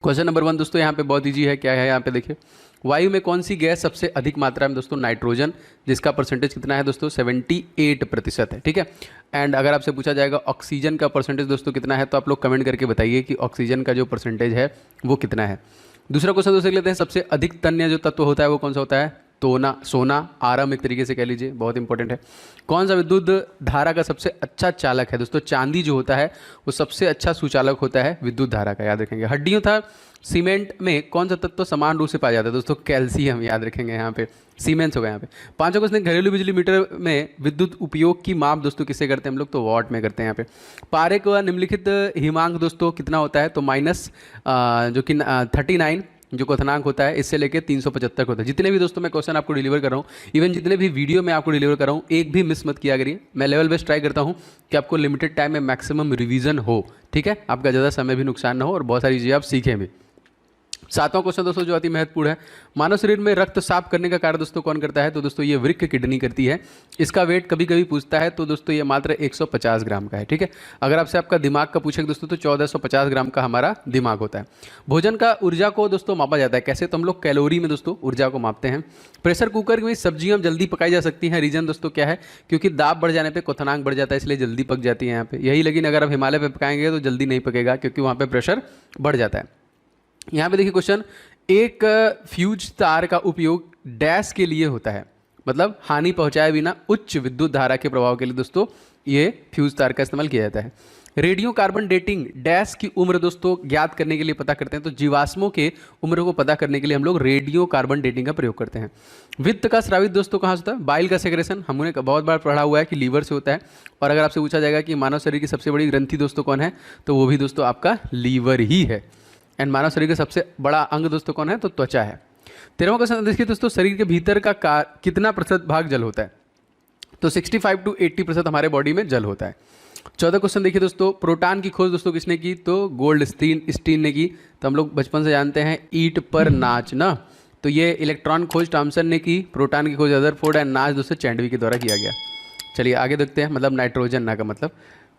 Question number 1 दोस्तों यहाँ पे बहुत ईजी है। क्या है यहाँ पे देखिए, वायु में कौन सी गैस सबसे अधिक मात्रा में दोस्तों? नाइट्रोजन, जिसका परसेंटेज कितना है दोस्तों? 78% है। ठीक है। एंड अगर आपसे पूछा जाएगा ऑक्सीजन का परसेंटेज दोस्तों कितना है, तो आप लोग कमेंट करके बताइए कि ऑक्सीजन का जो परसेंटेज है वो कितना है। दूसरा क्वेश्चन दोस्तों लेते हैं, सबसे अधिक तन्य जो तत्व होता है वो कौन सा होता है? सोना, आरम एक तरीके से कह लीजिए, बहुत इंपॉर्टेंट है। कौन सा विद्युत धारा का सबसे अच्छा चालक है दोस्तों? चांदी जो होता है वो सबसे अच्छा सुचालक होता है विद्युत धारा का, याद रखेंगे। हड्डियों था सीमेंट में कौन सा तत्व समान रूप से पाया जाता है दोस्तों? कैल्शियम, याद रखेंगे यहाँ पे। सीमेंट्स होगा यहाँ पे। पांचों क्वेश्चन, घरेलू बिजली मीटर में विद्युत उपयोग की माप दोस्तों किससे करते हैं हम लोग? तो वॉट में करते हैं यहाँ पे। पारे का निम्नलिखित हिमांक दोस्तों कितना होता है? तो माइनस जो कि 39 जो क्वथनांक होता है इससे लेके 375 होता है। जितने भी दोस्तों मैं क्वेश्चन आपको डिलीवर कर रहा हूँ, इवन जितने भी वीडियो मैं आपको डिलीवर कर रहा हूँ, एक भी मिस मत किया करिए। मैं लेवल बेस्ट ट्राई करता हूँ कि आपको लिमिटेड टाइम में मैक्सिमम रिवीजन हो, ठीक है, आपका ज़्यादा समय भी नुकसान ना हो और बहुत सारी चीज़ें आप सीखें भी। सातवां क्वेश्चन दोस्तों जो अति महत्वपूर्ण है, मानव शरीर में रक्त साफ करने का कार्य दोस्तों कौन करता है? तो दोस्तों ये वृक्क किडनी करती है। इसका वेट कभी कभी पूछता है, तो दोस्तों ये मात्र 150 ग्राम का है। ठीक है। अगर आपसे आपका दिमाग का पूछे दोस्तों, तो 1450 ग्राम का हमारा दिमाग होता है। भोजन का ऊर्जा को दोस्तों मापा जाता है कैसे? तो हम लोग कैलोरी में दोस्तों ऊर्जा को मापते हैं। प्रेशर कुकर में सब्जियां जल्दी पकाई जा सकती हैं, रीजन दोस्तों क्या है? क्योंकि दाब बढ़ जाने पर क्वथनांक बढ़ जाता है, इसलिए जल्दी पक जाती है यहाँ पे यही। लेकिन अगर आप हिमालय पे पकाएंगे तो जल्दी नहीं पकेगा, क्योंकि वहाँ पे प्रेशर बढ़ जाता है। यहाँ पे देखिए क्वेश्चन, एक फ्यूज तार का उपयोग डैश के लिए होता है, मतलब हानि पहुंचाए बिना उच्च विद्युत धारा के प्रभाव के लिए दोस्तों ये फ्यूज तार का इस्तेमाल किया जाता है। रेडियो कार्बन डेटिंग डैश की उम्र दोस्तों ज्ञात करने के लिए पता करते हैं, तो जीवाश्मों के उम्र को पता करने के लिए हम लोग रेडियो कार्बन डेटिंग का प्रयोग करते हैं। वित्त का स्रावित दोस्तों कहाँ से होता है? बाइल का सेक्रेशन हमने बहुत बार पढ़ा हुआ है कि लीवर से होता है। और अगर आपसे पूछा जाएगा कि मानव शरीर की सबसे बड़ी ग्रंथि दोस्तों कौन है, तो वो भी दोस्तों आपका लीवर ही है। एंड मानव शरीर का सबसे बड़ा अंग दोस्तों कौन है? तो त्वचा है। 13वां क्वेश्चन देखिए दोस्तों, शरीर के भीतर का कितना प्रतिशत भाग जल होता है? तो 65 to 80% हमारे बॉडी में जल होता है। 14 क्वेश्चन देखिए दोस्तों, प्रोटॉन की खोज दोस्तों किसने की? तो गोल्डस्टीन ने की। तो हम लोग बचपन से जानते हैं ईट पर नाच ना, तो ये इलेक्ट्रॉन खोज थॉमसन ने की, प्रोटॉन की खोज रदरफोर्ड एंड नाच दोस्तों चैंडवी के द्वारा किया गया। चलिए आगे देखते हैं, मतलब नाइट्रोजन ना का मतलब।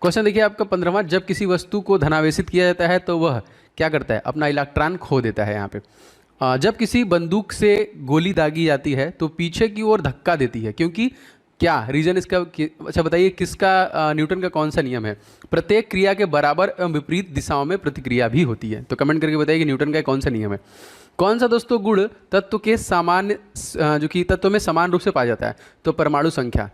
क्वेश्चन देखिए आपका 15वां, जब किसी वस्तु को धनावेशित किया जाता है तो वह क्या करता है? अपना इलेक्ट्रॉन खो देता है यहाँ पे। जब किसी बंदूक से गोली दागी जाती है तो पीछे की ओर धक्का देती है, क्योंकि क्या रीजन इसका? अच्छा बताइए, किसका न्यूटन का कौन सा नियम है? प्रत्येक क्रिया के बराबर एवं विपरीत दिशाओं में प्रतिक्रिया भी होती है। तो कमेंट करके बताइए कि न्यूटन का कौन सा नियम है। कौन सा दोस्तों गुण तत्व के सामान्य जो कि तत्व में समान रूप से पाया जाता है? तो परमाणु संख्या।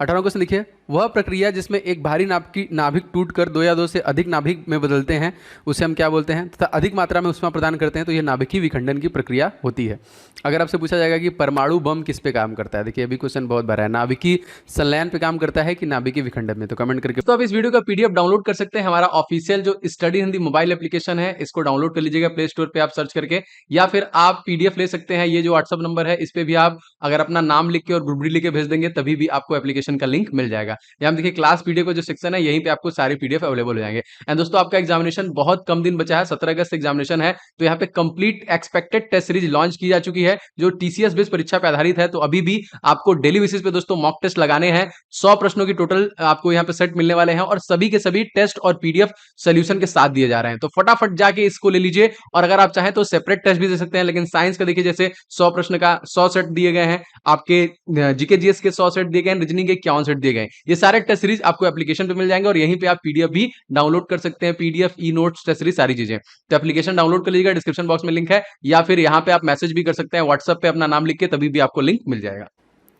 18वां क्वेश्चन देखिए, वह प्रक्रिया जिसमें एक भारी नाभिक टूटकर दो या दो से अधिक नाभिक में बदलते हैं उसे हम क्या बोलते हैं? तथा अधिक मात्रा में ऊष्मा प्रदान करते हैं, तो यह नाभिकीय विखंडन की प्रक्रिया होती है। अगर आपसे पूछा जाएगा कि परमाणु बम किस पे काम करता है, देखिए अभी क्वेश्चन बहुत बार है, नाभिकीय संलयन पे काम करता है कि नाभिकीय विखंडन में? तो कमेंट करके। तो आप इस वीडियो का पीडीएफ डाउनलोड कर सकते हैं, हमारा ऑफिशियल जो स्टडी हिंदी मोबाइल एप्लीकेशन है इसको डाउनलोड कर लीजिएगा प्ले स्टोर पे आप सर्च करके, या फिर आप पीडीएफ ले सकते हैं। ये जो व्हाट्सअप नंबर है इस पे भी आप अगर अपना नाम लिख के और ग्रुप डी लिख के भेज देंगे तभी भी आपको एप्लीकेशन का लिंक मिल जाएगा। यहाँ देखिए क्लास पीडीएफ का जो सेक्शन है यहीं पे आपको सारे पीडीएफ अवेलेबल हो जाएंगे। एंड दोस्तों आपका एग्जामिनेशन बहुत कम दिन बचा है, 17 अगस्त एग्जामिनेशन है, तो यहाँ पे complete expected test series launch की जा चुकी है जो टीसीएस बेस्ड परीक्षा पे आधारित है। तो अभी भी आपको डेली बेसिस पे दोस्तों मॉक टेस्ट लगाने हैं। 100 प्रश्नों की टोटल आपको यहाँ पे सेट मिलने वाले हैं और सभी के सभी टेस्ट और पीडीएफ सोल्यूशन के साथ दिए जा रहे हैं। तो फटाफट जाके इसको ले लीजिए, और अगर आप चाहें तो सेपरेट टेस्ट भी दे सकते हैं। लेकिन साइंस का देखिए जैसे 100 प्रश्न का 100 सेट दिए गए हैं, आपके जीके जीएस के 100 सेट दिए गए हैं, रीजनिंग के 51 सेट दिए गए। ये सारे टेस्ट सीरीज आपको एप्लीकेशन पे मिल जाएंगे और यहीं पे आप पीडीएफ भी डाउनलोड कर सकते हैं, PDF e notes test series सारी चीजें। तो एप्लीकेशन डाउनलोड कर लीजिएगा, डिस्क्रिप्शन बॉक्स में लिंक है, या फिर यहाँ पे आप मैसेज भी कर सकते हैं व्हाट्सएप पे अपना नाम लिख के, तभी भी आपको लिंक मिल जाएगा।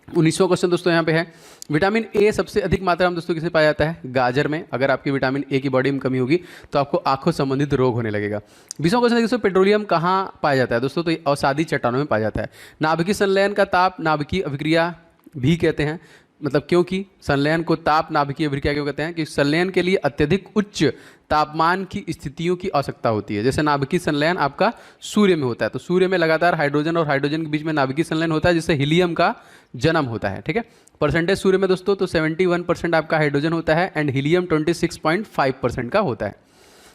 19वां क्वेश्चन दोस्तों यहाँ पे है, विटामिन ए सबसे अधिक मात्रा में दोस्तों किसे पाया जाता है? गाजर में। अगर आपकी विटामिन ए की बॉडी में कमी होगी तो आपको आंखों संबंधित रोग होने लगेगा। 20वां क्वेश्चन दोस्तों, पेट्रोलियम कहाँ पाया जाता है दोस्तों? तो अवसादी चट्टानों में पाया जाता है। नाभिकीय संलयन का ताप नाभिकीय अभिक्रिया भी कहते हैं, मतलब क्योंकि संलयन को ताप नाभिकीय अभिक्रिया क्यों कहते हैं? कि संलयन के लिए अत्यधिक उच्च तापमान की स्थितियों की आवश्यकता होती है। जैसे नाभिकीय संलयन आपका सूर्य में होता है, तो सूर्य में लगातार हाइड्रोजन और हाइड्रोजन के बीच में नाभिकीय संलयन होता है, जिससे हीलियम का जन्म होता है। ठीक है। परसेंटेज सूर्य में दोस्तों तो 71% आपका हाइड्रोजन होता है एंड हीलियम 26.5% का होता है।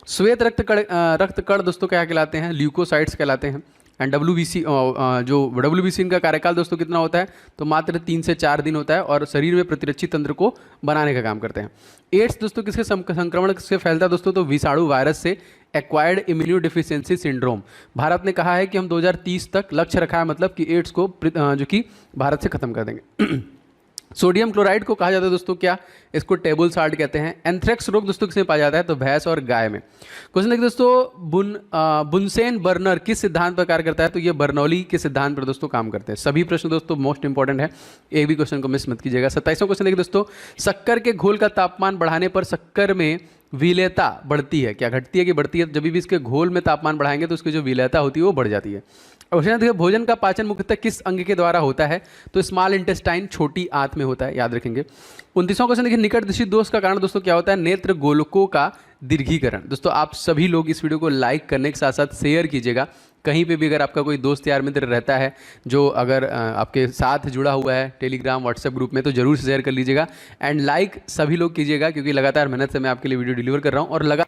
श्वेत रक्त कण दोस्तों क्या कहलाते हैं? ल्यूकोसाइट्स कहलाते हैं। एंड डब्ल्यूबीसी इनका कार्यकाल दोस्तों कितना होता है? तो मात्र 3 से 4 दिन होता है और शरीर में प्रतिरक्षी तंत्र को बनाने का काम करते हैं। एड्स दोस्तों किसके संक्रमण से फैलता है दोस्तों? तो विषाणु वायरस से acquired immuno deficiency syndrome. Bharat ने कहा है कि हम 2030 तक लक्ष्य रखा है, मतलब कि एड्स को जो कि भारत से खत्म कर देंगे। सोडियम क्लोराइड को कहा जाता है दोस्तों क्या, इसको टेबल साल्ट कहते हैं। एंथ्रेक्स रोग दोस्तों किसमें पाया जाता है, तो भैंस और गाय में। क्वेश्चन देखिए दोस्तों, बुनसेन बर्नर किस सिद्धांत पर कार्य करता है, तो ये बर्नौली के सिद्धांत पर दोस्तों काम करते हैं। सभी प्रश्न दोस्तों मोस्ट इंपॉर्टेंट है, एक भी क्वेश्चन को मिस मत कीजिएगा। 27वां क्वेश्चन देखिए दोस्तों, शक्कर के घोल का तापमान बढ़ाने पर शक्कर में विलेयता बढ़ती है, क्या घटती है कि बढ़ती है, जब भी इसके घोल में तापमान बढ़ाएंगे तो उसकी जो विलेयता होती है वो बढ़ जाती है। क्वेश्चन देखिए, भोजन का पाचन मुख्यतः किस अंग के द्वारा होता है, तो स्मॉल इंटेस्टाइन, छोटी आंत में होता है, याद रखेंगे। 29वां क्वेश्चन देखिए, निकट दृष्टि दोष का कारण दोस्तों क्या होता है, नेत्र गोलकों का दीर्घीकरण। दोस्तों आप सभी लोग इस वीडियो को लाइक करने के साथ साथ शेयर कीजिएगा। कहीं पे भी अगर आपका कोई दोस्त यार मित्र रहता है जो अगर आपके साथ जुड़ा हुआ है टेलीग्राम व्हाट्सएप ग्रुप में, तो जरूर शेयर कर लीजिएगा एंड लाइक सभी लोग कीजिएगा, क्योंकि लगातार मेहनत से मैं आपके लिए वीडियो डिलीवर कर रहा हूँ और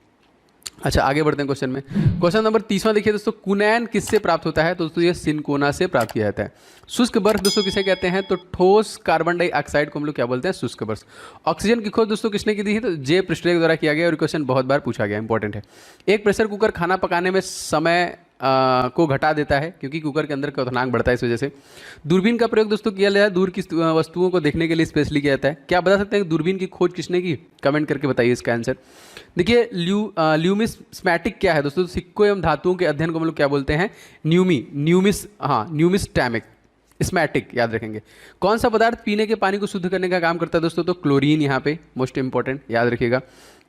अच्छा आगे बढ़ते हैं क्वेश्चन में। क्वेश्चन नंबर 30वां देखिए दोस्तों, कुनैन किससे प्राप्त होता है, तो दोस्तों ये सिनकोना से प्राप्त किया जाता है। शुष्क बर्फ दोस्तों किसे कहते हैं, तो ठोस कार्बन डाइऑक्साइड को हम लोग क्या बोलते हैं, शुष्क बर्फ। ऑक्सीजन की खोज दोस्तों किसने की थी, तो जे प्रिस्टले द्वारा किया गया, और क्वेश्चन बहुत बार पूछा गया, इंपॉर्टेंट है। एक प्रेशर कुकर खाना पकाने में समय को घटा देता है, क्योंकि कुकर के अंदर क्वथनांक बढ़ता है, इस वजह से। दूरबीन का प्रयोग दोस्तों किया जाता है दूर की वस्तुओं को देखने के लिए स्पेशली किया जाता है। क्या बता सकते हैं दूरबीन की खोज किसने की, कमेंट करके बताइए इसका आंसर। देखिए ल्यूमिस्मैटिक क्या है दोस्तों, सिक्कों एवं धातुओं के अध्ययन को हम लोग क्या बोलते हैं, न्यूमिस्टैमिक स्मैटिक, याद रखेंगे। कौन सा पदार्थ पीने के पानी को शुद्ध करने का काम करता है दोस्तों, तो क्लोरीन, यहाँ पे मोस्ट इंपॉर्टेंट, याद रखिएगा।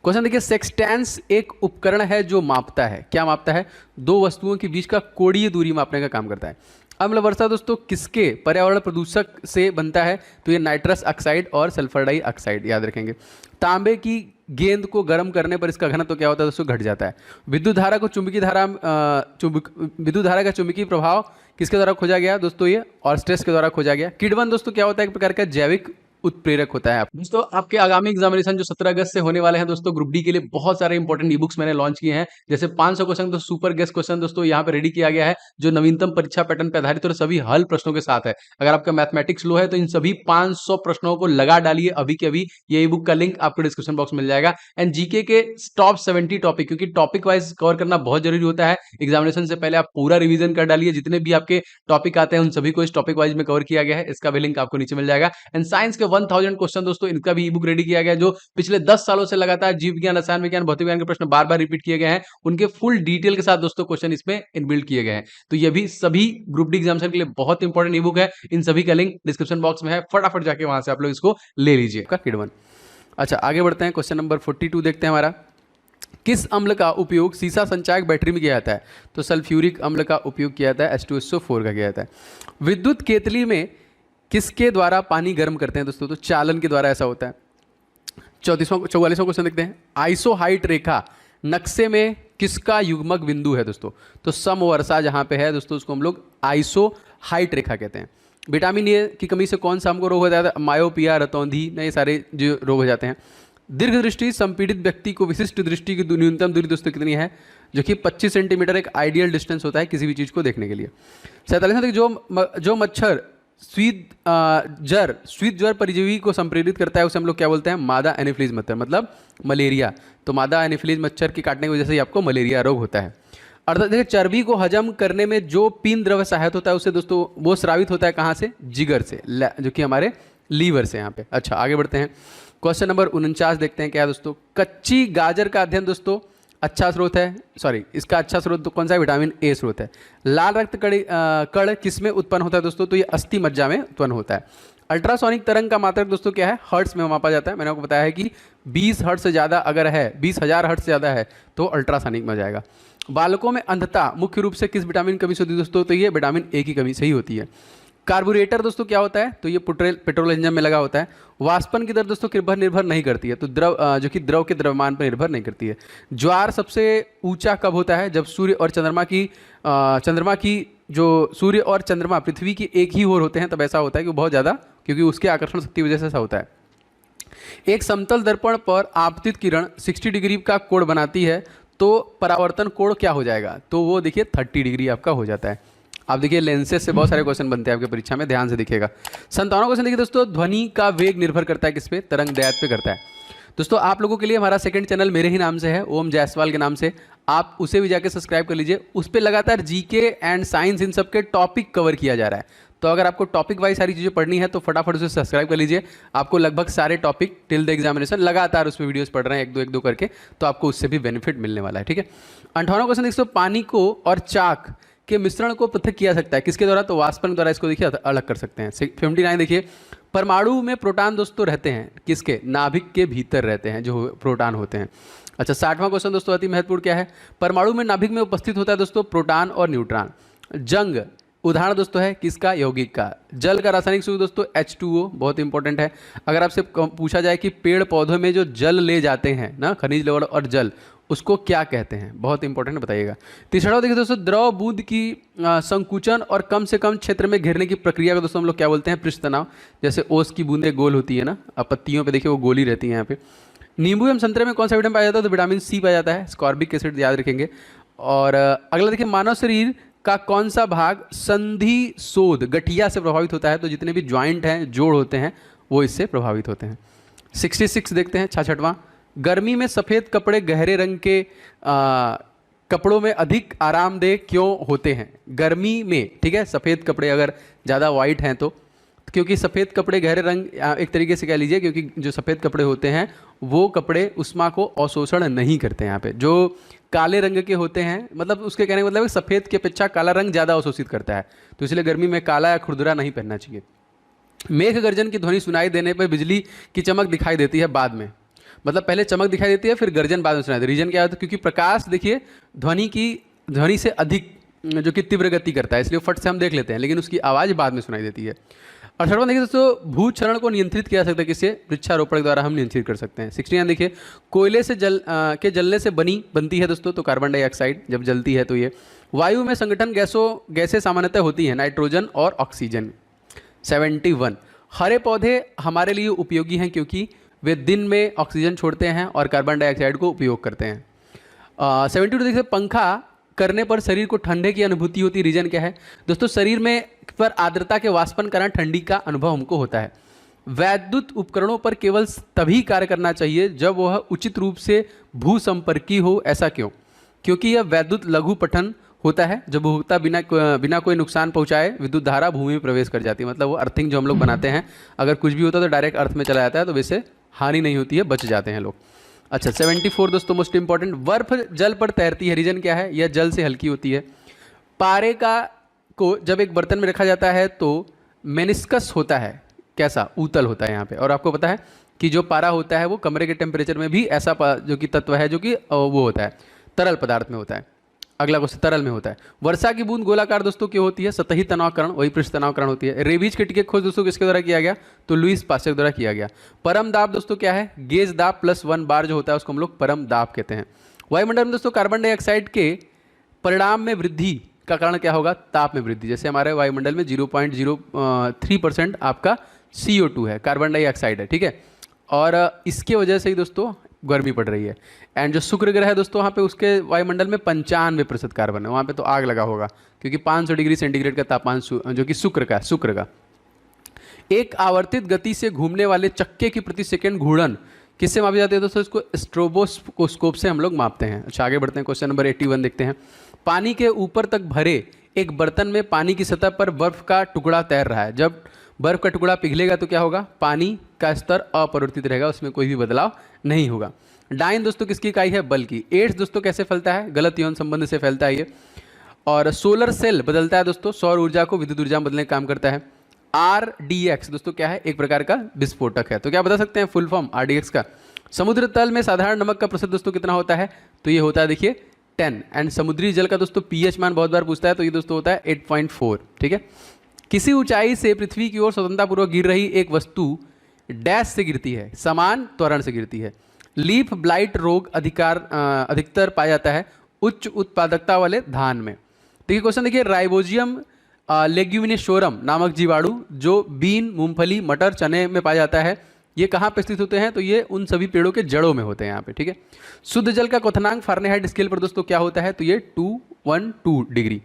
क्वेश्चन देखिए, सेक्सटेंस एक उपकरण है जो मापता है, क्या मापता है, दो वस्तुओं के बीच का कोणीय दूरी मापने का काम करता है। अम्ल वर्षा दोस्तों किसके पर्यावरण प्रदूषक से बनता है, तो ये नाइट्रस ऑक्साइड और सल्फर डाइऑक्साइड, याद रखेंगे। तांबे की गेंद को गर्म करने पर इसका घनत्व क्या होता है दोस्तों, घट जाता है। विद्युत धारा का चुंबकीय प्रभाव किसके द्वारा खोजा गया दोस्तों, ये ऑर्स्टेस के द्वारा खोजा गया। किण्वन दोस्तों क्या होता है, एक प्रकार का जैविक उत्प्रेरक होता है। दोस्तों आपके आगामी एग्जामिनेशन जो 17 अगस्त से होने वाले हैं दोस्तों, ग्रुप डी के लिए बहुत सारे इंपॉर्टेंट ई बुक्स मैंने लॉन्च किए हैं, जैसे 500 क्वेश्चन तो सुपर गेस्ट क्वेश्चन दोस्तों यहाँ पे रेडी किया गया है, जो नवीनतम परीक्षा पैटर्न पर आधारित और सभी हल प्रश्नों के साथ है। अगर आपका मैथमेटिक्स लो है तो इन सभी 500 प्रश्नों को लगा डालिए अभी के अभी, ये ई बुक का लिंक आपको डिस्क्रिप्शन बॉक्स मिल जाएगा। एंड जीके के टॉप 70 टॉपिक, क्योंकि टॉपिक वाइज कवर करना बहुत जरूरी होता है, एग्जामिनेशन से पहले आप पूरा रिवीजन कर डालिए, जितने भी आपके टॉपिक आते हैं उन सभी को इस टॉपिक वाइज में कवर किया गया है, इसका भी लिंक आपको नीचे मिल जाएगा। एंड साइंस के 1000 क्वेश्चन दोस्तों, इनका भी ई बुक रेडी किया गया, जो पिछले 10 सालों से लगातार जीव विज्ञान, रसायन विज्ञान, भौतिक विज्ञान के प्रश्न बार बार रिपीट किए गए हैं, उनके फुल डिटेल के साथ दोस्तों क्वेश्चन इसमें इनबिल्ट किए गए हैं। तो ये भी सभी ग्रुप डी एग्जामिनेशन के लिए बहुत इंपॉर्टेंट ई बुक है, इन सभी का लिंक डिस्क्रिप्शन बॉक्स में है, फटाफट जाके वहां से आप लोग इसको ले लीजिए। किडवन। अच्छा आगे बढ़ते हैं, क्वेश्चन नंबर 42 देखते हैं हमारा। किस अम्ल का उपयोग सीसा संचायक बैटरी में किया जाता है, तो सल्फ्यूरिक अम्ल का उपयोग किया जाता है, H2SO4 का किया जाता है। विद्युत केतली में किसके द्वारा पानी गर्म करते हैं दोस्तों, तो चालन के द्वारा ऐसा होता है। 44वां क्वेश्चन देखते हैं, आइसोहाइट रेखा नक्शे में किसका युग्मक बिंदु है दोस्तों, तो समवर्षा जहां पे है दोस्तों उसको हम लोग आइसोहाइट रेखा कहते हैं। विटामिन ए की कमी से कौन सा हमको रोग हो जाता है, मायोपिया, रतौंधी, ये सारे जो रोग हो जाते हैं। दीर्घ दृष्टि संपीड़ित व्यक्ति को विशिष्ट दृष्टि की न्यूनतम दूरी दोस्तों कितनी है, जो कि 25 सेंटीमीटर एक आइडियल डिस्टेंस होता है किसी भी चीज़ को देखने के लिए। 47 जो मच्छर स्वीत ज्वर परिजीवी को संप्रेरित करता है उसे हम लोग क्या बोलते हैं, मादा एनोफिलीज मच्छर, मतलब मलेरिया। तो मादा एनोफिलीज मच्छर के काटने की वजह से ही आपको मलेरिया रोग होता है। अर्थात देखिए, चर्बी को हजम करने में जो पीन द्रव्य सहायक होता है उसे दोस्तों वो स्रावित होता है कहाँ से, जिगर से, जो कि हमारे लीवर से यहाँ पे। अच्छा आगे बढ़ते हैं, क्वेश्चन नंबर 49 देखते हैं क्या है दोस्तों। कच्ची गाजर का अध्ययन दोस्तों अच्छा स्रोत है, इसका अच्छा स्रोत तो कौन सा है, विटामिन ए स्रोत है। लाल रक्त कण किस में उत्पन्न होता है दोस्तों, तो ये अस्थि मज्जा में उत्पन्न होता है। अल्ट्रासोनिक तरंग का मात्रक दोस्तों क्या है, हर्ट्स में मापा जाता है। मैंने आपको बताया है कि 20 हर्ट्ज से ज़्यादा अगर है, 20,000 हर्ट्ज से ज़्यादा है तो अल्ट्रासोनिक में जाएगा। बालकों में अंधता मुख्य रूप से किस विटामिन की कमी से होती है दोस्तों, तो ये विटामिन ए की कमी से ही होती है। कार्बोरेटर दोस्तों क्या होता है, तो ये पेट्रोल इंजन में लगा होता है। वाष्पन की दर दोस्तों किस पर निर्भर नहीं करती है, तो जो कि द्रव के द्रव्यमान पर निर्भर नहीं करती है। ज्वार सबसे ऊंचा कब होता है, जब सूर्य और सूर्य और चंद्रमा पृथ्वी की एक ही ओर होते हैं तब ऐसा होता है कि बहुत ज़्यादा, क्योंकि उसके आकर्षण शक्ति की वजह से ऐसा होता है। एक समतल दर्पण पर आपतित किरण 60 डिग्री का कोण बनाती है, तो परावर्तन कोण क्या हो जाएगा, तो वो देखिए 30 डिग्री आपका हो जाता है। आप देखिए लेंसेज से बहुत सारे क्वेश्चन बनते हैं आपके परीक्षा में, ध्यान से दिखेगा। 57वां क्वेश्चन देखिए दोस्तों, ध्वनि का वेग निर्भर करता है किस पे, तरंग दैर्घ्य पे करता है। दोस्तों आप लोगों के लिए हमारा सेकंड चैनल मेरे ही नाम से है, ओम जायसवाल के नाम से, आप उसे भी जाके सब्सक्राइब कर लीजिए। उस पर लगातार जीके एंड साइंस इन सब के टॉपिक कवर किया जा रहा है। तो अगर आपको टॉपिक वाइज सारी चीज़ें पढ़नी है तो फटाफट उसे सब्सक्राइब कर लीजिए। आपको लगभग सारे टॉपिक टिल द एग्जामिनेशन लगातार उसमें वीडियोस पढ़ रहे हैं एक दो करके, तो आपको उससे भी बेनिफिट मिलने वाला है। ठीक है, 58वां क्वेश्चन देखिए, पानी को और चाक के मिश्रण को पृथक किया सकता है किसके द्वारा? तो वाष्पन द्वारा इसको देखिए अलग कर सकते हैं। 59 देखिए, परमाणु में प्रोटॉन दोस्तों रहते हैं किसके? नाभिक के भीतर रहते हैं जो प्रोटॉन होते हैं। अच्छा, 60वां क्वेश्चन दोस्तों अति महत्वपूर्ण क्या है? परमाणु में नाभिक में उपस्थित होता है दोस्तों प्रोटॉन और न्यूट्रॉन। जंग उदाहरण दोस्तों है किसका? यौगिक का। जल का रासायनिक सूत्र दोस्तों H2O, बहुत इंपॉर्टेंट है। अगर आपसे पूछा जाए कि पेड़ पौधों में जो जल ले जाते हैं ना, खनिज लवण और जल, उसको क्या कहते हैं? बहुत इंपॉर्टेंट बताइएगा। तीसरा देखिए दोस्तों, द्रव बूंद की संकुचन और कम से कम क्षेत्र में घेरने की प्रक्रिया को दोस्तों हम लोग क्या बोलते हैं? पृष्ठ तनाव। जैसे ओस की बूंदें गोल होती है ना, अब पत्तियों पे देखिए वो गोली रहती है यहाँ पे। नींबू एवं संतरे में कौन सा विटामिन पाया जाता है? तो विटामिन सी पाया जाता है, स्कॉर्बिक एसिड याद रखेंगे। और अगला देखिए, मानव शरीर का कौन सा भाग संधि शोध गठिया से प्रभावित होता है? तो जितने भी ज्वाइंट हैं, जोड़ होते हैं, वो इससे प्रभावित होते हैं। 66 देखते हैं, 66वां, गर्मी में सफ़ेद कपड़े गहरे रंग के कपड़ों में अधिक आरामदेह क्यों होते हैं? गर्मी में, ठीक है, सफ़ेद कपड़े अगर ज़्यादा वाइट हैं तो, क्योंकि सफ़ेद कपड़े गहरे रंग, एक तरीके से कह लीजिए, क्योंकि जो सफ़ेद कपड़े होते हैं वो कपड़े उष्मा को अवशोषण नहीं करते हैं। यहाँ पे जो काले रंग के होते हैं, मतलब उसके कहने का मतलब है सफ़ेद की अपेक्षा काला रंग ज़्यादा अवशोषित करता है, तो इसलिए गर्मी में काला या खुरदुरा नहीं पहनना चाहिए। मेघ गर्जन की ध्वनि सुनाई देने पर बिजली की चमक दिखाई देती है बाद में, मतलब पहले चमक दिखाई देती है फिर गर्जन बाद में सुनाई देती है। रीजन क्या होता है? क्योंकि प्रकाश देखिए ध्वनि से अधिक जो कि तीव्र गति करता है, इसलिए फट से हम देख लेते हैं, लेकिन उसकी आवाज़ बाद में सुनाई देती है। और 68वां देखिए दोस्तों, भूक्षरण को नियंत्रित किया जा सकता है किससे? वृक्षारोपण के द्वारा हम नियंत्रित कर सकते हैं। 69 देखिए, कोयले से जलने से बनती है दोस्तों तो कार्बन डाइऑक्साइड जब जलती है तो ये। वायु में संगठन गैसें सामान्यतः होती हैं नाइट्रोजन और ऑक्सीजन। 71, हरे पौधे हमारे लिए उपयोगी हैं क्योंकि वे दिन में ऑक्सीजन छोड़ते हैं और कार्बन डाइऑक्साइड को उपयोग करते हैं। 72 देखिए, पंखा करने पर शरीर को ठंडे की अनुभूति होती है। रीजन क्या है दोस्तों? शरीर में पर आर्द्रता के वाष्पन कारण ठंडी का अनुभव हमको होता है। वैद्युत उपकरणों पर केवल तभी कार्य करना चाहिए जब वह उचित रूप से भूसंपर्की हो। ऐसा क्यों? क्योंकि यह वैद्युत लघु पठन होता है जब उपभोक्ता बिना कोई नुकसान पहुंचाए विद्युत धारा भूमि में प्रवेश कर जाती है। मतलब वो अर्थिंग जो हम लोग बनाते हैं, अगर कुछ भी होता है तो डायरेक्ट अर्थ में चला जाता है, तो वैसे हानि नहीं होती है, बच जाते हैं लोग। अच्छा, 74 दोस्तों मोस्ट इंपॉर्टेंट, बर्फ जल पर तैरती है। रीजन क्या है? यह जल से हल्की होती है। पारे को जब एक बर्तन में रखा जाता है तो मेनिस्कस होता है, कैसा? ऊतल होता है यहाँ पे। और आपको पता है कि जो पारा होता है वो कमरे के टेम्परेचर में भी ऐसा जो कि तत्व है जो कि वो होता है, तरल पदार्थ में होता है। अगला क्वेश्चन, तरल में होता है। वर्षा की बूंद गोलाकार दोस्तों क्यों होती है? सतही तनावकरण, वही पृष्ठ तनावकरण होती है। रेबीज कीट की खोज दोस्तों किसके द्वारा किया गया? तो लुईस पास्चर द्वारा किया गया। परम दाब दोस्तों क्या है? गेज दाब +1 बार जो होता है उसको हम लोग परम दाब कहते हैं। वायुमंडल में दोस्तों कार्बन डाइऑक्साइड के परिणाम में वृद्धि का कारण क्या होगा? ताप में वृद्धि। जैसे हमारे वायुमंडल में 0.03% आपका CO2 है, कार्बन डाइऑक्साइड है, ठीक है, और इसके वजह से ही दोस्तों गर्मी पड़ रही है। एंड जो शुक्र ग्रह है दोस्तों, वहाँ पे उसके वायुमंडल में 95% कार्बन है, वहाँ पे तो आग लगा होगा, क्योंकि 500 डिग्री सेंटीग्रेड का तापमान जो कि शुक्र का। एक आवर्तित गति से घूमने वाले चक्के की प्रति सेकंड घूर्णन किससे मापी जाती है दोस्तों? इसको स्ट्रोबोस्कोप से हम लोग मापते हैं। अच्छा, आगे बढ़ते हैं, क्वेश्चन नंबर 81 देखते हैं। पानी के ऊपर तक भरे एक बर्तन में पानी की सतह पर बर्फ का टुकड़ा तैर रहा है। जब बर्फ का टुकड़ा पिघलेगा तो क्या होगा? पानी का स्तर अपरिवर्तित रहेगा, उसमें कोई भी बदलाव नहीं होगा। डाइन दोस्तों किसकी इकाई है? बल की। एड्स दोस्तों कैसे फैलता है? गलत यौन संबंध से फैलता है ये। और सोलर सेल बदलता है दोस्तों, सौर ऊर्जा को विद्युत ऊर्जा में बदलने का काम करता है। RDX दोस्तों क्या है? एक प्रकार का विस्फोटक है। तो क्या बता सकते हैं फुल फॉर्म RDX का? समुद्र तल में साधारण नमक का प्रतिशत दोस्तों कितना होता है? तो ये होता है देखिए 10। एंड समुद्री जल का दोस्तों pH मान बहुत बार पूछता है, तो ये दोस्तों होता है 8.4, ठीक है। किसी ऊंचाई से पृथ्वी की ओर स्वतंत्रतापूर्वक गिर रही एक वस्तु डैश से गिरती है, समान त्वरण से गिरती है। लीफ ब्लाइट रोग अधिकतर पाया जाता है उच्च उत्पादकता वाले धान में। देखिए क्वेश्चन देखिए, राइबोजियम लेग्यूमिनेशोरम नामक जीवाणु जो बीन, मूंगफली, मटर, चने में पाया जाता है, ये कहाँ पे स्थित होते हैं? तो ये उन सभी पेड़ों के जड़ों में होते हैं यहाँ पे, ठीक है। शुद्ध जल का क्वथनांक फारेनहाइट स्केल पर दोस्तों क्या होता है? तो ये 212 डिग्री।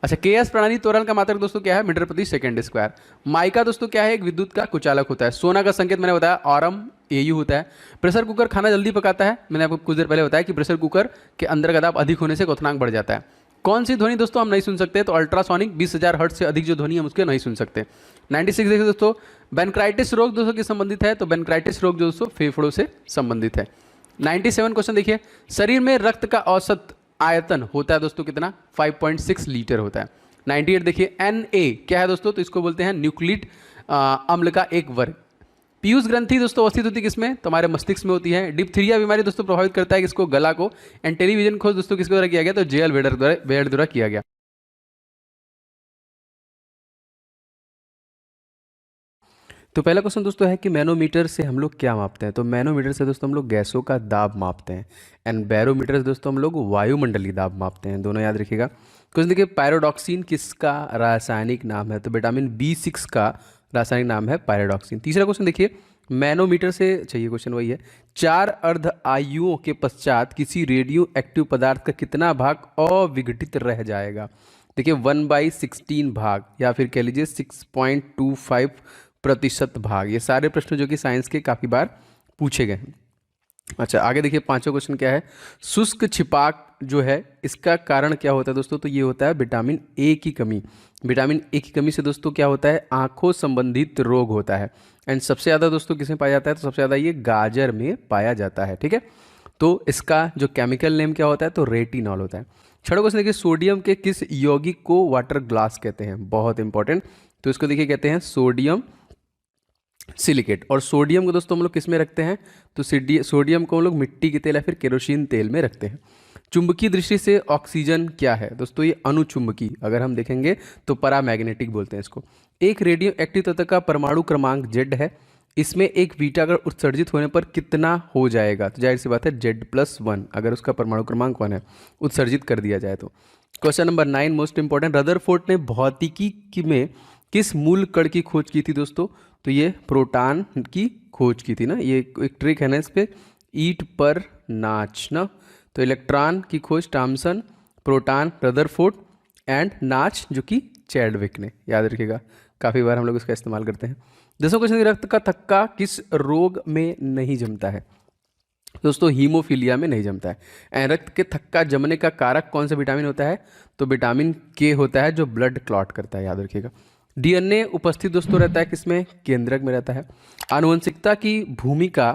अच्छा, केएस प्रणाली त्वरण का मात्रक दोस्तों क्या है? मीटर प्रति सेकंड स्क्वायर। माइका दोस्तों क्या है? एक विद्युत का कुचालक होता है। सोना का संकेत मैंने बताया ऑरम एयू होता है। प्रेशर कुकर खाना जल्दी पकाता है। मैंने आपको कुछ देर पहले बताया कि प्रेशर कुकर के अंदर का दाब अधिक होने से क्वथनांक बढ़ जाता है। कौन सी ध्वनि दोस्तों हम नहीं सुन सकते? तो अल्ट्रासोनिक 20,000 हर्ट्ज से अधिक जो ध्वनि हम उसके नहीं सुन सकते। 96 देखिए दोस्तों, बेनक्राइटिस रोग दोस्तों किस संबंधित है? तो बेनक्राइटिस रोग जो दोस्तों फेफड़ों से संबंधित है। 97 क्वेश्चन देखिए, शरीर में रक्त का औसत आयतन होता है दोस्तों कितना? 5.6 लीटर होता है। 98 देखिए, Na क्या है दोस्तों? तो इसको बोलते हैं न्यूक्लिक अम्ल का एक वर्ग। पीयूष ग्रंथि दोस्तों अवस्थित होती है किसमें? तो हमारे मस्तिष्क में होती है। डिप्थीरिया बीमारी दोस्तों प्रभावित करता है किसको? गला को। एंड टेलीविजन खोज दोस्तों किसके द्वारा किया गया? तो जेएल वेडर द्वारा किया गया। तो पहला क्वेश्चन दोस्तों है कि मैनोमीटर से हम लोग क्या मापते हैं? तो मैनोमीटर से दोस्तों हम लोग गैसों का दाब मापते हैं। एंड बैरोमीटर से दोस्तों हम लोग वायुमंडलीय दाब मापते हैं। दोनों याद रखिएगा। क्वेश्चन देखिए, पायरोडॉक्सिन किसका रासायनिक नाम है? तो विटामिन B6 का रासायनिक नाम है पायरोडॉक्सिन। तीसरा क्वेश्चन देखिए, मैनोमीटर से चाहिए क्वेश्चन वही है, 4 अर्ध आयुओं के पश्चात किसी रेडियो एक्टिव पदार्थ का कितना भाग अविघटित रह जाएगा? देखिए 1/16 भाग, या फिर कह लीजिए 6.25% भाग। ये सारे प्रश्न जो कि साइंस के काफ़ी बार पूछे गए हैं। अच्छा, आगे देखिए पांचवा क्वेश्चन क्या है? शुष्क छिपाक जो है इसका कारण क्या होता है दोस्तों? तो ये होता है विटामिन ए की कमी। विटामिन ए की कमी से दोस्तों क्या होता है? आंखों संबंधित रोग होता है। एंड सबसे ज़्यादा दोस्तों किसमें पाया जाता है? तो सबसे ज़्यादा ये गाजर में पाया जाता है। ठीक है, तो इसका जो केमिकल नेम क्या होता है? तो रेटिनॉल होता है। छठा क्वेश्चन देखिए, सोडियम के किस यौगिक को वाटर ग्लास कहते हैं? बहुत इंपॉर्टेंट। तो इसको देखिए कहते हैं सोडियम सिलिकेट। और सोडियम को दोस्तों हम लोग किस में रखते हैं? तो सोडियम को हम लोग मिट्टी के तेल या फिर केरोसिन तेल में रखते हैं। चुंबकीय दृष्टि से ऑक्सीजन क्या है दोस्तों? ये अनुचुंबकीय। अगर हम देखेंगे तो पैरामैग्नेटिक बोलते हैं इसको। एक रेडियो एक्टिव तत्व का परमाणु क्रमांक Z है। इसमें एक बीटा अगर उत्सर्जित होने पर कितना हो जाएगा? तो जाहिर सी बात है Z+1, अगर उसका परमाणु क्रमांक 1 है, उत्सर्जित कर दिया जाए तो। Question number 9 most important, Rutherford ने भौतिकी में किस मूल कण की खोज की थी दोस्तों? तो ये प्रोटॉन की खोज की थी ना। ये एक ट्रिक है ना इस पे, ईट पर नाच ना। तो इलेक्ट्रॉन की खोज थॉमसन, प्रोटॉन रदरफोर्ड, एंड नाच जो कि चैडविक ने। याद रखिएगा, काफ़ी बार हम लोग इसका इस्तेमाल करते हैं। 10वां क्वेश्चन, रक्त का थक्का किस रोग में नहीं जमता है? दोस्तों हीमोफीलिया में नहीं जमता है। रक्त के थक्का जमने का कारक कौन सा विटामिन होता है? तो विटामिन के होता है, जो ब्लड क्लॉट करता है। याद रखिएगा। डीएनए उपस्थित दोस्तों रहता है किसमें? केंद्रक में रहता है। आनुवंशिकता की भूमिका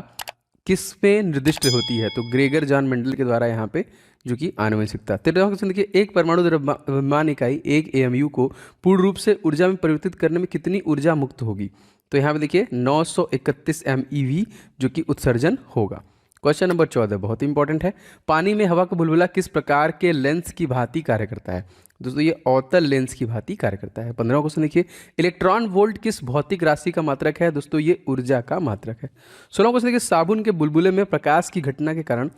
किस में निर्दिष्ट होती है? तो ग्रेगर जॉन मेंडल के द्वारा यहाँ पे, जो कि आनुवंशिकता। 13वां क्वेश्चन देखिए, एक परमाणु द्रव्यमान इकाई 1 AMU को पूर्ण रूप से ऊर्जा में परिवर्तित करने में कितनी ऊर्जा मुक्त होगी? तो यहाँ पे देखिए 931 MeV जो कि उत्सर्जन होगा। क्वेश्चन नंबर 14 बहुत इंपॉर्टेंट है, पानी में हवा का बुलबुला किस प्रकार के लेंस की भांति कार्य करता है? दोस्तों ये अवतल लेंस की भांति कार्य करता है। 15वां क्वेश्चन देखिए, इलेक्ट्रॉन वोल्ट किस भौतिक राशि का मात्रक है? दोस्तों ये ऊर्जा का मात्रक है। 16वां क्वेश्चन देखिए, साबुन के बुलबुले में प्रकाश की घटना के कारण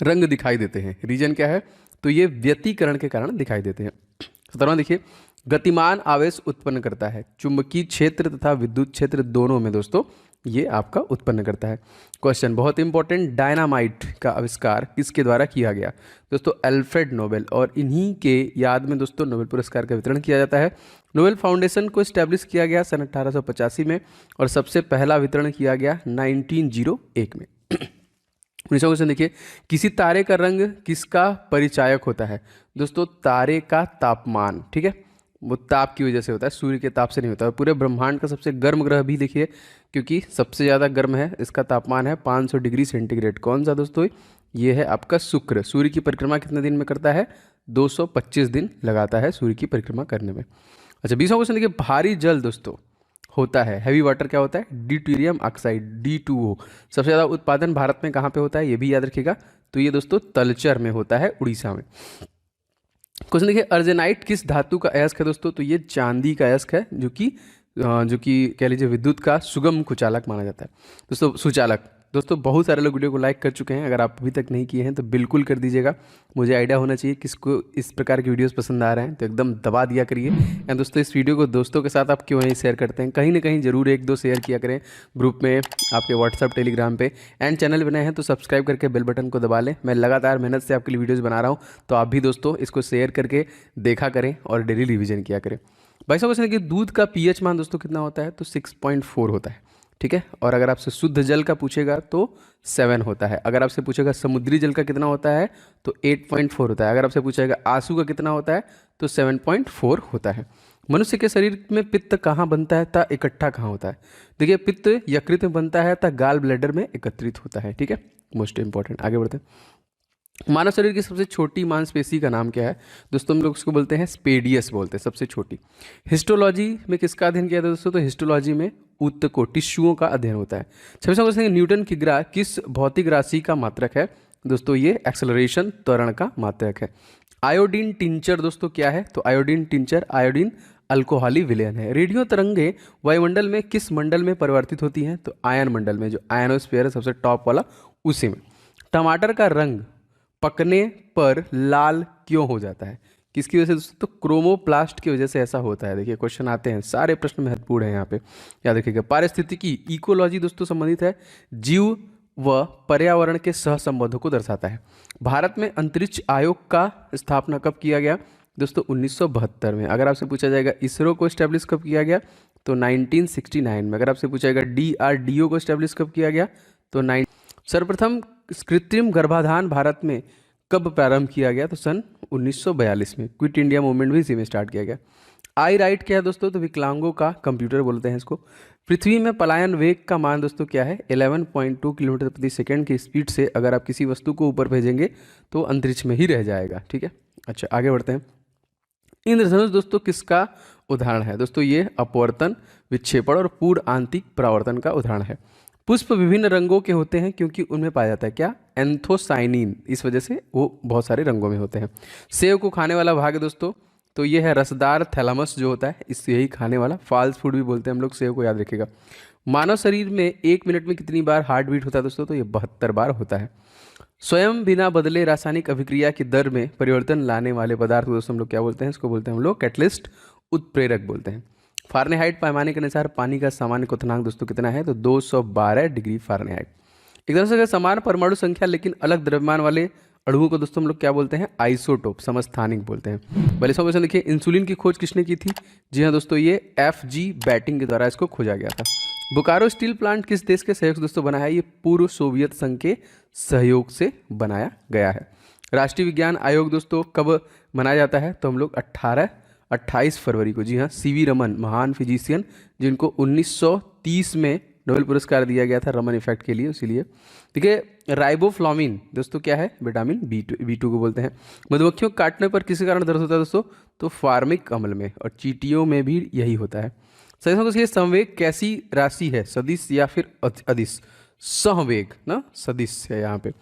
रंग दिखाई देते हैं। रीजन क्या है? तो ये व्यतिकरण के कारण दिखाई देते हैं। 17वां देखिए, गतिमान आवेश उत्पन्न करता है। चुंबकीय क्षेत्र तथा विद्युत क्षेत्र दोनों में दोस्तों ये आपका उत्पन्न करता है। क्वेश्चन बहुत इंपॉर्टेंट, डायनामाइट का आविष्कार किसके द्वारा किया गया? दोस्तों अल्फ्रेड नोबेल। और इन्हीं के याद में दोस्तों नोबेल पुरस्कार का वितरण किया जाता है। नोबेल फाउंडेशन को इस्टेब्लिश किया गया सन 1885 में, और सबसे पहला वितरण किया गया 1901 में। 19वां क्वेश्चन देखिए, किसी तारे का रंग किसका परिचायक होता है? दोस्तों तारे का तापमान। ठीक है, वो ताप की वजह से होता है, सूर्य के ताप से नहीं होता। और पूरे ब्रह्मांड का सबसे गर्म ग्रह भी देखिए, क्योंकि सबसे ज़्यादा गर्म है, इसका तापमान है 500 डिग्री सेंटीग्रेड। कौन सा दोस्तों? ये है आपका शुक्र। सूर्य की परिक्रमा कितने दिन में करता है? 225 दिन लगाता है सूर्य की परिक्रमा करने में। अच्छा 20वां क्वेश्चन देखिए, भारी जल दोस्तों होता है, हैवी वाटर क्या होता है? Deuterium oxide D2O। सबसे ज़्यादा उत्पादन भारत में कहाँ पे होता है? ये भी याद रखिएगा। तो ये दोस्तों तलचर में होता है, उड़ीसा में। क्वेश्चन देखिए, अर्जेनाइट किस धातु का अयस्क है दोस्तों? तो ये चांदी का अयस्क है, जो कि कह लीजिए विद्युत का सुगम कुचालक माना जाता है। दोस्तों सुचालक दोस्तों बहुत सारे लोग वीडियो को लाइक कर चुके हैं, अगर आप अभी तक नहीं किए हैं तो बिल्कुल कर दीजिएगा। मुझे आइडिया होना चाहिए किसको इस प्रकार की वीडियोस पसंद आ रहे हैं, तो एकदम दबा दिया करिए। एंड दोस्तों इस वीडियो को दोस्तों के साथ आप क्यों नहीं शेयर करते हैं, कहीं ना कहीं जरूर एक दो शेयर किया करें ग्रुप में, आपके व्हाट्सअप टेलीग्राम पे। एंड चैनल बनाए हैं तो सब्सक्राइब करके बेल बटन को दबा लें। मैं लगातार मेहनत से आपके लिए वीडियोज़ बना रहा हूँ, तो आप भी दोस्तों इसको शेयर करके देखा करें और डेली रिविजन किया करें। भाई साहब क्वेश्चन देखिए, दूध का पीएच मान दोस्तों कितना होता है, तो 6.4 होता है, ठीक है। और अगर आपसे शुद्ध जल का पूछेगा तो 7 होता है। अगर आपसे पूछेगा समुद्री जल का कितना होता है तो 8.4 होता है। अगर आपसे पूछेगा आंसू का कितना होता है तो 7.4 होता है। मनुष्य के शरीर में पित्त कहाँ बनता है ता इकट्ठा कहाँ होता है। देखिए पित्त यकृत में बनता है ता गाल ब्लैडर में एकत्रित होता है, ठीक है, मोस्ट इंपॉर्टेंट। आगे बढ़ते हैं। मानव शरीर की सबसे छोटी मांसपेशी का नाम क्या है दोस्तों, हम लोग उसको बोलते हैं स्पेडियस बोलते हैं, सबसे छोटी। हिस्टोलॉजी में किसका अध्ययन किया था दोस्तों, तो हिस्टोलॉजी में ऊतकों टिश्यूओं का अध्ययन होता है। 26वां क्वेश्चन, न्यूटन की ग्राह किस भौतिक राशि का मात्रक है दोस्तों, ये एक्सेलरेशन त्वरण का मात्रक है। आयोडीन टिंचर दोस्तों क्या है, तो आयोडीन टिंचर आयोडीन अल्कोहली विलयन है। रेडियो तरंगे वायुमंडल में किस मंडल में परिवर्तित होती हैं, तो आयन मंडल में, जो आयनोस्फीयर है सबसे टॉप वाला उसी में। टमाटर का रंग पकने पर लाल क्यों हो जाता है, किसकी वजह से दोस्तों, तो क्रोमोप्लास्ट की वजह से ऐसा होता है। देखिए क्वेश्चन आते हैं, सारे प्रश्न महत्वपूर्ण हैं यहाँ पे, याद रखिएगा। पारिस्थितिकी इकोलॉजी दोस्तों संबंधित है जीव व पर्यावरण के सह संबंधों को दर्शाता है। भारत में अंतरिक्ष आयोग का स्थापना कब किया गया दोस्तों, 1972 में। अगर आपसे पूछा जाएगा इसरो को स्टैब्लिश कब किया गया, तो 1969 में। अगर आपसे पूछा जाएगा DRDO को स्टैब्लिश कब किया गया, तो सर्वप्रथम कृत्रिम गर्भाधान भारत में कब प्रारंभ किया गया, तो सन 1942 में। क्विट इंडिया मूवमेंट भी इसी में स्टार्ट किया गया। आई राइट क्या है दोस्तों, तो विकलांगों का कंप्यूटर बोलते हैं इसको। पृथ्वी में पलायन वेग का मान दोस्तों क्या है, 11.2 किलोमीटर प्रति सेकंड की स्पीड से अगर आप किसी वस्तु को ऊपर भेजेंगे तो अंतरिक्ष में ही रह जाएगा, ठीक है। अच्छा आगे बढ़ते हैं। इंद्रधनुष दोस्तों किसका उदाहरण है दोस्तों, ये अपवर्तन, विक्षेपण और पूर्ण आंतरिक परावर्तन का उदाहरण है। पुष्प विभिन्न रंगों के होते हैं क्योंकि उनमें पाया जाता है क्या, एंथोसाइनिन, इस वजह से वो बहुत सारे रंगों में होते हैं। सेब को खाने वाला भाग है दोस्तों, तो ये है रसदार थैलामस जो होता है, इससे यही खाने वाला, फाल्स फूड भी बोलते हैं हम लोग सेब को, याद रखिएगा। मानव शरीर में 1 मिनट में कितनी बार हार्ट बीट होता है दोस्तों, तो ये 72 बार होता है। स्वयं बिना बदले रासायनिक अभिक्रिया की दर में परिवर्तन लाने वाले पदार्थ को दोस्तों हम लोग क्या बोलते हैं, इसको बोलते हैं हम लोग कैटलिस्ट, उत्प्रेरक बोलते हैं। फारेनहाइट पैमाने के अनुसार पानी का सामान्य क्वथनांक दोस्तों कितना है, तो 212 डिग्री फारेनहाइट। एक तरह से समान परमाणु संख्या लेकिन अलग द्रव्यमान वाले अणुओं को दोस्तों हम लोग क्या बोलते हैं, आइसोटोप, समस्थानिक बोलते हैं। पहले क्वेश्चन देखिए, इंसुलिन की खोज किसने की थी, जी हाँ दोस्तों ये FG बैटिंग के द्वारा इसको खोजा गया था। बोकारो स्टील प्लांट किस देश के सहयोग से दोस्तों बना है, ये पूर्व सोवियत संघ के सहयोग से बनाया गया है। राष्ट्रीय विज्ञान आयोग दोस्तों कब मनाया जाता है, तो हम लोग 28 फरवरी को, जी हाँ। CV रमन महान फिजिशियन जिनको 1930 में नोबेल पुरस्कार दिया गया था रमन इफेक्ट के लिए, इसीलिए। देखिए राइबोफ्लाविन दोस्तों क्या है, विटामिन B2 को बोलते हैं। मधुमक्खियों को काटने पर किसी कारण दर्द होता है दोस्तों, तो फार्मिक अम्ल में, और चींटियों में भी यही होता है। सही समझ, संवेग कैसी राशि है, सदिश या फिर अदिश, सहवेग ना, सदिश है यहाँ पे।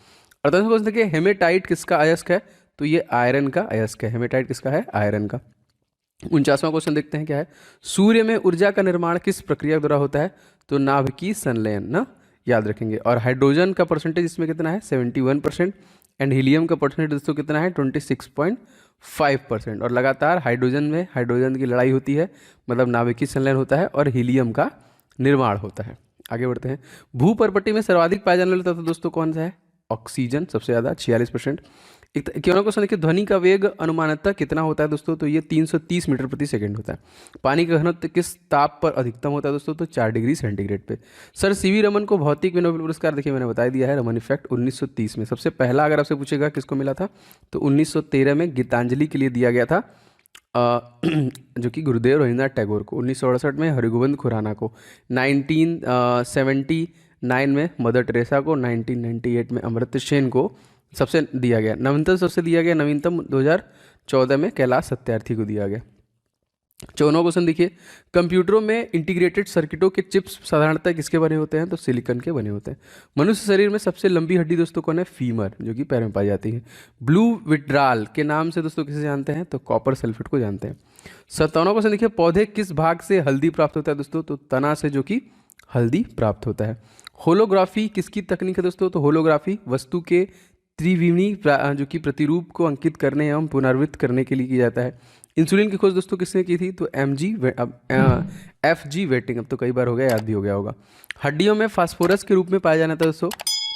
38वां क्वेश्चन देखिए, हेमेटाइट किसका अयस्क है, तो ये आयरन का अयस्क है। हेमेटाइट किसका है, आयरन का। 49वां क्वेश्चन देखते हैं क्या है, सूर्य में ऊर्जा का निर्माण किस प्रक्रिया द्वारा होता है, तो नाभिकीय संलयन ना, याद रखेंगे। और हाइड्रोजन का परसेंटेज इसमें कितना है, 71%। एंड हीलियम का परसेंटेज दोस्तों कितना है, 26.5%। और लगातार हाइड्रोजन की लड़ाई होती है, मतलब नाभिकीय संलयन होता है और हीलियम का निर्माण होता है। आगे बढ़ते हैं। भूपर्पट्टी में सर्वाधिक पाया जाने वाला तत्व दोस्तों कौन सा है, ऑक्सीजन, सबसे ज़्यादा 46%। एक क्वेश्चन देखिए, ध्वनि का वेग अनुमानतः कितना होता है दोस्तों, तो ये 330 मीटर प्रति सेकंड होता है। पानी का घनत्व किस ताप पर अधिकतम होता है दोस्तों, तो 4 डिग्री सेंटीग्रेड पे। सर CV रमन को भौतिक में नोबेल पुरस्कार, देखिए मैंने बता दिया है, रमन इफेक्ट 1930 में। सबसे पहला अगर आपसे पूछेगा किसको मिला था, तो 1913 में गीतांजलि के लिए दिया गया था, जो कि गुरुदेव रविंद्रनाथ टैगोर को। 1968 में हरिगोविंद खुराना को। 1979 में मदर टेरेसा को। 1998 में अमर्त्य सेन को सबसे दिया गया। नवीनतम सबसे दिया गया, नवीनतम 2014 में कैलाश सत्यार्थी को दिया गया। 54वां क्वेश्चन देखिए, कंप्यूटरों में इंटीग्रेटेड सर्किटों के चिप्स साधारणतः किसके बने होते हैं, तो सिलिकॉन के बने होते हैं। मनुष्य शरीर में सबसे लंबी हड्डी दोस्तों कौन है, फीमर, जो कि पैर में पाई जाती है। ब्लू विट्राल के नाम से दोस्तों किसे जानते हैं, तो कॉपर सल्फेट को जानते हैं। 57वां क्वेश्चन देखिए, पौधे किस भाग से हल्दी प्राप्त होता है दोस्तों, तो तना से, जो कि हल्दी प्राप्त होता है। होलोग्राफी किसकी तकनीक है दोस्तों? तो होलोग्राफी वस्तु के त्रिविमी जो कि प्रतिरूप को अंकित करने एवं पुनर्वित करने के लिए किया जाता है। इंसुलिन की खोज दोस्तों किसने की थी? तो FG वेटिंग, अब तो कई बार हो गया, याद भी हो गया होगा। हड्डियों में फास्फोरस के रूप में पाया जाना था दोस्तों,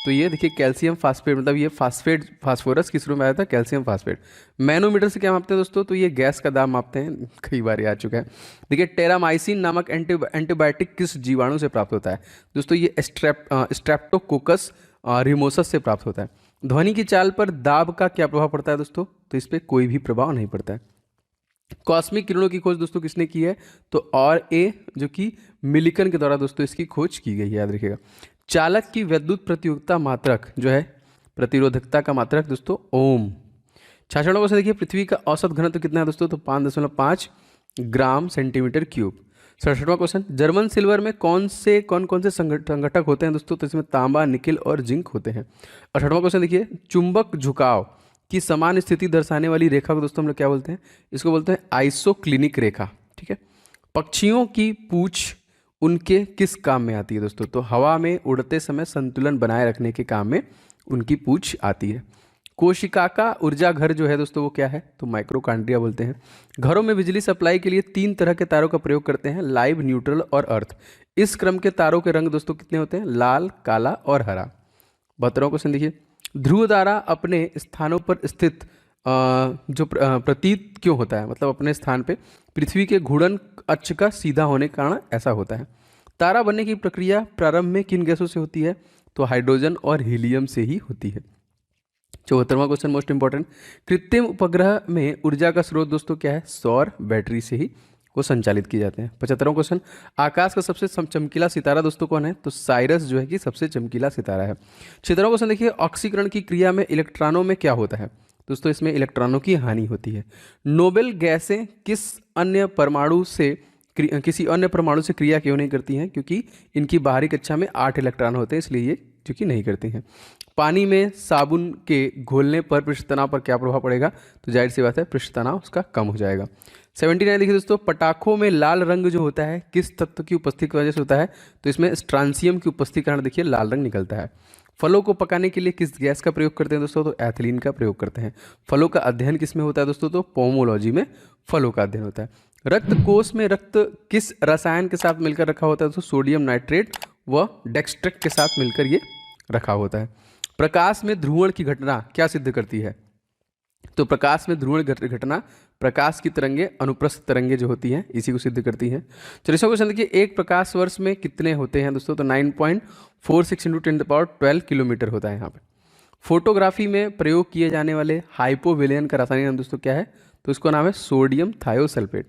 तो ये देखिए कैल्शियम फास्फेट, मतलब ये फास्फोरस किस रूप में आया था? Calcium phosphate. मैनोमीटर से क्या मापते हैं दोस्तों? तो ये गैस का दाब मापते हैं, कई बार आ चुका है। देखिए टेरामाइसिन नामक एंटीबायोटिक किस जीवाणु से प्राप्त होता है? दोस्तों ये स्ट्रेप्टोकोकस रिमोसस से प्राप्त होता है। ध्वनि की चाल पर दाब का क्या प्रभाव पड़ता है दोस्तों? तो इस पर कोई भी प्रभाव नहीं पड़ता है। कॉस्मिक किरणों की खोज दोस्तों किसने की है? तो और ए जो कि मिलिकन के द्वारा दोस्तों इसकी खोज की गई है, याद रखिएगा। चालक की विद्युत प्रतियोगिता मात्रक जो है, प्रतिरोधकता का मात्रक दोस्तों ओम। 66वां क्वेश्चन देखिए, पृथ्वी का औसत घनत्व कितना है दोस्तों? तो 5.5 ग्राम सेंटीमीटर क्यूब। 67वां क्वेश्चन, जर्मन सिल्वर में कौन कौन से संघटक होते हैं दोस्तों? तो इसमें तांबा, निकिल और जिंक होते हैं। 68वां क्वेश्चन देखिए, चुंबक झुकाव की समान स्थिति दर्शाने वाली रेखा को दोस्तों हम लोग क्या बोलते हैं? इसको बोलते हैं आइसोक्लिनिक रेखा, ठीक है। पक्षियों की पूंछ उनके किस काम में आती है दोस्तों? तो हवा में उड़ते समय संतुलन बनाए रखने के काम में उनकी पूंछ आती है। कोशिका का ऊर्जा घर जो है दोस्तों वो क्या है? तो माइक्रोकांड्रिया बोलते हैं। घरों में बिजली सप्लाई के लिए 3 तरह के तारों का प्रयोग करते हैं, लाइव, न्यूट्रल और अर्थ। इस क्रम के तारों के रंग दोस्तों कितने होते हैं? लाल, काला और हरा। 72वां क्वेश्चन देखिए, ध्रुव तारा अपने स्थानों पर स्थित प्रतीत क्यों होता है? मतलब अपने स्थान पे पृथ्वी के घूर्णन अक्ष का सीधा होने के कारण ऐसा होता है। तारा बनने की प्रक्रिया प्रारंभ में किन गैसों से होती है? तो हाइड्रोजन और हीलियम से ही होती है। 74वां क्वेश्चन मोस्ट इंपॉर्टेंट, कृत्रिम उपग्रह में ऊर्जा का स्रोत दोस्तों क्या है? सौर बैटरी से ही वो संचालित किए जाते हैं। 75वां क्वेश्चन, आकाश का सबसे चमकीला सितारा दोस्तों कौन है? तो साइरस जो है कि सबसे चमकीला सितारा है। 76वां क्वेश्चन देखिए, ऑक्सीकरण की क्रिया में इलेक्ट्रॉनों में क्या होता है? दोस्तों इसमें इलेक्ट्रॉनों की हानि होती है। नोबेल गैसें किसी अन्य परमाणु से क्रिया क्यों नहीं करती हैं? क्योंकि इनकी बाहरी कक्षा में 8 इलेक्ट्रॉन होते हैं, इसलिए ये चूंकि नहीं करती हैं। पानी में साबुन के घोलने पर पृष्ठ तनाव पर क्या प्रभाव पड़ेगा? तो जाहिर सी बात है पृष्ठ तनाव उसका कम हो जाएगा। 79 देखिए दोस्तों, पटाखों में लाल रंग जो होता है किस तत्व की उपस्थिति की वजह से होता है? तो इसमें स्ट्रांसियम की उपस्थिति के कारण देखिए लाल रंग निकलता है। फलों को पकाने के लिए किस गैस का प्रयोग करते हैं दोस्तों? तो एथिलीन का प्रयोग करते हैं। फलों का अध्ययन किस में होता है दोस्तों? तो पोमोलॉजी में फलों का अध्ययन होता है। रक्त कोष में रक्त किस रसायन के साथ मिलकर रखा होता है दोस्तों? सोडियम नाइट्रेट व डेक्स्ट्रेट के साथ मिलकर ये रखा होता है। प्रकाश में ध्रुवण की घटना क्या सिद्ध करती है? तो प्रकाश में ध्रुवण घटना प्रकाश की तरंगे अनुप्रस्थ तरंगे जो होती हैं इसी को सिद्ध करती हैं। चलिए क्वेश्चन देखिए, एक प्रकाश वर्ष में कितने होते हैं दोस्तों? तो 9.46 × 10⁻12 किलोमीटर होता है यहाँ पे। फोटोग्राफी में प्रयोग किए जाने वाले हाइपोविलेन का रासायनिक नाम दोस्तों क्या है? तो इसका नाम है सोडियम थायोसल्फेट।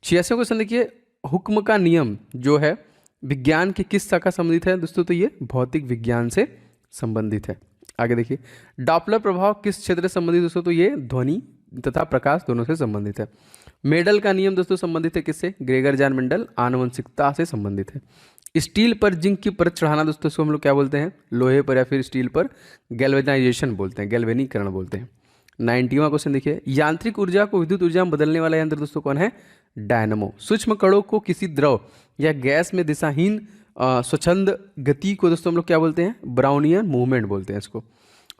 86वां क्वेश्चन देखिए, हुक्म का नियम जो है विज्ञान की किस शाखा संबंधित है दोस्तों? तो ये भौतिक विज्ञान से संबंधित है। आगे देखिए, डॉपलर प्रभाव किस क्षेत्र से संबंधित दोस्तों? तो ये ध्वनि तथा प्रकाश दोनों से संबंधित है। मेडल का नियम दोस्तों संबंधित है किससे? ग्रेगर जॉन मेंडल, आनुवंशिकता से संबंधित है। स्टील पर जिंक की परत चढ़ाना दोस्तों इसको हम लोग क्या बोलते हैं? लोहे पर या फिर स्टील पर गैल्वेनाइजेशन बोलते हैं, गैल्वेनीकरण बोलते हैं। 90वां क्वेश्चन देखिए, यांत्रिक ऊर्जा को विद्युत ऊर्जा में बदलने वाला यंत्र दोस्तों कौन है? डायनमो। सूक्ष्म कणों को किसी द्रव या गैस में दिशाहीन स्वच्छंद गति को दोस्तों हम लोग क्या बोलते हैं? ब्राउनियन मूवमेंट बोलते हैं इसको।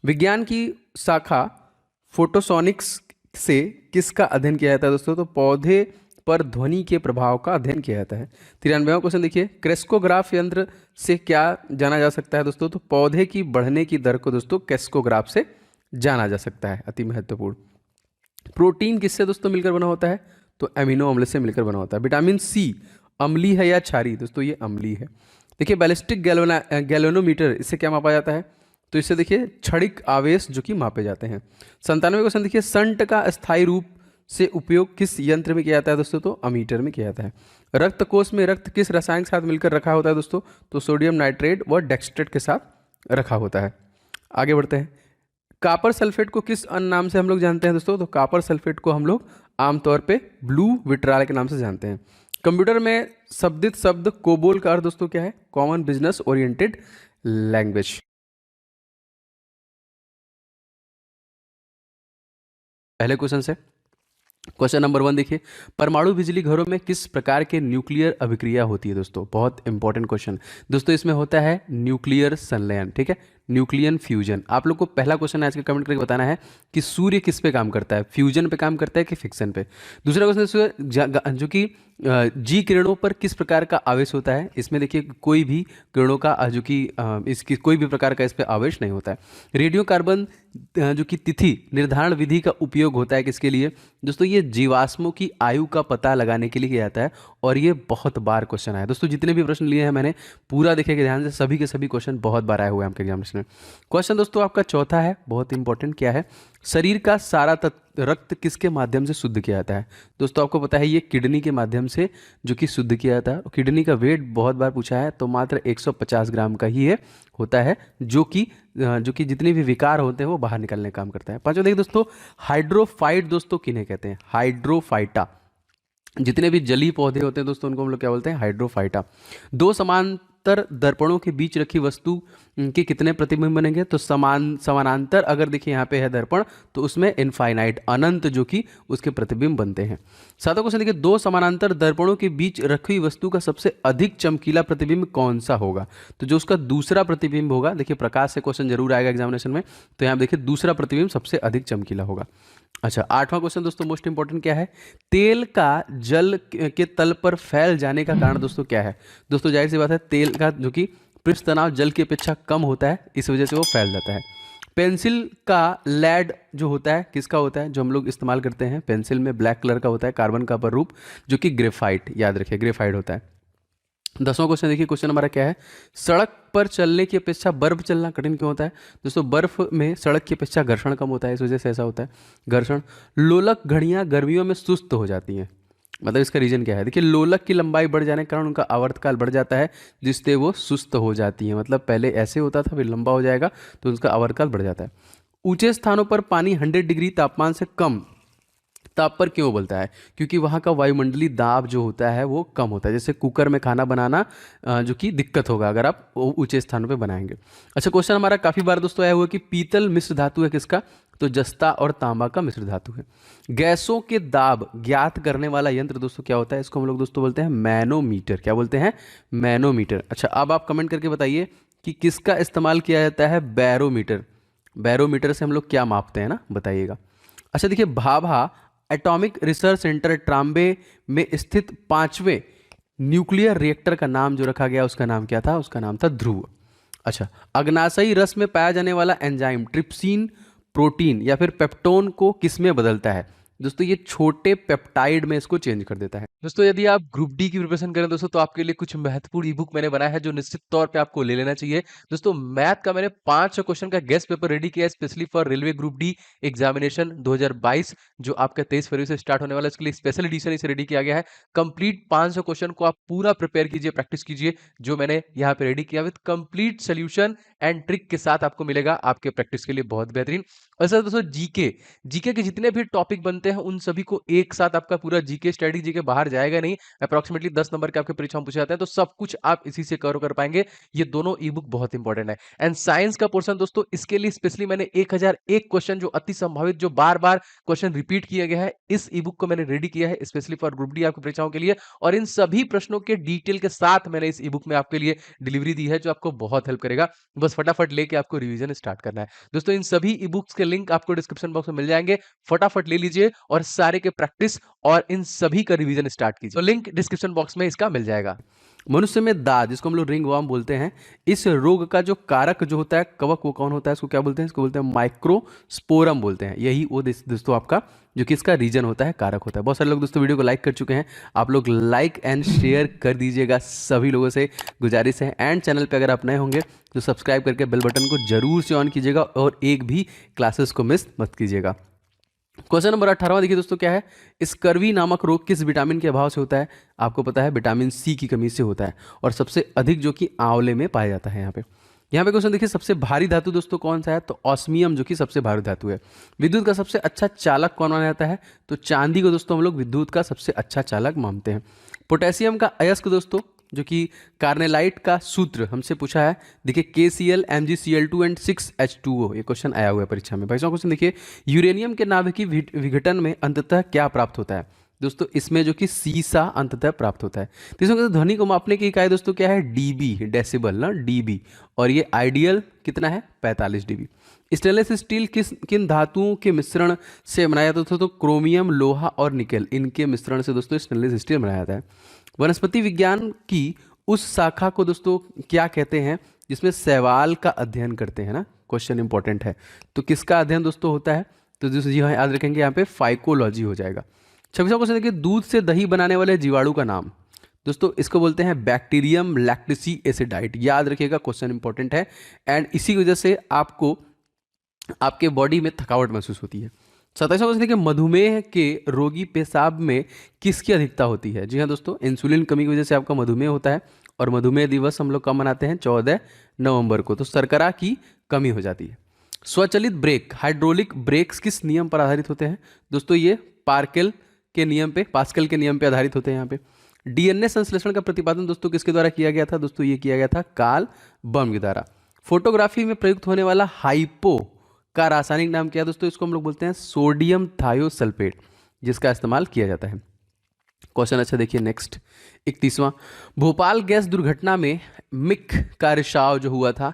विज्ञान की शाखा फोटोसोनिक्स से किसका अध्ययन किया जाता है दोस्तों? तो पौधे पर ध्वनि के प्रभाव का अध्ययन किया जाता है। 93वां क्वेश्चन देखिए, क्रेस्कोग्राफ यंत्र से क्या जाना जा सकता है दोस्तों? तो पौधे की बढ़ने की दर को दोस्तों क्रेस्कोग्राफ से जाना जा सकता है, अति महत्वपूर्ण। प्रोटीन किससे दोस्तों मिलकर बना होता है? तो एमिनो अम्ल से मिलकर बना होता है। विटामिन सी अम्लीय है या क्षारीय? दोस्तों ये अम्लीय है। देखिए बैलिस्टिक गैल्वेनोमीटर, इससे क्या मापा जाता है? तो इससे देखिए क्षणिक आवेश जो कि मापे जाते हैं। 97वें क्वेश्चन देखिए, संट का अस्थायी रूप से उपयोग किस यंत्र में किया जाता है दोस्तों? तो अमीटर में किया जाता है। रक्त कोष में रक्त किस रसायन के साथ मिलकर रखा होता है दोस्तों? तो सोडियम नाइट्रेट व डेक्स्ट्रेट के साथ रखा होता है। आगे बढ़ते हैं, कापर सल्फेट को किस अन्य नाम से हम लोग जानते हैं दोस्तों? तो कापर सल्फेट को हम लोग आमतौर पे ब्लू विट्राल के नाम से जानते हैं। कंप्यूटर में शब्दित शब्द कोबोल का अर्थ दोस्तों क्या है? Common business oriented language. पहले क्वेश्चन से क्वेश्चन नंबर 1 देखिए, परमाणु बिजली घरों में किस प्रकार के न्यूक्लियर अभिक्रिया होती है दोस्तों? बहुत इंपॉर्टेंट क्वेश्चन दोस्तों, इसमें होता है न्यूक्लियर संलयन, ठीक है, न्यूक्लियन फ्यूजन। आप लोग को पहला क्वेश्चन आज के कमेंट करके बताना है कि सूर्य किस पे काम करता है, फ्यूजन पे काम करता है कि फिक्शन पे। दूसरा क्वेश्चन जो कि जी किरणों पर किस प्रकार का आवेश होता है? इसमें देखिए कोई भी किरणों का जो कि इसकी कोई भी प्रकार का इस पे आवेश नहीं होता है। रेडियो कार्बन जो कि तिथि निर्धारण विधि का उपयोग होता है किसके लिए? दोस्तों ये जीवाश्मों की आयु का पता लगाने के लिए किया जाता है, और ये बहुत बार क्वेश्चन आया दोस्तों। जितने भी प्रश्न लिए हैं मैंने पूरा देखेंगे ध्यान से, सभी के सभी क्वेश्चन बहुत बार आए हुए हैं आपके एग्जामिनेशन में। क्वेश्चन दोस्तों आपका चौथा है, बहुत इंपॉर्टेंट, क्या है? शरीर का सारा रक्त किसके माध्यम से शुद्ध किया जाता है? दोस्तों आपको पता है ये किडनी के माध्यम से जो कि शुद्ध किया जाता है। किडनी का वेट बहुत बार पूछा है, तो मात्र 150 ग्राम का ही है होता है, जो कि जितने भी विकार होते हैं वो बाहर निकलने का काम करता है। पांचवा देखिए दोस्तों, हाइड्रोफाइट दोस्तों किन्हें कहते हैं? हाइड्रोफाइटा। जितने भी जलीय पौधे होते हैं दोस्तों उनको हम लोग क्या बोलते हैं? हाइड्रोफाइटा। दो समांतर दर्पणों के बीच रखी वस्तु के कितने प्रतिबिंब बनेंगे? तो समानांतर अगर देखिए यहाँ पे है दर्पण, तो उसमें इनफाइनाइट, अनंत जो कि उसके प्रतिबिंब बनते हैं। सातवां क्वेश्चन देखिए, दो समानांतर दर्पणों के बीच रखी हुई वस्तु का सबसे अधिक चमकीला प्रतिबिंब कौन सा होगा? तो जो उसका दूसरा प्रतिबिंब होगा, देखिए प्रकाश से क्वेश्चन जरूर आएगा एग्जामिनेशन में, तो यहाँ देखिए दूसरा प्रतिबिंब सबसे अधिक चमकीला होगा। अच्छा, आठवां क्वेश्चन दोस्तों मोस्ट इंपॉर्टेंट, क्या है? तेल का जल के तल पर फैल जाने का कारण दोस्तों क्या है? दोस्तों जाहिर सी बात है, तेल का जो कि पृष्ठ तनाव जल की अपेक्षा कम होता है, इस वजह से वो फैल जाता है। पेंसिल का लैड जो होता है किसका होता है? जो हम लोग इस्तेमाल करते हैं पेंसिल में, ब्लैक कलर का होता है, कार्बन का रूप, जो कि ग्रेफाइट, याद रखिए ग्रेफाइट होता है। 10वां क्वेश्चन देखिए, क्वेश्चन हमारा क्या है? सड़क पर चलने की अपेक्षा बर्फ चलना कठिन क्यों होता है? दोस्तों बर्फ में सड़क की अपेक्षा घर्षण कम होता है, इस वजह से ऐसा होता है घर्षण। लोलक घड़ियां गर्मियों में सुस्त हो जाती हैं, मतलब इसका रीजन क्या है? देखिए लोलक की लंबाई बढ़ जाने के कारण उनका आवर्तकाल बढ़ जाता है, जिससे वो सुस्त हो जाती हैं। मतलब पहले ऐसे होता था, फिर लंबा हो जाएगा तो उसका आवर्तकाल बढ़ जाता है। ऊंचे स्थानों पर पानी 100 डिग्री तापमान से कम ताप पर क्यों उबलता है? क्योंकि वहाँ का वायुमंडलीय दाब जो होता है वो कम होता है। जैसे कुकर में खाना बनाना जो कि दिक्कत होगा अगर आप ऊंचे स्थानों पे बनाएंगे। अच्छा, क्वेश्चन हमारा काफ़ी बार दोस्तों आया हुआ कि पीतल मिश्र धातु है किसका? तो जस्ता और तांबा का मिश्र धातु है। गैसों के दाब ज्ञात करने वाला यंत्र दोस्तों क्या होता है? इसको हम लोग दोस्तों बोलते हैं मैनोमीटर। क्या बोलते हैं? मैनोमीटर। अच्छा, अब आप कमेंट करके बताइए कि किसका इस्तेमाल किया जाता है? बैरोमीटर। बैरोमीटर से हम लोग क्या मापते हैं ना, बताइएगा। अच्छा देखिए, Bhabha atomic research centre Trombay में स्थित 5वें न्यूक्लियर रिएक्टर का नाम जो रखा गया उसका नाम क्या था? उसका नाम था ध्रुव। अच्छा, अग्नाशयी रस में पाया जाने वाला एंजाइम ट्रिप्सिन प्रोटीन या फिर पेप्टोन को किस में बदलता है? दोस्तों ये छोटे पेप्टाइड में इसको चेंज कर देता है। दोस्तों यदि आप ग्रुप डी की प्रिपरेशन करें दोस्तों, तो आपके लिए कुछ महत्वपूर्ण ई बुक मैंने बनाया है जो निश्चित तौर पे आपको ले लेना चाहिए। दोस्तों मैथ का मैंने 500 क्वेश्चन का गेस्ट पेपर रेडी किया है specially for railway group D examination 2022, जो आपका 23 फरवरी से स्टार्ट होने वाला है। इसके लिए स्पेशल एडिशन इसे रेडी किया गया है। कंप्लीट 500 क्वेश्चन को आप पूरा प्रिपेयर कीजिए, प्रैक्टिस कीजिए, जो मैंने यहाँ पे रेडी किया with complete solution and trick के साथ आपको मिलेगा आपके प्रैक्टिस के लिए बहुत बेहतरीन। और सर दोस्तों जीके के जितने भी टॉपिक बनते हैं उन सभी को एक साथ आपका पूरा जीके स्टडी जीके बाहर जाएगा नहीं, अप्रोक्सीमेटली 10 नंबर के आपके परीक्षा में पूछे जाते हैं, तो सब कुछ आप इसी से कवर कर पाएंगे। ये दोनों ई बुक बहुत इंपॉर्टेंट है। एंड साइंस का पोर्शन दोस्तों, इसके लिए स्पेशली मैंने 1001 क्वेश्चन जो अति संभावित, जो बार बार क्वेश्चन रिपीट किया गया है, इस ई बुक को मैंने रेडी किया है स्पेशली फॉर ग्रुप डी आपकी परीक्षाओं के लिए। और इन सभी प्रश्नों के डिटेल के साथ मैंने इस ई बुक में आपके लिए डिलीवरी दी है, जो आपको बहुत हेल्प करेगा। बस फटाफट लेके आपको रिवीजन स्टार्ट करना है। दोस्तों इन सभी ई बुक्स के लिंक आपको डिस्क्रिप्शन बॉक्स में मिल जाएंगे, फटाफट ले लीजिए और सारे के प्रैक्टिस और इन सभी का रिवीजन स्टार्ट कीजिए। तो लिंक डिस्क्रिप्शन बॉक्स में इसका मिल जाएगा। मनुष्य में दाद, जिसको हम लोग रिंग वर्म बोलते हैं, इस रोग का जो कारक जो होता है कवक, वो कौन होता है? इसको क्या बोलते हैं? इसको बोलते हैं माइक्रोस्पोरम बोलते हैं। यही वो दोस्तों आपका जो कि इसका रीजन होता है, कारक होता है। बहुत सारे लोग दोस्तों वीडियो को लाइक कर चुके हैं, आप लोग लाइक एंड शेयर कर दीजिएगा, सभी लोगों से गुजारिश है। एंड चैनल पे अगर आप नए होंगे तो सब्सक्राइब करके बेल बटन को जरूर से ऑन कीजिएगा और एक भी क्लासेस को मिस मत कीजिएगा। क्वेश्चन नंबर 18 देखिए दोस्तों, क्या है? स्कर्वी नामक रोग किस विटामिन के अभाव से होता है? आपको पता है विटामिन सी की कमी से होता है, और सबसे अधिक जो कि आंवले में पाया जाता है। यहाँ पे क्वेश्चन देखिए, सबसे भारी धातु दोस्तों कौन सा है? तो ऑस्मियम जो कि सबसे भारी धातु है। विद्युत का सबसे अच्छा चालक कौन माना जाता है? तो चांदी को दोस्तों हम लोग विद्युत का सबसे अच्छा चालक मानते हैं। पोटेशियम का अयस्क दोस्तों जो कि कार्नेलाइट का सूत्र हमसे पूछा है। देखिए KCl MgCl2 एंड 6H2O, ये क्वेश्चन आया हुआ है परीक्षा में। भाई साहब क्वेश्चन देखिए, यूरेनियम के नाभिकीय विघटन में अंततः क्या प्राप्त होता है? दोस्तों इसमें जो कि सीसा अंततः प्राप्त होता है। तो इसमें ध्वनि को मापने की इकाई दोस्तों क्या है? डीबी, डेसिबल ना, डीबी। और ये आइडियल कितना है? 45 dB। स्टेनलेस स्टील किन धातुओं के मिश्रण से बनाया जाता था? तो क्रोमियम, लोहा और निकेल, इनके मिश्रण से दोस्तों स्टेनलेस स्टील बनाया जाता है। वनस्पति विज्ञान की उस शाखा को दोस्तों क्या कहते हैं जिसमें शैवाल का अध्ययन करते हैं ना? क्वेश्चन इंपॉर्टेंट है। तो किसका अध्ययन दोस्तों होता है? तो दोस्तों जी हाँ, याद रखेंगे यहाँ पे फाइकोलॉजी हो जाएगा। 26वां क्वेश्चन देखिए, दूध से दही बनाने वाले जीवाणु का नाम? दोस्तों इसको बोलते हैं बैक्टीरियम लैक्टिसी एसिडाइट, याद रखिएगा, क्वेश्चन इंपॉर्टेंट है। एंड इसी वजह से आपको आपके बॉडी में थकावट महसूस होती है। 27वां क्वेश्चन देखिए, मधुमेह के रोगी पेशाब में किसकी अधिकता होती है? जी हाँ दोस्तों, इंसुलिन कमी की वजह से आपका मधुमेह होता है। और मधुमेह दिवस हम लोग कब मनाते हैं? 14 नवंबर को। तो शर्करा की कमी हो जाती है। स्वचालित ब्रेक, हाइड्रोलिक ब्रेक्स किस नियम पर आधारित होते हैं? दोस्तों ये पास्कल के नियम पे आधारित होते हैं। यहाँ पे डीएनए संश्लेषण का प्रतिपादन दोस्तों किसके द्वारा किया गया था? दोस्तों ये किया गया था कार्ल बम के द्वारा। फोटोग्राफी में प्रयुक्त होने वाला हाइपो का रासायनिक नाम क्या है? दोस्तों इसको हम लोग बोलते हैं सोडियम थायोसल्फेट, जिसका इस्तेमाल किया जाता है। क्वेश्चन अच्छा देखिए नेक्स्ट, 31वां, भोपाल गैस दुर्घटना में मिक का रिसाव जो हुआ था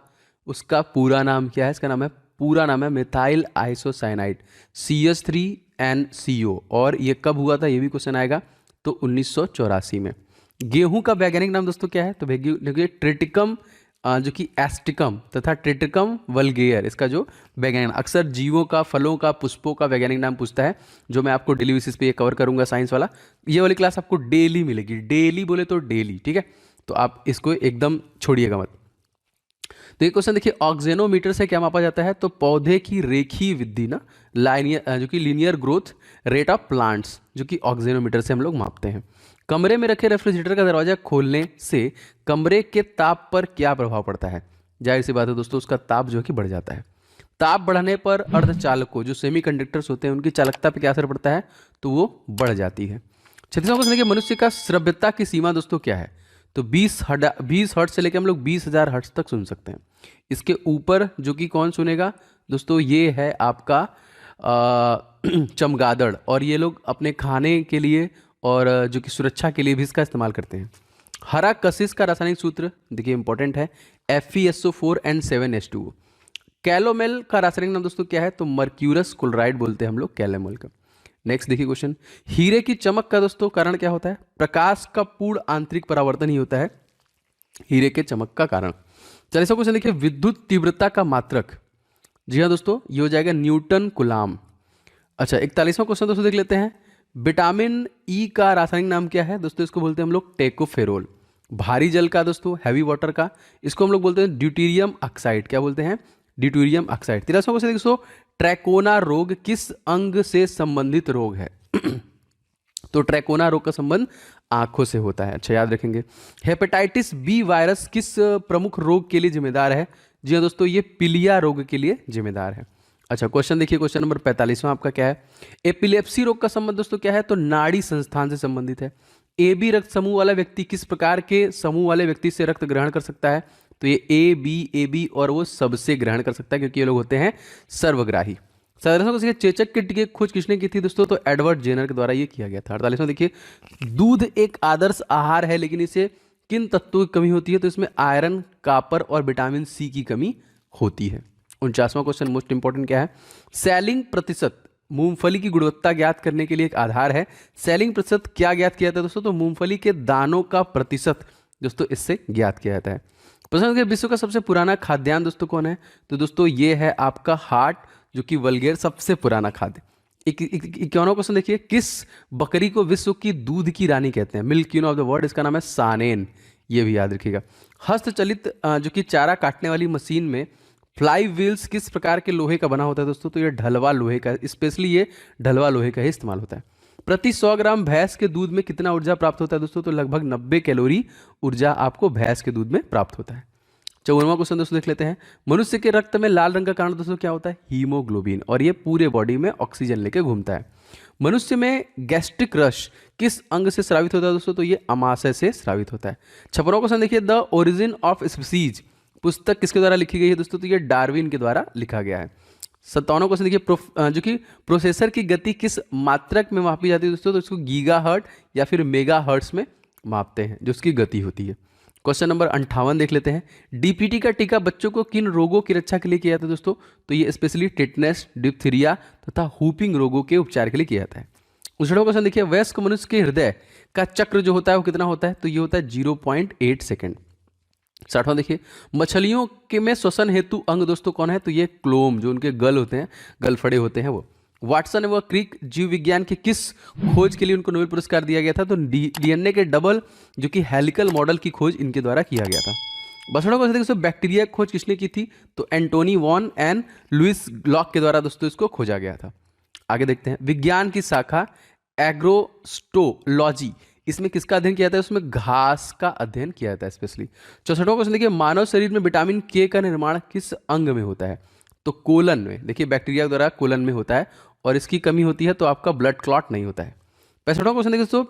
उसका पूरा नाम क्या है? इसका नाम है, पूरा नाम है मिथाइल आइसोसाइनाइड CH3NCO। और ये कब हुआ था? ये भी क्वेश्चन आएगा। तो 1984 में। गेहूं का वैज्ञानिक नाम दोस्तों क्या है? तो देखिए ट्रिटिकम जो कि एस्टिकम तथा ट्रिटिकम वल्गेयर, इसका जो वैज्ञानिक, अक्सर जीवों का, फलों का, पुष्पों का वैज्ञानिक नाम पूछता है, जो मैं आपको डेली बेसिस पे ये कवर करूंगा, साइंस वाला। ये वाली क्लास आपको डेली मिलेगी, डेली बोले तो डेली, ठीक है? तो आप इसको एकदम छोड़िएगा मत। तो ये क्वेश्चन देखिए, ऑक्जेनोमीटर से क्या मापा जाता है? तो पौधे की रेखीय वृद्धि ना, लाइनियर जो कि linear growth rate of plants, जो कि ऑक्जेनोमीटर से हम लोग मापते हैं। कमरे में रखे रेफ्रिजरेटर का दरवाजा खोलने से कमरे के ताप पर क्या प्रभाव पड़ता है? जाहिर सी बात है दोस्तों, उसका ताप जो है कि बढ़ जाता है। ताप बढ़ने पर अर्धचालकों जो सेमीकंडक्टर्स होते हैं उनकी चालकता पर क्या असर पड़ता है? तो वो बढ़ जाती है। 36वां क्वेश्चन देखिए, मनुष्य का श्रव्यता की सीमा दोस्तों क्या है? तो 20 हर्ट्ज से लेकर हम लोग 20,000 हर्ट्ज तक सुन सकते हैं। इसके ऊपर जो कि कौन सुनेगा दोस्तों? ये है आपका चमगादड़। और ये लोग अपने खाने के लिए और जो कि सुरक्षा के लिए भी इसका इस्तेमाल करते हैं। हरा कशिश का रासायनिक सूत्र देखिए इंपॉर्टेंट है, FeSO4 and 7H2O। कैलोमेल का रासायनिक नाम दोस्तों क्या है? तो मर्क्यूरस क्लोराइड बोलते हैं हम लोग कैलोमेल का। नेक्स्ट देखिए क्वेश्चन, हीरे की चमक का दोस्तों कारण क्या होता है? प्रकाश का पूर्ण आंतरिक परावर्तन ही होता है हीरे के चमक का कारण। 40वां क्वेश्चन देखिए, विद्युत तीव्रता का मात्रक? जी हाँ दोस्तों, ये हो जाएगा न्यूटन कुलाम। अच्छा 41वां क्वेश्चन दोस्तों देख लेते हैं, विटामिन ई का रासायनिक नाम क्या है? दोस्तों इसको बोलते हैं हम लोग टेकोफेरोल। भारी जल का दोस्तों, हैवी वाटर का, इसको हम लोग बोलते हैं ड्यूटीरियम ऑक्साइड। क्या बोलते हैं? Deuterium oxide. 43वां क्वेश्चन दोस्तों, ट्रैकोना रोग किस अंग से संबंधित रोग है? तो ट्रैकोना रोग का संबंध आंखों से होता है। अच्छा याद रखेंगे। हेपेटाइटिस बी वायरस किस प्रमुख रोग के लिए जिम्मेदार है? जी हाँ दोस्तों, ये पीलिया रोग के लिए जिम्मेदार है। अच्छा क्वेश्चन देखिए, क्वेश्चन नंबर 45वां आपका क्या है? एपिलेप्सी रोग का संबंध दोस्तों क्या है? तो नाड़ी संस्थान से संबंधित है। AB रक्त समूह वाला व्यक्ति किस प्रकार के समूह वाले व्यक्ति से रक्त ग्रहण कर सकता है? तो ये AB और वो सबसे ग्रहण कर सकता है, क्योंकि ये लोग होते हैं सर्वग्राही। 47वां देखिए, चेचक के टीके की खोज किसने की थी दोस्तों? तो एडवर्ड जेनर के द्वारा ये किया गया था। 48वां देखिए, दूध एक आदर्श आहार है, लेकिन इसे किन तत्वों की कमी होती है? तो इसमें आयरन, कॉपर और विटामिन C की कमी होती है। 49वां क्वेश्चन मोस्ट इंपॉर्टेंट क्या है? सेलिंग प्रतिशत मूंगफली की गुणवत्ता ज्ञात करने के लिए एक आधार है। सेलिंग प्रतिशत क्या ज्ञात किया जाता है दोस्तों? तो मूंगफली के दानों का प्रतिशत दोस्तों इससे ज्ञात किया जाता है। प्रश्न है, विश्व का सबसे पुराना खाद्यान्न दोस्तों कौन है? तो दोस्तों ये है आपका हार्ट, जो कि वल्गेर सबसे पुराना खाद्य। 51वां क्वेश्चन देखिए, किस बकरी को विश्व की दूध की रानी कहते हैं? Milk queen of the world, इसका नाम है सानेन। ये भी याद रखिएगा। हस्तचलित जो कि चारा काटने वाली मशीन में फ्लाई व्हील्स किस प्रकार के लोहे का बना होता है दोस्तों? तो ये ढलवा लोहे का, स्पेशली ये ढलवा लोहे का ही इस्तेमाल होता है। प्रति 100 ग्राम भैंस के दूध में कितना ऊर्जा प्राप्त होता है दोस्तों? तो लगभग 90 कैलोरी ऊर्जा आपको भैंस के दूध में प्राप्त होता है। 54वां क्वेश्चन दोस्तों देख लेते हैं, मनुष्य के रक्त में लाल रंग का कारण दोस्तों क्या होता है? हीमोग्लोबिन। और ये पूरे बॉडी में ऑक्सीजन लेके घूमता है। मनुष्य में गैस्ट्रिक रस किस अंग से स्रावित होता है दोस्तों? तो ये अमाशय से स्रावित होता है। 56वां क्वेश्चन देखिए, द ओरिजिन ऑफ स्पीसीज पुस्तक किसके द्वारा लिखी गई है दोस्तों? तो ये डार्विन के द्वारा लिखा गया है। 57वां क्वेश्चन देखिए, जो कि प्रोसेसर की गति किस मात्रक में मापी जाती है दोस्तों? तो इसको गीगाहर्ट्ज या फिर मेगाहर्ट्ज में मापते हैं, जो उसकी गति होती है। क्वेश्चन नंबर 58 देख लेते हैं, डीपीटी का टीका बच्चों को किन रोगों की रक्षा के लिए किया जाता है दोस्तों? तो ये स्पेशली टेटनस, डिप्थीरिया तथा हुपिंग रोगों के उपचार के लिए किया जाता है। दूसरा क्वेश्चन देखिए, वयस्क मनुष्य के हृदय का चक्र जो होता है वो कितना होता है? तो ये होता है 0.8 सेकेंड। 60वां देखिए, मछलियों के में श्वसन हेतु अंग दोस्तों कौन है? तो ये क्लोम, जो उनके गल होते हैं, गलफड़े होते हैं वो। वाटसन व क्रिक जीव विज्ञान की किस खोज के लिए उनको नोबेल पुरस्कार दिया गया था? तो डीएनए के डबल जो कि हेलिकल मॉडल की खोज इनके द्वारा किया गया था। 62वां क्वेश्चन देखिए, बैक्टीरिया की खोज किसने की थी? तो एंटोनी वॉन एंड लुइस ग्लॉक के द्वारा दोस्तों इसको खोजा गया था। आगे देखते हैं, विज्ञान की शाखा एग्रोस्टोलॉजी, इसमें किसका अध्ययन किया जाता है? उसमें घास का अध्ययन किया जाता है स्पेशली। 64वां क्वेश्चन देखिए, मानव शरीर में विटामिन के का निर्माण किस अंग में होता है? तो कोलन में। देखिए बैक्टीरिया द्वारा कोलन में होता है और इसकी कमी होती है तो आपका ब्लड क्लॉट नहीं होता है। 65वां क्वेश्चन देखिए दोस्तों,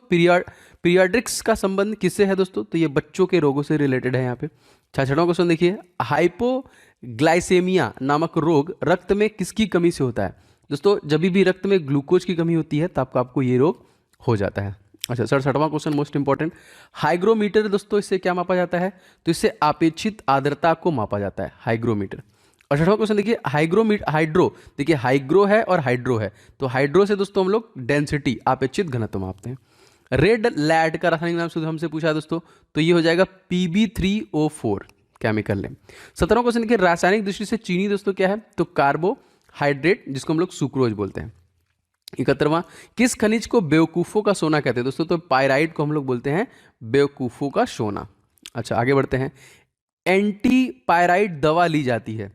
पीरियाड्रिक्स का संबंध किससे है दोस्तों? तो ये बच्चों के रोगों से रिलेटेड है यहाँ पे। 66वां क्वेश्चन देखिए, हाइपोग्लाइसेमिया नामक रोग रक्त में किसकी कमी से होता है? दोस्तों जब भी रक्त में ग्लूकोज की कमी होती है तब आपको ये रोग हो जाता है। अच्छा 67वां क्वेश्चन मोस्ट इंपॉर्टेंट, हाइग्रोमीटर दोस्तों इससे क्या मापा जाता है? तो इससे अपेक्षित आर्द्रता को मापा जाता है, हाइग्रोमीटर। 68वां क्वेश्चन देखिए, हाइड्रो, देखिए हाइग्रो है और हाइड्रो है, तो हाइड्रो से दोस्तों हम लोग डेंसिटी, अपेक्षित घनत्व मापते हैं। रेड लैड का रासायनिक नाम शुद्ध हमसे पूछा है दोस्तों, तो ये हो जाएगा Pb3O4 केमिकल नेम। 17वां क्वेश्चन देखिए, रासायनिक दृष्टि से चीनी दोस्तों क्या है? तो कार्बोहाइड्रेट, जिसको हम लोग सुक्रोज बोलते हैं। 71वां, किस खनिज को बेवकूफ़ों का सोना कहते हैं दोस्तों? तो पायराइट को हम लोग बोलते हैं बेवकूफ़ों का सोना। अच्छा आगे बढ़ते हैं, एंटी पायराइट दवा ली जाती है,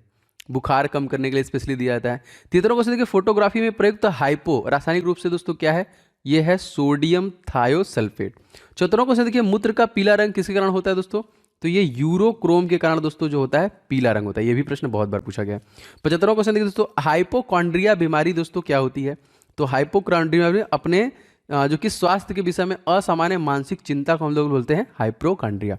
बुखार कम करने के लिए स्पेशली दिया जाता है। 73वां क्वेश्चन देखिए, फोटोग्राफी में प्रयुक्त हाइपो रासायनिक रूप से दोस्तों क्या है? यह है सोडियम थायोसल्फेट। 74वां क्वेश्चन देखिए, मूत्र का पीला रंग किसके कारण होता है दोस्तों? तो ये यूरोक्रोम के कारण दोस्तों जो होता है पीला रंग होता है। ये भी प्रश्न बहुत बार पूछा गया है। 75वां क्वेश्चन देखिए दोस्तों, हाइपोकॉन्ड्रिया बीमारी दोस्तों क्या होती है? तो हाइपोकॉन्ड्रिया में अपने जो कि स्वास्थ्य के विषय में असामान्य मानसिक चिंता को हम लोग बोलते हैं हाइपोकॉन्ड्रिया।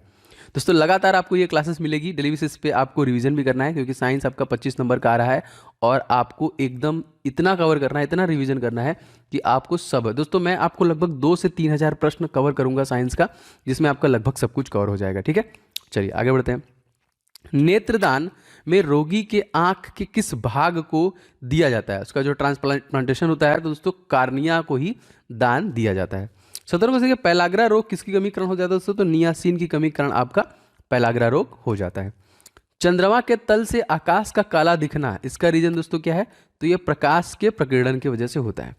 दोस्तों लगातार आपको ये क्लासेस मिलेगी, डेली बेसिस पे आपको रिवीजन भी करना है क्योंकि साइंस आपका 25 नंबर का आ रहा है और आपको एकदम इतना कवर करना है, इतना रिवीजन करना है कि आपको सब। दोस्तों मैं आपको लगभग 2 से 3 हज़ार प्रश्न कवर करूंगा साइंस का, जिसमें आपका लगभग सब कुछ कवर हो जाएगा। ठीक है, चलिए आगे बढ़ते हैं। नेत्रदान में रोगी के आंख के किस भाग को दिया जाता है? उसका जो ट्रांसप्लांटेशन होता है तो दोस्तों कार्निया को ही दान दिया जाता है। 17वां क्वेश्चन, पैलाग्रा रोग किसकी कमी कारण हो जाता है दोस्तों? तो नियासिन की कमी कारण आपका पैलाग्रा रोग हो जाता है। चंद्रमा के तल से आकाश का काला दिखना, इसका रीजन दोस्तों क्या है? तो यह प्रकाश के प्रकीर्णन की वजह से होता है।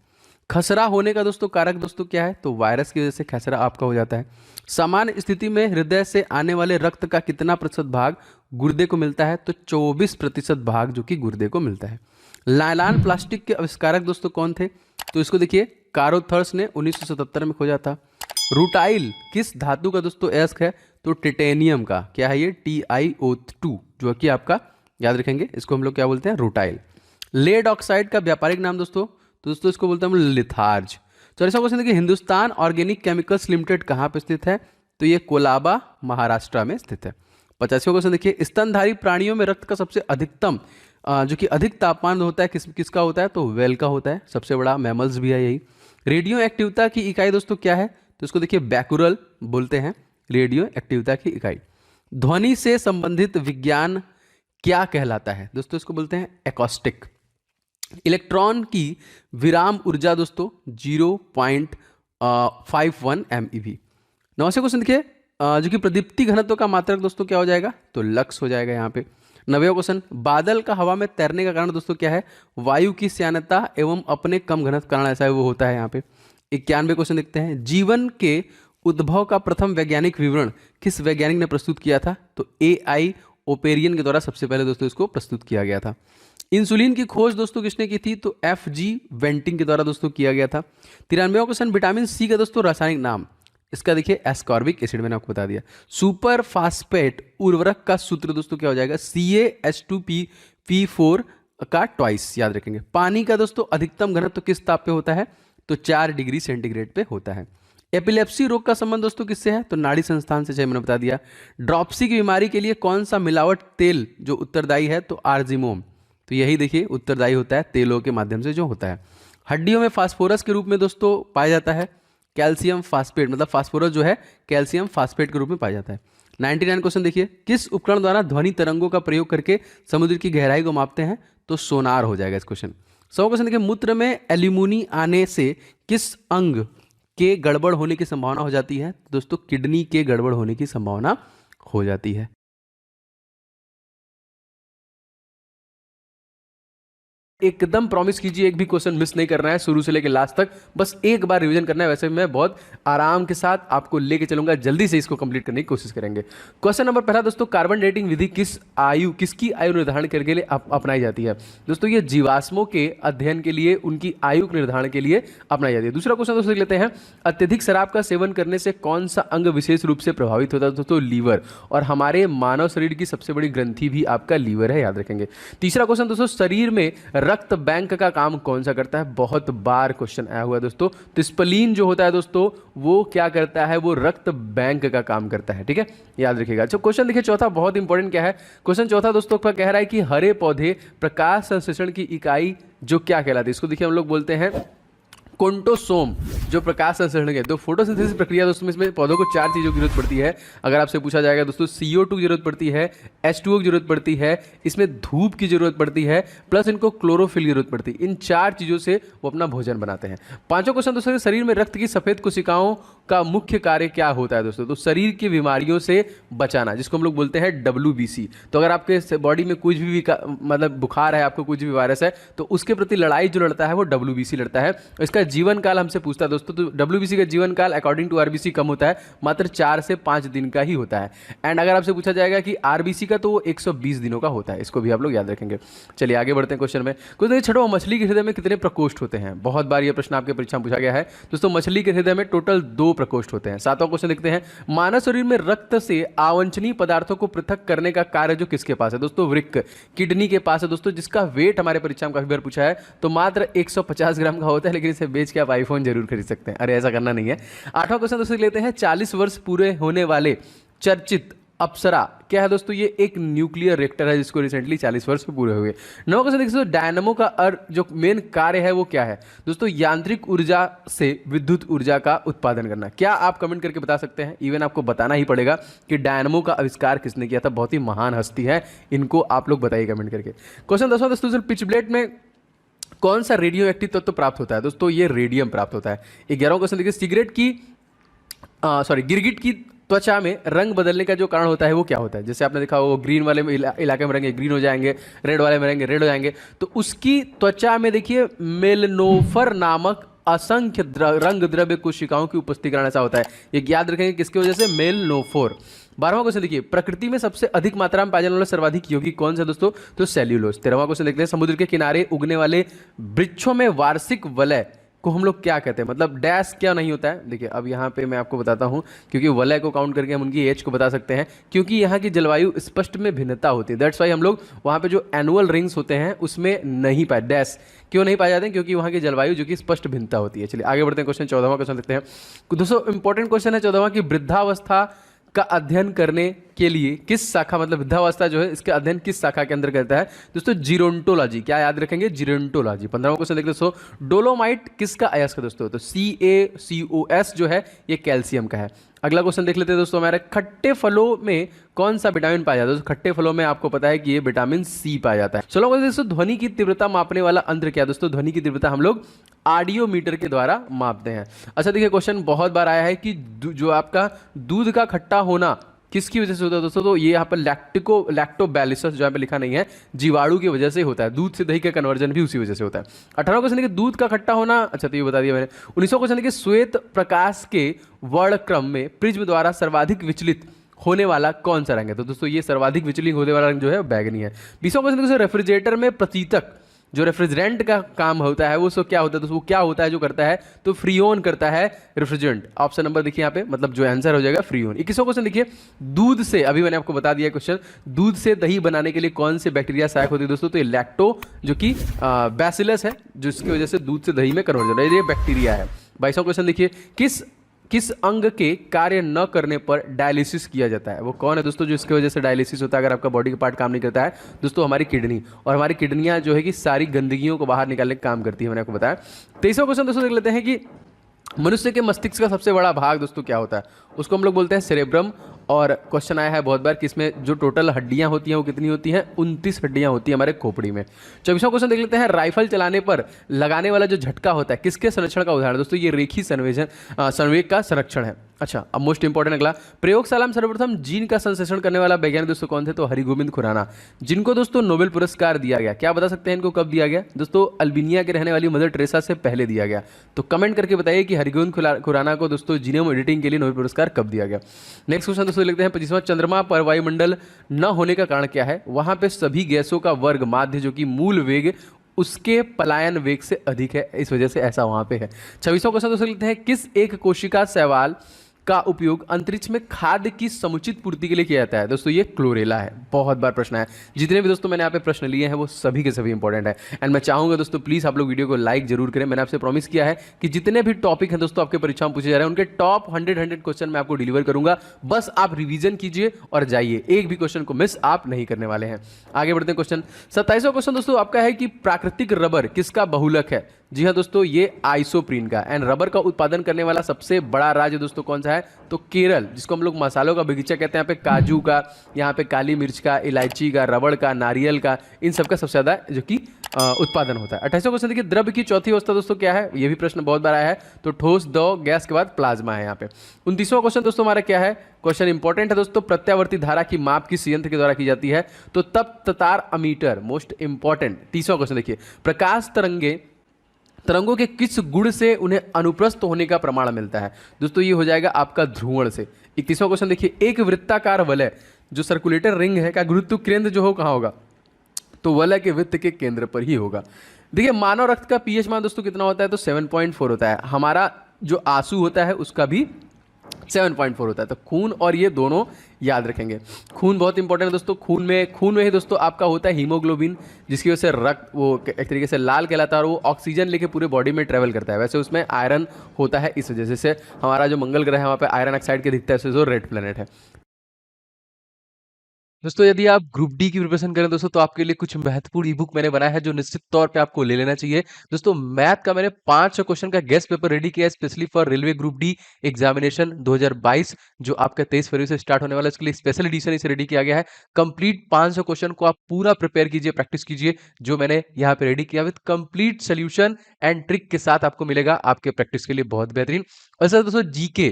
खसरा होने का दोस्तों कारक दोस्तों क्या है? तो वायरस की वजह से खसरा आपका हो जाता है। सामान्य स्थिति में हृदय से आने वाले रक्त का कितना प्रतिशत भाग गुर्दे को मिलता है? तो 24% भाग जो कि गुर्दे को मिलता है। नायलॉन प्लास्टिक के आविष्कारक दोस्तों कौन थे? तो इसको देखिए कारोथर्स ने 1977 में खोजा था। रूटाइल किस धातु का दोस्तों अयस्क है? तो टिटेनियम का। क्या है ये? TiO2, जो कि आपका याद रखेंगे, इसको हम लोग क्या बोलते हैं? रूटाइल। लेड ऑक्साइड का व्यापारिक नाम दोस्तों? तो दोस्तों इसको बोलते हैं हम लिथार्ज। 40वां क्वेश्चन देखिए, हिंदुस्तान ऑर्गेनिक केमिकल्स लिमिटेड कहाँ पे स्थित है? तो ये कोलाबा महाराष्ट्र में स्थित है। 50वां क्वेश्चन देखिए, स्तनधारी प्राणियों में रक्त का सबसे अधिकतम जो कि अधिक तापमान होता है किसका होता है? तो वेल का होता है, सबसे बड़ा मैमल्स भी है यही। रेडियो एक्टिवता की इकाई दोस्तों क्या है? तो इसको देखिए बैकुरल बोलते हैं, रेडियो एक्टिवता की इकाई। ध्वनि से संबंधित विज्ञान क्या कहलाता है? दोस्तों इसको बोलते हैं एकॉस्टिक। इलेक्ट्रॉन की विराम ऊर्जा दोस्तों 0.51 MeV। 90वां क्वेश्चन देखिए, जो कि प्रदीप्ति घनत्व का मात्रक दोस्तों क्या हो जाएगा? तो लक्स हो जाएगा यहाँ पे। 90वां क्वेश्चन, बादल का हवा में तैरने का कारण दोस्तों क्या है? वायु की श्यानता एवं अपने कम घनत्व कारण ऐसा है वो होता है यहाँ पे। 91वें क्वेश्चन देखते हैं, जीवन के उद्भव का प्रथम वैज्ञानिक विवरण किस वैज्ञानिक ने प्रस्तुत किया था? तो AI ओपेरियन के द्वारा सबसे पहले दोस्तों इसको प्रस्तुत किया गया था। इंसुलिन की खोज दोस्तों किसने की थी? तो FG वेंटिंग के द्वारा दोस्तों किया गया था। 93वां क्वेश्चन, विटामिन सी का दोस्तों रासायनिक नाम? इसका देखिए एस्कॉर्बिक एसिड, मैंने आपको बता दिया। सुपर फास्फेट उर्वरक का सूत्र दोस्तों क्या हो जाएगा? CaH2P4 का ट्वाइस, याद रखेंगे। पानी का दोस्तों अधिकतम घनत्व किस ताप पे होता है? तो 4 डिग्री सेंटीग्रेड पे होता है। एपिलेप्सी रोग का संबंध दोस्तों किससे है? तो नाड़ी संस्थान से, चाहे मैंने बता दिया। ड्रॉप्सी की बीमारी के लिए कौन सा मिलावट तेल जो उत्तरदायी है? तो आर्जिमोम। तो यही देखिए उत्तरदायी होता है, तेलों के माध्यम से जो होता है। हड्डियों में फास्फोरस के रूप में दोस्तों पाया जाता है कैल्शियम फास्फेट, मतलब फास्फोरस जो है कैल्शियम फास्फेट के रूप में पाया जाता है। 99 क्वेश्चन देखिए, किस उपकरण द्वारा ध्वनि तरंगों का प्रयोग करके समुद्र की गहराई को मापते हैं? तो सोनार हो जाएगा इस क्वेश्चन। 100 क्वेश्चन देखिए, मूत्र में एल्यूमिनी आने से किस अंग के गड़बड़ होने की संभावना हो जाती है? दोस्तों किडनी के गड़बड़ होने की संभावना हो जाती है। एकदम प्रॉमिस कीजिए एक भी क्वेश्चन मिस नहीं करना है, शुरू से लेकर लास्ट तक बस एक बार रिवीजन करना है। वैसे मैं बहुत आराम के साथ आपको लेके चलूंगा, जल्दी से इसको कंप्लीट करने की कोशिश करेंगे। क्वेश्चन नंबर पहला दोस्तों, कार्बन डेटिंग विधि किसकी आयु निर्धारण करने के लिए अपनाई जाती है? दोस्तों ये जीवाश्मों के अध्ययन के लिए, उनकी आयु के निर्धारण के लिए अपनाई जाती है। दूसरा क्वेश्चन दोस्तों लेते हैं, अत्यधिक शराब का सेवन करने से कौन सा अंग विशेष रूप से प्रभावित होता है? दोस्तों लीवर। और हमारे मानव शरीर की सबसे बड़ी ग्रंथि भी आपका लीवर है, याद रखेंगे। तीसरा क्वेश्चन दोस्तों, शरीर में रक्त बैंक का काम कौन सा करता है? बहुत बार क्वेश्चन आया हुआ है दोस्तों। तो स्प्लीन जो होता है दोस्तों वो क्या करता है? वो रक्त बैंक का काम करता है, ठीक है, याद रखिएगा। अच्छा क्वेश्चन देखिए चौथा, बहुत इंपॉर्टेंट क्या है क्वेश्चन चौथा दोस्तों का, कह रहा है कि हरे पौधे प्रकाश संश्लेषण की इकाई जो क्या कहलाती है? इसको देखिए हम लोग बोलते हैं कोंटोसोम, जो प्रकाश संश्लेषण है। तो फोटोसिंथेसिस प्रक्रिया दोस्तों इसमें पौधों को 4 चीज़ों की जरूरत पड़ती है। अगर आपसे पूछा जाएगा दोस्तों, CO2 की जरूरत पड़ती है, H2O की जरूरत पड़ती है, इसमें धूप की जरूरत पड़ती है, प्लस इनको क्लोरोफिल की जरूरत पड़ती है। इन 4 चीज़ों से वो अपना भोजन बनाते हैं। पांचों क्वेश्चन दोस्तों, शरीर में रक्त की सफेद कोशिकाओं का मुख्य कार्य क्या होता है दोस्तों? तो शरीर की बीमारियों से बचाना, जिसको हम लोग बोलते हैं WBC। तो अगर आपके बॉडी में कुछ भी मतलब बुखार है, आपको कुछ भी वायरस है, तो उसके प्रति लड़ाई जो लड़ता है वो WBC लड़ता है। इसका जीवन काल हमसे पूछता है दोस्तों, तो WBC का जीवन काल अकॉर्डिंग टू RBC कम होता है, मात्र 4 से 5 दिन का ही होता है। एंड अगर आपसे पूछा जाएगा कि RBC का, तो वो 120 दिनों का होता है। इसको भी आप लोग याद रखेंगे। चलिए आगे बढ़ते हैं क्वेश्चन में। कुछ छठो, मछली के हृदय में कितने प्रकोष्ठ होते हैं? बहुत बार ये प्रश्न आपके परीक्षा में पूछा गया है दोस्तों। मछली के हृदय में टोटल 2 प्रकोष्ठ होते हैं। 7वां क्वेश्चन देखते हैं, मानव शरीर में रक्त से अवांछनीय पदार्थों को पृथक करने का कार्य जो किसके पास है? दोस्तों वृक्क, किडनी के पास है दोस्तों, जिसका वेट हमारे परीक्षा में काफी बार पूछा है। तो मात्र 150 ग्राम का होता है, लेकिन इसे बेच के आप आईफोन जरूर खरीद सकते हैं। अरे ऐसा करना नहीं है। 8वां क्वेश्चन दोस्तों लेते हैं, 40 वर्ष पूरे होने वाले चर्चित अप्सरा क्या है दोस्तों? ये एक न्यूक्लियर रिएक्टर है जिसको रिसेंटली 40 वर्ष पूरे हुए। 9वां क्वेश्चन देखिए, डायनामो का जो मेन कार्य है वो क्या है? दोस्तों यांत्रिक ऊर्जा से विद्युत ऊर्जा का उत्पादन करना। क्या आप कमेंट करके बता सकते हैं? इवन आपको बताना ही पड़ेगा कि डायनामो का आविष्कार किसने किया था। बहुत ही महान हस्ती है, इनको आप लोग बताइए कमेंट करके। क्वेश्चन 10वां दोस्तों, पिच ब्लेड में कौन सा रेडियो एक्टिव तत्व प्राप्त होता है? दोस्तों ये रेडियम प्राप्त होता है। 11वां क्वेश्चन देखिए, गिरगिट की त्वचा में रंग बदलने का जो कारण होता है वो क्या होता है? जैसे आपने देखा वो ग्रीन वाले में इलाके में रहेंगे ग्रीन हो जाएंगे, रेड वाले में रहेंगे रेड हो जाएंगे। तो उसकी त्वचा में देखिए मेलनोफर नामक असंख्य रंग द्रव्य कोशिकाओं की उपस्थिति कारण ऐसा होता है। ये याद रखेंगे किसकी वजह से? मेलनोफोर। 12वां क्वेश्चन देखिए, प्रकृति में सबसे अधिक मात्रा में पाया जाने वाला सर्वाधिक यौगिक कौन सा दोस्तों? तो सेल्यूलोज। 13वां क्वेश्चन देखते हैं, समुद्र के किनारे उगने वाले वृक्षों में वार्षिक वलय को हम लोग क्या कहते हैं? मतलब डैश क्या नहीं होता है। देखिए अब यहाँ पे मैं आपको बताता हूँ, क्योंकि वलय को काउंट करके हम उनकी एज को बता सकते हैं, क्योंकि यहाँ की जलवायु स्पष्ट में भिन्नता होती है। दैट्स वाई हम लोग वहाँ पे जो एनुअल रिंग्स होते हैं उसमें नहीं पाए, डैश क्यों नहीं पाए जाते हैं? क्योंकि वहाँ की जलवायु जो कि स्पष्ट भिन्नता होती है। चलिए आगे बढ़ते हैं, क्वेश्चन 14वां क्वेश्चन देखते हैं। दोस्तों इंपॉर्टेंट क्वेश्चन है 14वां की, वृद्धावस्था का अध्ययन करने के लिए किस शाखा, मतलब वृद्धावस्था जो है इसके अध्ययन किस शाखा के अंदर करता है? दोस्तों जीरोंटोलॉजी। क्या याद रखेंगे? जीरोंटोलॉजी। 15वां क्वेश्चन देखते हैं, डोलोमाइट किसका अयस्क है दोस्तों? तो CaCOS जो है ये कैल्शियम का है। अगला क्वेश्चन देख लेते हैं दोस्तों, हमारे खट्टे फलों में कौन सा विटामिन पाया जाता है? दोस्तों खट्टे फलों में आपको पता है कि ये विटामिन C पाया जाता है। चलो दोस्तों, ध्वनि की तीव्रता मापने वाला यंत्र क्या है? दोस्तों ध्वनि की तीव्रता हम लोग ऑडियोमीटर के द्वारा मापते हैं। अच्छा देखिए, क्वेश्चन बहुत बार आया है कि जो आपका दूध का खट्टा होना किसकी वजह से होता है दोस्तों? तो ये यहाँ पर लैक्टोबैलिसस जो यहाँ पे लिखा नहीं है, जीवाणु की वजह से होता है। दूध से दही का कन्वर्जन भी उसी वजह से होता है। 18वां क्वेश्चन देखिए, दूध का खट्टा होना, अच्छा तो ये बता दिया मैंने। 19वां क्वेश्चन देखिए, श्वेत प्रकाश के वर्णक्रम में प्रिज्म द्वारा सर्वाधिक विचलित होने वाला कौन सा रंग है? तो दोस्तों ये सर्वाधिक विचलित होने वाला रंग जो है बैगनी है। 20वां क्वेश्चन देखिए, रेफ्रिजरेटर में प्रतीतक जो रेफ्रिजरेंट का काम होता है वो सो क्या होता है? तो वो क्या होता है जो करता है? तो फ्रीओन करता है रेफ्रिजरेंट। ऑप्शन नंबर देखिए यहाँ पे, मतलब जो आंसर हो जाएगा फ्रीओन। 21वां क्वेश्चन देखिए, दूध से, अभी मैंने आपको बता दिया क्वेश्चन, दूध से दही बनाने के लिए कौन से बैक्टीरिया सहायक होती है दोस्तों? तो ये लैक्टो जो कि बैसिलस है, जिसकी वजह से दूध से दही में कन्वर्जन है, ये बैक्टीरिया है। 22वां क्वेश्चन देखिए, किस किस अंग के कार्य न करने पर डायलिसिस किया जाता है? वो कौन है दोस्तों जो इसकी वजह से डायलिसिस होता है अगर आपका बॉडी का पार्ट काम नहीं करता है? दोस्तों हमारी किडनी। और हमारी किडनियां जो है कि सारी गंदगियों को बाहर निकालने का काम करती है, मैंने आपको बताया। 23वां क्वेश्चन दोस्तों देख लेते हैं कि मनुष्य के मस्तिष्क का सबसे बड़ा भाग दोस्तों क्या होता है? उसको हम लोग बोलते हैं सेरेब्रम। और क्वेश्चन आया है बहुत बार कि इसमें जो टोटल हड्डियां होती हैं वो कितनी होती हैं? 29 हड्डियां होती हैं हमारे खोपड़ी में। 24वां क्वेश्चन देख लेते हैं, राइफल चलाने पर लगाने वाला जो झटका होता है किसके संरक्षण का उदाहरण? दोस्तों ये रेखी संवेग का संरक्षण है। अच्छा, अब मोस्ट इंपॉर्टेंट अगला, प्रयोगशाला में सर्वप्रथम जीन का संश्लेषण करने वाला वैज्ञानिक दोस्तों कौन थे? तो हरिगोविंद खुराना, जिनको दोस्तों नोबेल पुरस्कार दिया गया। क्या बता सकते हैं इनको कब दिया गया? दोस्तों अल्बानिया के रहने वाली मदर टेरेसा से पहले दिया गया। तो कमेंट करके बताइए कि हरिगोविंद खुराना को दोस्तों जीनोम एडिटिंग के लिए नोबेल पुरस्कार कब दिया गया। नेक्स्ट क्वेश्चन दोस्तों लिखते हैं 25वां, चंद्रमा पर वायुमंडल न होने का कारण क्या है? वहां पे सभी गैसों का वर्ग माध्य जो कि मूल वेग उसके पलायन वेग से अधिक है, इस वजह से ऐसा वहां पे है। 26वां क्वेश्चन दोस्तों लिखते हैं, किस एक कोशिका शैवाल का उपयोग अंतरिक्ष में खाद्य की समुचित पूर्ति के लिए किया जाता है? दोस्तों ये क्लोरेला है। बहुत बार प्रश्न है, जितने भी दोस्तों मैंने यहाँ पे प्रश्न लिए हैं वो सभी के सभी इंपॉर्टेंट है। एंड मैं चाहूंगा दोस्तों प्लीज आप लोग वीडियो को लाइक जरूर करें। मैंने आपसे प्रॉमिस किया है कि जितने भी टॉपिक हैं दोस्तों आपके परीक्षा में पूछे जा रहे हैं उनके टॉप 100 क्वेश्चन मैं आपको डिलीवर करूंगा। बस आप रिवीजन कीजिए और जाइए, एक भी क्वेश्चन को मिस आप नहीं करने वाले हैं। आगे बढ़ते हैं क्वेश्चन 27वां क्वेश्चन दोस्तों आपका है कि प्राकृतिक रबर किसका बहुलक है? जी हाँ दोस्तों, ये आइसोप्रीन का। एंड रबर का उत्पादन करने वाला सबसे बड़ा राज्य दोस्तों कौन सा है? तो केरल, जिसको हम लोग मसालों का बगीचा कहते हैं। यहाँ पे काजू का, यहाँ पे काली मिर्च का, इलायची का, रबड़ का, नारियल का, इन सब का सबसे ज्यादा जो कि उत्पादन होता है। 28वां क्वेश्चन देखिए, द्रव्य की चौथी अवस्था दोस्तों क्या है? ये भी प्रश्न बहुत बार आया है। तो ठोस, द्रव, गैस के बाद प्लाज्मा है यहाँ पे। 29वां क्वेश्चन दोस्तों हमारा क्या है? क्वेश्चन इंपॉर्टेंट है दोस्तों, प्रत्यावर्ती धारा की माप किस यंत्र के द्वारा की जाती है? तो तप ततार अमीटर, मोस्ट इंपॉर्टेंट। 30वां क्वेश्चन देखिए, प्रकाश तरंगों के किस गुण से उन्हें अनुप्रस्थ होने का प्रमाण मिलता है? दोस्तों ये हो जाएगा आपका ध्रुवण से। 31वां क्वेश्चन देखिए, एक वृत्ताकार वलय जो सर्कुलेटर रिंग है का गुरुत्व केंद्र जो हो कहाँ होगा? तो वलय के वृत्त के केंद्र पर ही होगा। देखिए मानव रक्त का पीएच मान दोस्तों कितना होता है? तो 7.4 होता है। हमारा जो आंसू होता है उसका भी 7.4 होता है। तो खून और ये दोनों याद रखेंगे। खून बहुत इंपॉर्टेंट है दोस्तों। खून में ही दोस्तों आपका होता है हीमोग्लोबिन, जिसकी वजह से रक्त वो एक तरीके से लाल कहलाता है और वो ऑक्सीजन लेके पूरे बॉडी में ट्रेवल करता है। वैसे उसमें आयरन होता है, इस वजह से हमारा जो मंगल ग्रह है वहाँ पे आयरन ऑक्साइड के दिखता है, जो रेड प्लेनेट है। दोस्तों यदि आप ग्रुप डी की प्रिपरेशन करें दोस्तों तो आपके लिए कुछ महत्वपूर्ण ई बुक मैंने बनाया है जो निश्चित तौर पे आपको ले लेना चाहिए। दोस्तों मैथ का मैंने 500 क्वेश्चन का गेस्ट पेपर रेडी किया है specially for railway group D examination 2022 जो आपका 23 फरवरी से स्टार्ट होने वाला है। इसके लिए स्पेशल एडिशन इसे रेडी किया गया है। कंप्लीट 500 क्वेश्चन को आप पूरा प्रिपेयर कीजिए, प्रैक्टिस कीजिए, जो मैंने यहाँ पे रेडी किया with complete solution and trick के साथ आपको मिलेगा आपके प्रैक्टिस के लिए बहुत बेहतरीन। और सर दोस्तों जीके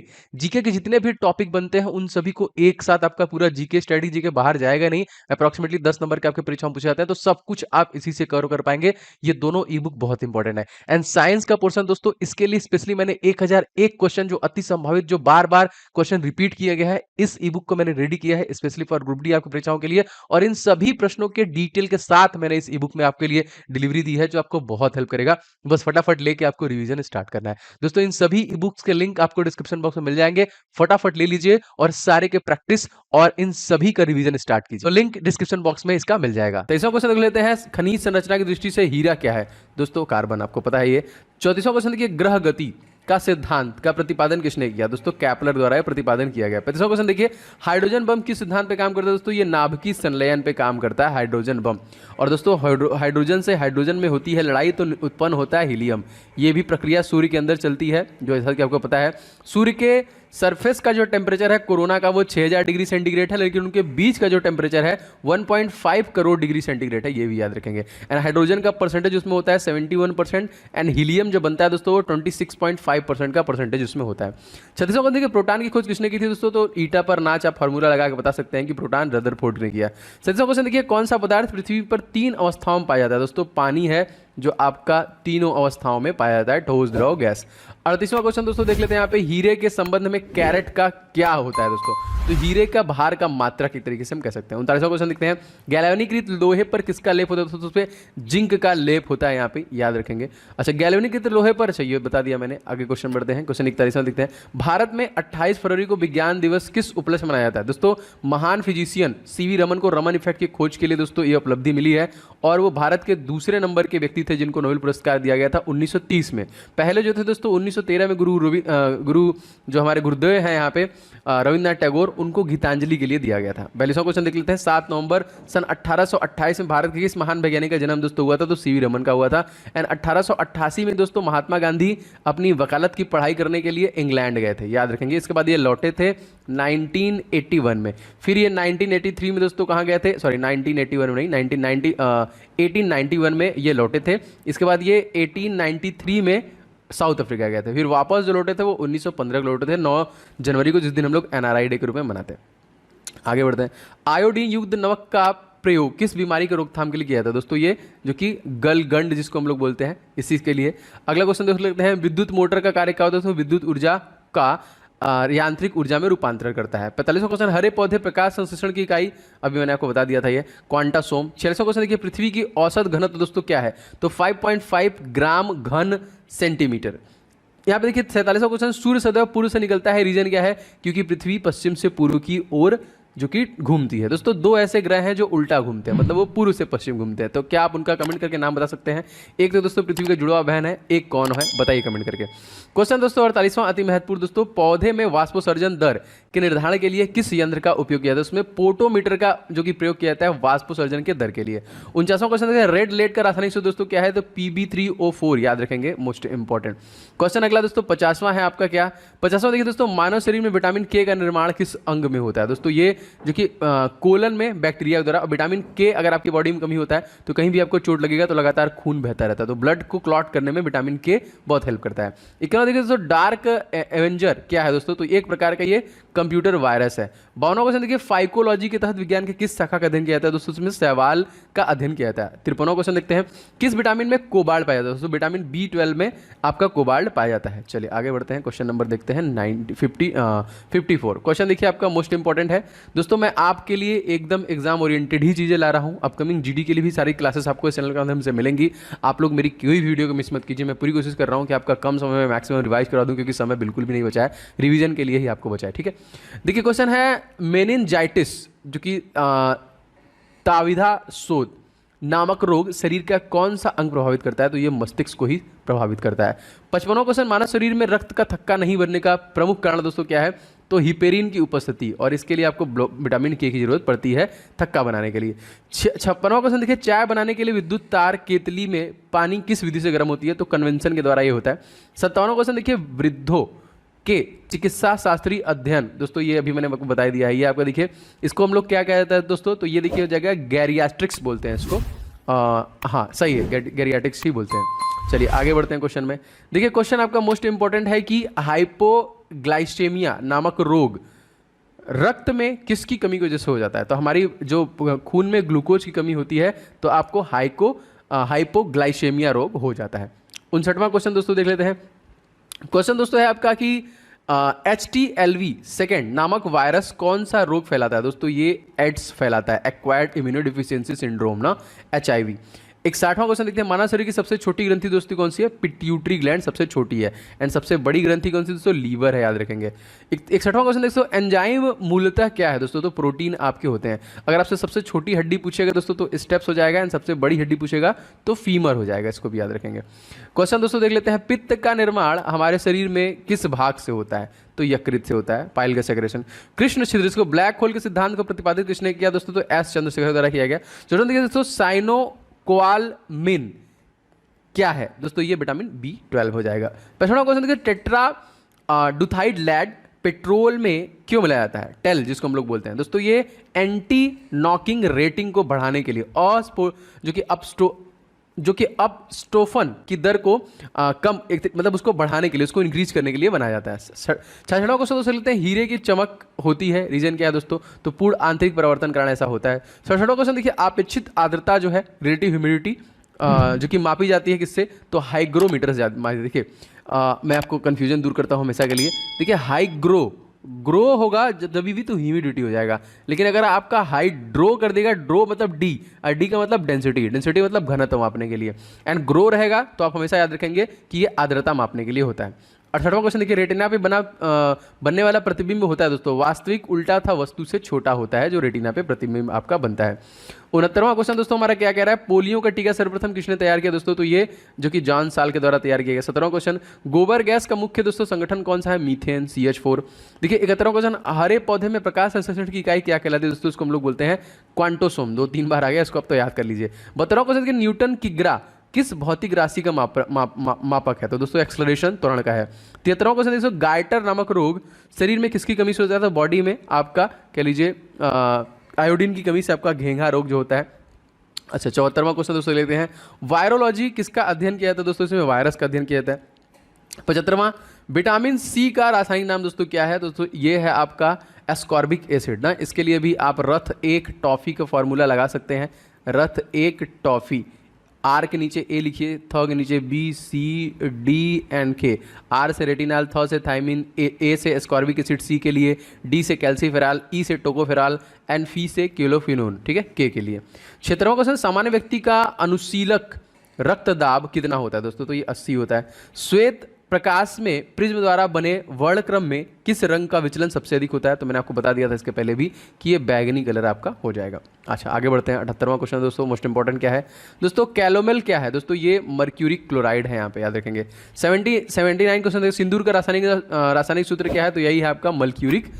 के जितने भी टॉपिक बनते हैं उन सभी को एक साथ आपका पूरा जीके स्टडी जीके बाहर जाएगा नहीं। अप्रॉक्सीमेटली 10 नंबर के आपके परीक्षा में पूछे जाते हैं, तो सब कुछ आप इसी से कवर कर पाएंगे। ये दोनों ई बुक बहुत इंपॉर्टेंट है। एंड साइंस का पोर्शन दोस्तों इसके लिए स्पेशली मैंने 1001 क्वेश्चन जो अति संभावित जो बार बार क्वेश्चन रिपीट किया गया है, इस ई बुक को मैंने रेडी किया है स्पेशली फॉर ग्रुप डी आपकी परीक्षाओं के लिए। और इन सभी प्रश्नों के डिटेल के साथ मैंने इस ई बुक में आपके लिए डिलीवरी दी है जो आपको बहुत हेल्प करेगा। बस फटाफट लेके आपको रिवीजन स्टार्ट करना है। दोस्तों इन सभी ई बुक्स के लिंक आपको डिस्क्रिप्शन बॉक्स में मिल जाएंगे, फटाफट ले लीजिए और सारे के प्रैक्टिस और इन सभी का रिवीजन स्टार्ट कीजिए। तो लिंक डिस्क्रिप्शन बॉक्स में इसका मिल जाएगा। 23वां क्वेश्चन देख लेते हैं, खनिज संरचना की दृष्टि से हीरा क्या है? दोस्तों कार्बन, आपको पता है ये। 34वां क्वेश्चन देखिए, ग्रह गति का सिद्धांत का प्रतिपादन किसने किया? दोस्तों कैपलर द्वारा यह प्रतिपादन किया गया। 35वां क्वेश्चन देखिए, हाइड्रोजन बम किस सिद्धांत पे काम करता है? दोस्तों ये नाभिकीय संलयन पे काम करता है हाइड्रोजन बम। और दोस्तों हाइड्रोजन से हाइड्रोजन में होती है लड़ाई तो उत्पन्न होता है हीलियम। ये भी प्रक्रिया सूर्य के अंदर चलती है, जो ऐसा कि आपको पता है। सूर्य के सरफेस का जो टेम्परेचर है कोरोना का वो 6000 डिग्री सेंटीग्रेड है, लेकिन उनके बीच का जो टेम्परेचर है 1.5 करोड़ डिग्री सेंटीग्रेड है, ये भी याद रखेंगे। एंड हाइड्रोजन का परसेंटेज उसमें होता है 71% एंड हीलियम जो बनता है दोस्तों वो 26.5% का परसेंटेज उसमें होता है। 36वां क्वेश्चन देखिए, प्रोटॉन की खोज किसने की थी? दोस्तों तो ईटा पर नाच आप फार्मूला लगा के बता सकते हैं कि प्रोटॉन रदरफोर्ड ने किया। 37वां क्वेश्चन देखिए, कौन सा पदार्थ पृथ्वी पर 3 अवस्थाओं में पाया जाता है? दोस्तों पानी है जो आपका तीनों अवस्थाओं में पाया जाता है, ठोस, द्रव, गैस। 38वां क्वेश्चन दोस्तों देख लेते हैं यहाँ पे, हीरे के संबंध में कैरेट का क्या होता है? दोस्तों तो हीरे का भार का मात्रक एक तरीके से हम कह सकते हैं। 39वां क्वेश्चन देखते हैं, गैल्वेनीकृत लोहे पर किसका लेप होता है? दोस्तों उस पर जिंक का लेप होता है, यहाँ पे याद रखेंगे। अच्छा, गैल्वेनीकृत लोहे पर, अच्छा ये बता दिया मैंने। आगे क्वेश्चन बढ़ते हैं, क्वेश्चन 41वां देखते हैं, भारत में 28 फरवरी को विज्ञान दिवस किस उपलक्ष्य में मनाया जाता है? दोस्तों महान फिजिशियन सीवी रमन को रमन इफेक्ट की खोज के लिए दोस्तों ये उपलब्धि मिली है, और वो भारत के दूसरे नंबर के व्यक्ति थे जिनको नोबेल पुरस्कार दिया गया था 1930 में। पहले जो थे दोस्तों 1913 में गुरु जो हमारे गुरुदेव हैं यहाँ पे रविन्द्रनाथ टैगोर, उनको गीतांजलि के लिए दिया गया था। 42वां क्वेश्चन देख लेते हैं, 7 नवंबर सन 1828 में भारत के किस महान वैज्ञानिक का जन्म दोस्तों हुआ था? तो सीवी रमन का हुआ था। एंड 1888 में दोस्तों महात्मा गांधी अपनी वकालत की पढ़ाई करने के लिए इंग्लैंड गए थे, याद रखेंगे। इसके बाद ये लौटे थे 1981 में। फिर ये 1983 में दोस्तों कहाँ गए थे? सॉरी 1981 में नहीं, 1891 में ये लौटे थे। इसके बाद ये 1893 में साउथ अफ्रीका गए थे। फिर वापस जो लौटे थे वो 1915 को लौटे थे, 9 जनवरी को, जिस दिन हम लोग NRI डे के रूप में मनाते हैं। आगे बढ़ते हैं, आयोडीन युक्त नमक का प्रयोग किस बीमारी के रोकथाम के लिए किया था? दोस्तों ये जो कि गलगंड जिसको हम लोग बोलते हैं, इस चीज़ के लिए। अगला क्वेश्चन देख लेते हैं, विद्युत मोटर का कार्य क्या होता है? तो विद्युत ऊर्जा का यांत्रिक ऊर्जा में रूपांतरण करता है। 45वां क्वेश्चन, हरे पौधे प्रकाश संश्लेषण की इकाई, अभी मैंने आपको बता दिया था ये, क्वांटासोम। 46वां क्वेश्चन देखिए, पृथ्वी की औसत घनत्व दोस्तों क्या है? तो 5.5 ग्राम घन सेंटीमीटर। यहाँ पे देखिए 47वां क्वेश्चन, सूर्य सदैव पूर्व से निकलता है, रीजन क्या है? क्योंकि पृथ्वी पश्चिम से पूर्व की ओर जो कि घूमती है। दोस्तों 2 ऐसे ग्रह हैं जो उल्टा घूमते हैं, मतलब वो पूर्व से पश्चिम घूमते हैं। तो क्या आप उनका कमेंट करके नाम बता सकते हैं? एक तो दोस्तों पृथ्वी का जुड़वा बहन है, एक कौन है बताइए कमेंट करके। क्वेश्चन दोस्तों 48वां अति महत्वपूर्ण दोस्तों, पौधे में वाष्पोसर्जन दर के निर्धारण के लिए किस यंत्र का उपयोग किया जाता है? उसमें पोटोमीटर का जो कि प्रयोग किया जाता है वाष्पोसर्जन के दर के लिए। 49वां क्वेश्चन देखिए, रेड लेड का रासायनिक सूत्र दोस्तों क्या है? तो Pb3O4, याद रखेंगे, मोस्ट इंपॉर्टेंट क्वेश्चन। अगला दोस्तों 50वां है आपका क्या? 50वां देखिए दोस्तों, मानव शरीर में विटामिन के का निर्माण किस अंग में होता है? दोस्तों ये जो कि कोलन में बैक्टीरिया द्वारा। विटामिन के अगर आपकी बॉडी में कमी होता है तो कहीं भी आपको चोट लगेगा तो लगातार खून बहता रहता है, तो ब्लड को क्लॉट करने में विटामिन के बहुत हेल्प करता है। इक्यावन देखिए दोस्तों, डार्क एवेंजर क्या है दोस्तों? तो एक प्रकार का ये कंप्यूटर वायरस है। 52वां क्वेश्चन देखिए, फाइकोलॉजी के तहत विज्ञान के किस शाखा का अध्ययन किया जाता है? दोस्तों उसमें सवाल का अध्ययन किया जाता है। 53वां क्वेश्चन देखते हैं, किस विटामिन में कोबाल्ट पाया जाता है? दोस्तों विटामिन B12 में आपका कोबाल्ट पाया जाता है। चलिए आगे बढ़ते हैं, क्वेश्चन नंबर देखते हैं 54 क्वेश्चन देखिए आपका मोस्ट इंपॉर्टेंट है दोस्तों। मैं आपके लिए एकदम एग्जाम ओरिएंटेड ही चीजें ला रहा हूं। अपकमिंग GD के लिए भी सारी क्लासेस आपको इस चैनल के माध्यम से मिलेंगी। आप लोग मेरी कोई वीडियो को मिस मत कीजिए। मैं पूरी कोशिश कर रहा हूं कि आपका कम समय में मैक्सिमम रिवाइज करा दूं, क्योंकि समय बिल्कुल भी नहीं बचा है, रिवीजन के लिए ही आपको बचा है। ठीक है, देखिए क्वेश्चन है, मेनिनजाइटिस जो कि ताविधा शोथ नामक रोग शरीर का कौन सा अंग प्रभावित करता है? तो ये मस्तिष्क को ही प्रभावित करता है। 55वां क्वेश्चन, मानव शरीर में रक्त का थक्का नहीं बनने का प्रमुख कारण दोस्तों क्या है? तो हिपेरिन की उपस्थिति, और इसके लिए आपको विटामिन के की जरूरत पड़ती है थक्का बनाने के लिए। 56वां क्वेश्चन देखिए, चाय बनाने के लिए विद्युत तार केतली में पानी किस विधि से गर्म होती है? तो कन्वेंशन के द्वारा ये होता है। 57वां क्वेश्चन देखिए, वृद्धों के चिकित्सा शास्त्रीय अध्ययन, दोस्तों ये अभी मैंने आपको बता दिया है। ये आपका देखिए, इसको हम लोग क्या कहते हैं दोस्तों? तो ये देखिए हो जाएगा गैरियाट्रिक्स बोलते हैं इसको। हाँ सही है, गैरियाट्रिक्स ही बोलते हैं। चलिए आगे बढ़ते हैं क्वेश्चन में। देखिए क्वेश्चन आपका मोस्ट इंपॉर्टेंट है कि हाइपोग्लाइसेमिया नामक रोग रक्त में किसकी कमी की वजह से हो जाता है? तो हमारी जो खून में ग्लूकोज की कमी होती है तो आपको हाइपोग्लाइसेमिया रोग हो जाता है। 59वां क्वेश्चन दोस्तों देख लेते हैं। क्वेश्चन दोस्तों है आपका कि HTLV सेकेंड नामक वायरस कौन सा रोग फैलाता है? दोस्तों ये एड्स फैलाता है, एक्वायर्ड इम्यूनोडिफिशियेंसी सिंड्रोम ना, HIV। 61वां क्वेश्चन देखते हैं, मानव शरीर की सबसे छोटी ग्रंथि दोस्तों कौन सी है? पिट्यूटरी ग्लैंड सबसे छोटी है। एंड सबसे बड़ी ग्रंथि कौन सी दोस्तों? लीवर है, याद रखेंगे। 61वां क्वेश्चन देखो, एंजाइम मूलतः क्या है दोस्तों? तो प्रोटीन आपके होते हैं। अगर आपसे सबसे छोटी हड्डी पूछेगा दोस्तों तो स्टेप्स हो जाएगा, एंड सबसे बड़ी हड्डी पूछेगा तो फीमर हो जाएगा, इसको भी याद रखेंगे। क्वेश्चन दोस्तों देख लेते हैं, पित्त का निर्माण हमारे शरीर में किस भाग से होता है? तो यकृत से होता है, पाइल का सेक्रेशन। कृष्ण छिद्र, इसको ब्लैक होल के सिद्धांत को प्रतिपादित किसने किया दोस्तों? तो S चंद्रशेखर द्वारा किया गया। चलो देखिए दोस्तों, साइनोकोआलमिन क्या है दोस्तों? ये विटामिन B12 हो जाएगा। 55वां क्वेश्चन देखिए, टेट्रा डुथाइड लैड पेट्रोल में क्यों मिलाया जाता है? टेल जिसको हम लोग बोलते हैं दोस्तों, ये एंटी नॉकिंग रेटिंग को बढ़ाने के लिए, और जो कि अपस्टोफन की दर को कम मतलब उसको बढ़ाने के लिए, उसको इंक्रीज करने के लिए बनाया जाता है। 66वां क्वेश्चन दोस्तों लेते हैं, हीरे की चमक होती है, रीजन क्या है दोस्तों? तो पूर्ण आंतरिक परिवर्तन कारण ऐसा होता है। 67वां क्वेश्चन देखिए, अपेक्षित आर्द्रता जो है, रिलेटिव ह्यूमिडिटी जो कि मापी जाती है किससे? तो हाइग्रोमीटर से। देखिए मैं आपको कंफ्यूजन दूर करता हूँ हमेशा के लिए। देखिए हाइग्रो ग्रो होगा जब भी तो ह्यूमिडिटी हो जाएगा। लेकिन अगर आपका हाइट ड्रो कर देगा, ड्रो मतलब डी, और डी का मतलब डेंसिटी, डेंसिटी मतलब घनत्व मापने के लिए, एंड ग्रो रहेगा तो आप हमेशा याद रखेंगे कि ये आर्द्रता मापने के लिए होता है। 68वां क्वेश्चन देखिए, रेटिना पे बनने वाला प्रतिबिंब होता है दोस्तों, वास्तविक उल्टा था वस्तु से छोटा होता है जो रेटिना पे प्रतिबिंब आपका बनता है। 69वां क्वेश्चन दोस्तों हमारा क्या कह रहा है, पोलियो का टीका सर्वप्रथम किसने तैयार किया दोस्तों, तो ये जो कि जॉन साल के द्वारा तैयार किया गया। 17वां क्वेश्चन, गोबर गैस का मुख्य दोस्तों संगठन कौन सा है, मीथेन, CH4। देखिए 71वां क्वेश्चन, हरे पौधे में प्रकाश संश्लेषण की इकाई क्या कहलाती है दोस्तों, इसको हम लोग बोलते हैं क्वांटोसोम। 2-3 बार आ गया, इसको अब तो याद कर लीजिए। 72वां क्वेश्चन कि न्यूटन की ग्रा किस भौतिक राशि का मापक है, तो दोस्तों एक्सलरेशन, त्वरण का है। 73वां क्वेश्चन देखो, गाइटर नामक रोग शरीर में किसकी कमी से होता है, तो बॉडी में आपका कह लीजिए आयोडीन की कमी से आपका घेंघा रोग जो होता है। अच्छा 74वां क्वेश्चन दोस्तों लेते हैं, वायरोलॉजी किसका अध्ययन किया जाता है दोस्तों, इसमें वायरस का अध्ययन किया जाता है। 75वां, विटामिन सी का रासायनिक नाम दोस्तों क्या है, दोस्तों ये है आपका एस्कॉर्बिक एसिड ना। इसके लिए भी आप रथ एक टॉफी का फॉर्मूला लगा सकते हैं, रथ एक टॉफी। आर के नीचे ए लिखिए, थ के नीचे बी, सी, डी एंड के। आर से रेटिनाल, थ से थायमिन, ए से एस्कॉर्बिक एसिड सी के लिए, डी से कैल्सीफेराल, ई से टोकोफेराल एंड फी से क्लोफिनोन, ठीक है, के लिए। 76वां क्वेश्चन, सामान्य व्यक्ति का अनुशीलक रक्तदाब कितना होता है दोस्तों, तो ये 80 होता है। श्वेत प्रकाश में प्रिज्म द्वारा बने वर्णक्रम में किस रंग का विचलन सबसे अधिक होता है, तो मैंने आपको बता दिया था इसके पहले भी कि ये बैगनी कलर आपका हो जाएगा। अच्छा आगे बढ़ते हैं। 78वां क्वेश्चन दोस्तों मोस्ट इंपॉर्टेंट क्या है दोस्तों, कैलोमेल क्या है दोस्तों, ये मर्क्यूरिक क्लोराइड है, यहाँ पे याद रखेंगे। 79 क्वेश्चन, सिंदूर का रासायनिक सूत्र क्या है, तो यही है आपका मर्क्यूरिक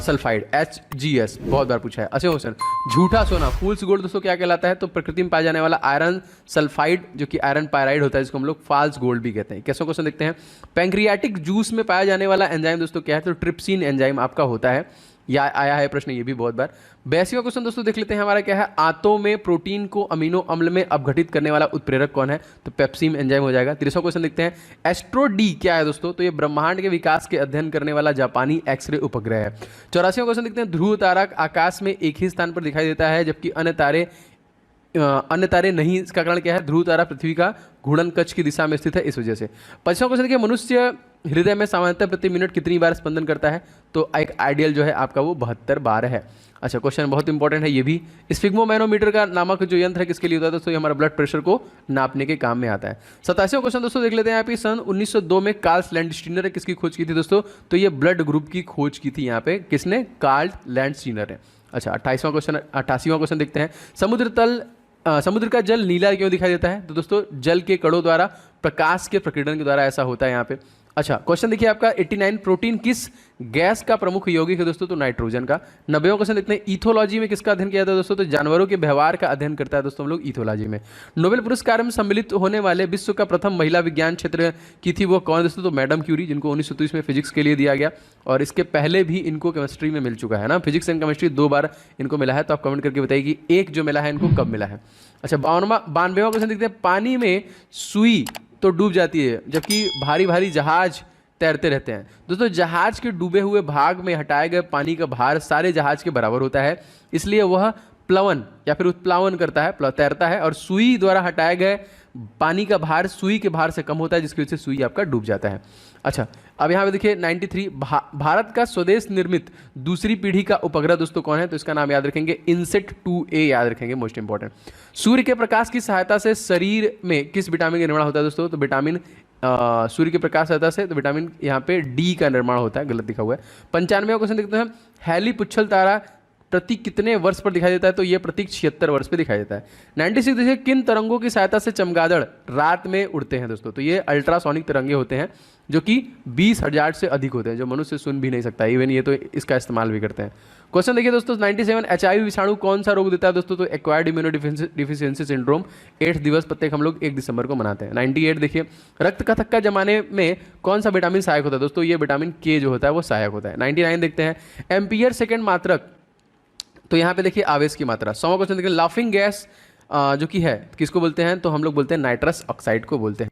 सल्फाइड, HGS, बहुत बार पूछा है। अच्छा क्वेश्चन, झूठा सोना, फूल्स गोल्ड दोस्तों क्या कहलाता है, तो प्रकृति में पाया जाने वाला आयरन सल्फाइड जो कि आयरन पायराइड होता है, जिसको हम लोग फाल्स गोल्ड भी कहते हैं। कैसा क्वेश्चन देखते हैं, पैंक्रियाटिक जूस में पाया जाने वाला एंजाइम दोस्तों क्या है, तो ट्रिप्सिन एंजाइम आपका होता है, या आया है प्रश्न ये भी बहुत बार। 82वां क्वेश्चन दोस्तों देख लेते हैं हमारा क्या है, आंतों में प्रोटीन को अमीनो अम्ल में अपघटित करने वाला उत्प्रेरक कौन है, तो पेप्सिम एंजाइम हो जाएगा। 30वां क्वेश्चन देखते हैं, एस्ट्रो डी क्या है दोस्तों, तो ये ब्रह्मांड के विकास के अध्ययन करने वाला जापानी एक्सरे उपग्रह है। 84वां क्वेश्चन देखते हैं, ध्रुव तारा आकाश में एक ही स्थान पर दिखाई देता है जबकि अन्य तारे नहीं, इसका कारण क्या है, ध्रुव तारा पृथ्वी का घूर्णन कक्ष की दिशा में स्थित है, इस वजह से। 25वां क्वेश्चन देखिए, मनुष्य हृदय में सामान्यतः प्रति मिनट कितनी बार स्पंदन करता है, तो एक आइडियल जो है आपका वो 72 बार है। अच्छा क्वेश्चन बहुत इंपॉर्टेंट है ये भी, स्फिग्मोमैनोमीटर का नामक जो यंत्र है किसके लिए होता है दोस्तों, ये हमारा ब्लड प्रेशर को नापने के काम में आता है। 87वां क्वेश्चन दोस्तों देख लेते हैं यहाँ पे, सन 1902 में कार्ल लैंडस्टीनर ने किसकी खोज की थी दोस्तों, तो ये ब्लड ग्रुप की खोज की थी यहाँ पे, किसने, कार्ल लैंडस्टीनर ने। अच्छा 88वां क्वेश्चन देखते हैं, समुद्र का जल नीला क्यों दिखाई देता है, तो दोस्तों जल के कणों द्वारा प्रकाश के प्रकीर्णन के द्वारा ऐसा होता है यहाँ पे। अच्छा क्वेश्चन देखिए आपका 89, प्रोटीन किस गैस का प्रमुख यौगिक है दोस्तों, तो नाइट्रोजन का। 90वां क्वेश्चन देखते हैं, इथोलॉजी में किसका अध्ययन किया जाता है दोस्तों, तो जानवरों के व्यवहार का अध्ययन करता है दोस्तों हम लोग इथोलॉजी में। नोबेल पुरस्कार में सम्मिलित होने वाले विश्व का प्रथम महिला विज्ञान क्षेत्र की थी वो कौन दोस्तों, तो मैडम क्यूरी, जिनको 1923 में फिजिक्स के लिए दिया गया, और इसके पहले भी इनको केमिस्ट्री में मिल चुका है ना, फिजिक्स एंड केमिस्ट्री 2 बार इनको मिला है, तो आप कमेंट करके बताइए कि एक जो मिला है इनको कब मिला है। अच्छा 92वां क्वेश्चन देखते हैं, पानी में सुई तो डूब जाती है जबकि भारी भारी जहाज तैरते रहते हैं दोस्तों, जहाज के डूबे हुए भाग में हटाए गए पानी का भार सारे जहाज के बराबर होता है, इसलिए वह प्लवन या फिर उत्प्लावन करता है, तैरता है, और सुई द्वारा हटाए गए पानी का भार सुई के भार से कम होता है, जिसकी वजह से सुई आपका डूब जाता है। अच्छा अब यहाँ पे देखिए 93, भारत का स्वदेश निर्मित दूसरी पीढ़ी का उपग्रह दोस्तों कौन है, तो इसका नाम याद रखेंगे इनसेट 2A याद रखेंगे, मोस्ट इंपॉर्टेंट। सूर्य के प्रकाश की सहायता से शरीर में किस विटामिन का निर्माण होता है दोस्तों, तो विटामिन सूर्य के प्रकाश सहायता से, तो विटामिन यहाँ पे डी का निर्माण होता है, गलत लिखा हुआ है। 95वां क्वेश्चन देखते हैं, हैली पुच्छल तारा प्रति कितने वर्ष पर दिखाई देता है, तो ये प्रति 76 वर्ष पे दिखाई देता है। 96 देखिए, किन तरंगों की सहायता से चमगादड़ रात में उड़ते हैं दोस्तों, तो ये अल्ट्रासोनिक तरंगे होते हैं जो कि 20,000 से अधिक होते हैं, जो मनुष्य सुन भी नहीं सकता, इवन ये तो इसका इस्तेमाल भी करते हैं। क्वेश्चन देखिए दोस्तों 97, HIV विषाणु कौन सा रोग देता है दोस्तों, तो एक्वायर्ड इम्यूनोडिफिशियेंसी सिंड्रोम। 8 दिवस प्रत्येक हम लोग 1 दिसंबर को मनाते हैं। 98 देखिए, रक्त का थक्का जमाने में कौन सा विटामिन सहायक होता है दोस्तों, ये विटामिन के जो होता है वो सहायक होता है। 99 देखते हैं, एम्पियर सेकेंड मात्रक, तो यहाँ पे देखिए आवेश की मात्रा। 100वां क्वेश्चन देखिए, लाफिंग गैस जो कि है किसको बोलते हैं, तो हम लोग बोलते हैं नाइट्रस ऑक्साइड को बोलते हैं।